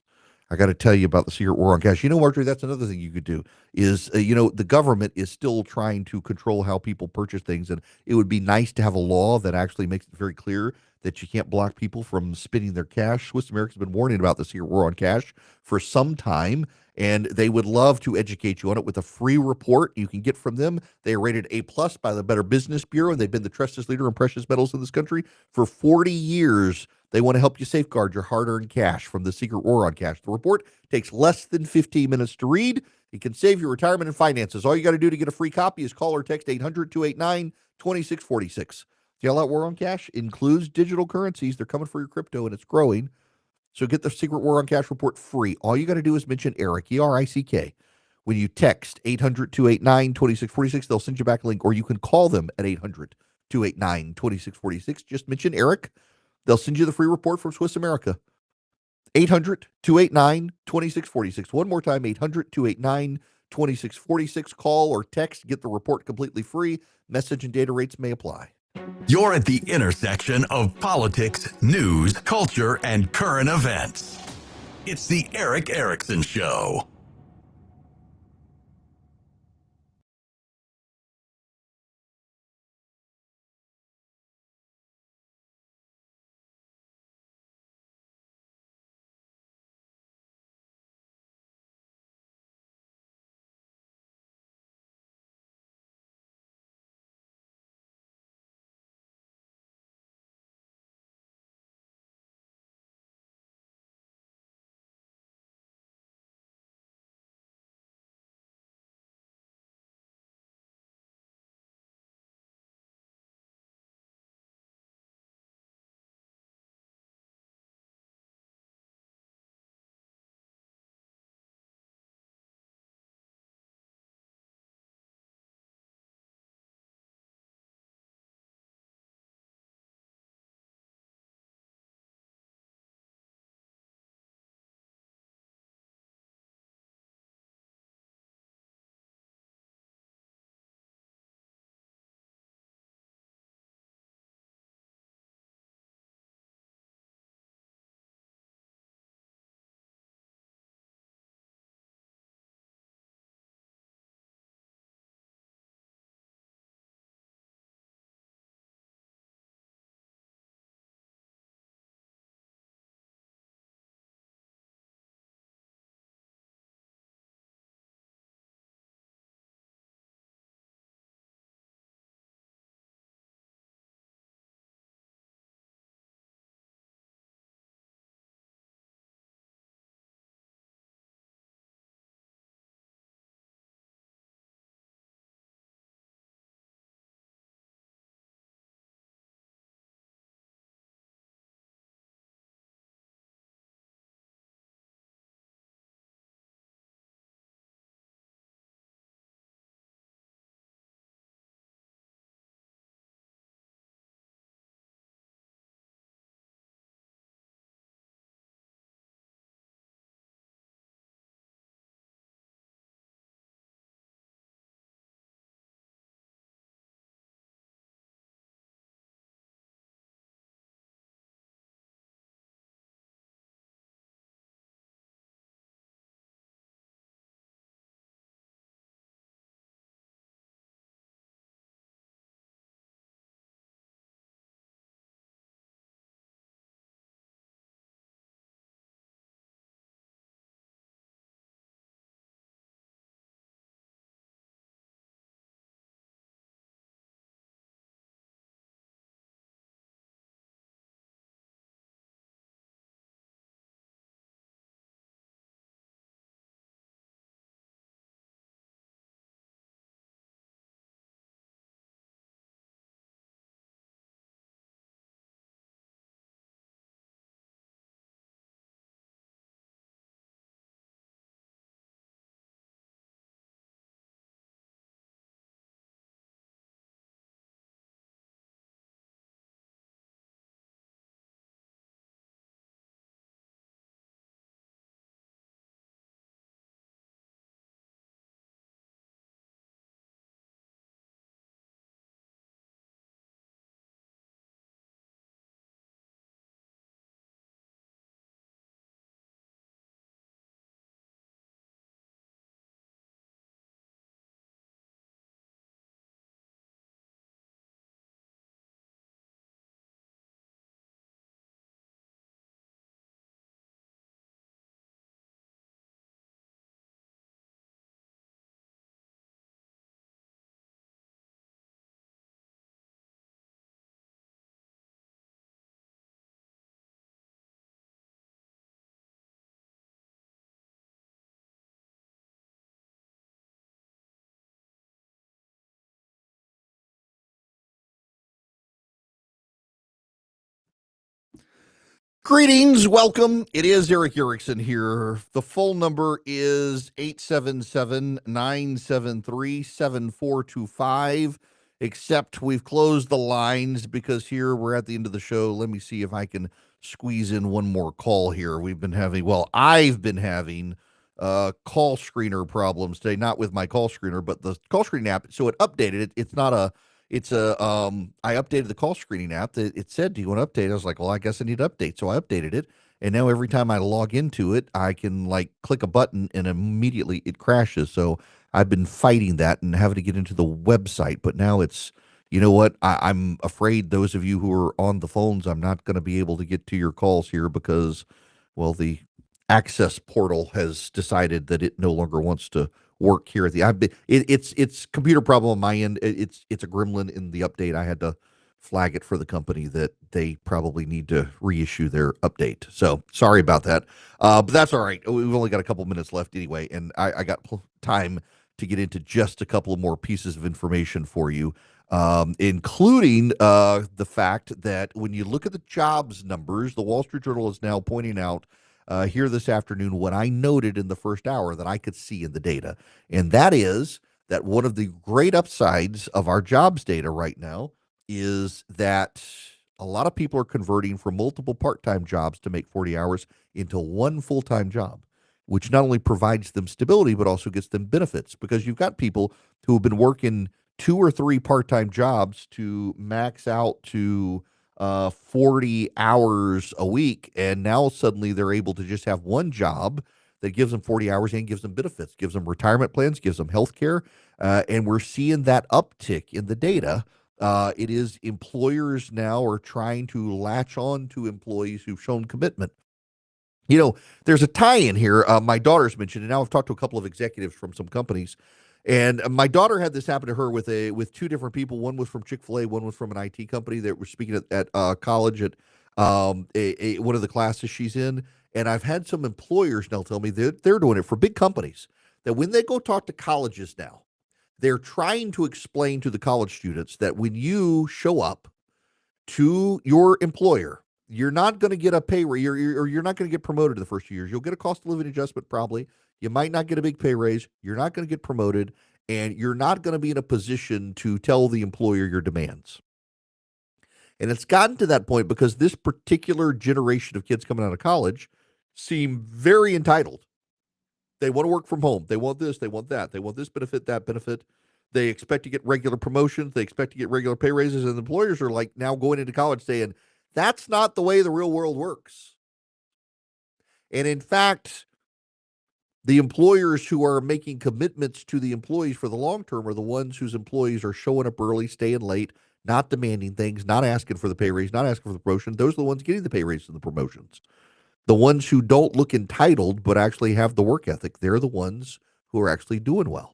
I got to tell you about the secret war on cash. Marjorie, that's another thing you could do is, the government is still trying to control how people purchase things. And it would be nice to have a law that actually makes it very clear that you can't block people from spending their cash. Swiss America's been warning about the secret war on cash for some time, and they would love to educate you on it with a free report you can get from them. They are rated A+ by the Better Business Bureau, and they've been the trusted leader in precious metals in this country for 40 years. They want to help you safeguard your hard-earned cash from the secret war on cash. The report takes less than 15 minutes to read. It can save your retirement and finances. All you got to do to get a free copy is call or text 800-289-2646. Jail Out War on Cash includes digital currencies. They're coming for your crypto, and it's growing. So get the Secret War on Cash report free. All you got to do is mention Erick, Erick. When you text 800-289-2646, they'll send you back a link, or you can call them at 800-289-2646. Just mention Erick. They'll send you the free report from Swiss America. 800-289-2646. One more time, 800-289-2646. Call or text. Get the report completely free. Message and data rates may apply. You're at the intersection of politics, news, culture, and current events. It's the Erick Erickson Show. Greetings, welcome. It is Erick Erickson here. The phone number is 877-973-7425, except we've closed the lines because here we're at the end of the show. Let me see if I can squeeze in one more call here. I've been having call screener problems today, not with my call screener, but the call screening app. So it updated it. I updated the call screening app. It said, do you want to update? I was like, well, I guess I need to update. So I updated it. And now every time I log into it, I can click a button and immediately it crashes. So I've been fighting that and having to get into the website. But now you know what? I'm afraid those of you who are on the phones, I'm not going to be able to get to your calls here because, well, the access portal has decided that it no longer wants to work here at it's computer problem on my end. It's a gremlin in the update. I had to flag it for the company that they probably need to reissue their update. So sorry about that. But that's all right. We've only got a couple minutes left anyway, and I got time to get into just a couple of more pieces of information for you, including the fact that when you look at the jobs numbers, the Wall Street Journal is now pointing out here this afternoon what I noted in the first hour that I could see in the data. And that is that one of the great upsides of our jobs data right now is that a lot of people are converting from multiple part-time jobs to make 40 hours into one full-time job, which not only provides them stability, but also gets them benefits, because you've got people who have been working 2 or 3 part-time jobs to max out to 40 hours a week, and now suddenly they're able to just have one job that gives them 40 hours and gives them benefits, gives them retirement plans, gives them health care, and we're seeing that uptick in the data. It is employers now are trying to latch on to employees who've shown commitment. You know, there's a tie-in here. My daughter's mentioned, and now I've talked to a couple of executives from some companies, and my daughter had this happen to her with 2 different people. One was from Chick-fil-A, one was from an IT company that were speaking at college at one of the classes she's in. And I've had some employers now tell me that they're doing it for big companies, that when they go talk to colleges now, they're trying to explain to the college students that when you show up to your employer, you're not going to get a pay raise, or you're not going to get promoted in the first 2 years. You'll get a cost of living adjustment probably. You might not get a big pay raise. You're not going to get promoted, and you're not going to be in a position to tell the employer your demands. And it's gotten to that point because this particular generation of kids coming out of college seem very entitled. They want to work from home. They want this. They want that. They want this benefit, that benefit. They expect to get regular promotions. They expect to get regular pay raises. And employers are now going into college saying, that's not the way the real world works. And in fact, the employers who are making commitments to the employees for the long term are the ones whose employees are showing up early, staying late, not demanding things, not asking for the pay raise, not asking for the promotion. Those are the ones getting the pay raises and the promotions. The ones who don't look entitled but actually have the work ethic, they're the ones who are actually doing well.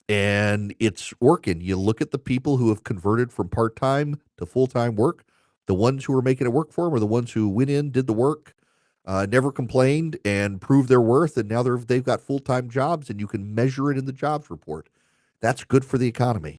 And it's working. You look at the people who have converted from part-time to full-time work. The ones who are making it work for them are the ones who went in, did the work, never complained, and proved their worth. And now they've got full-time jobs, and you can measure it in the jobs report. That's good for the economy.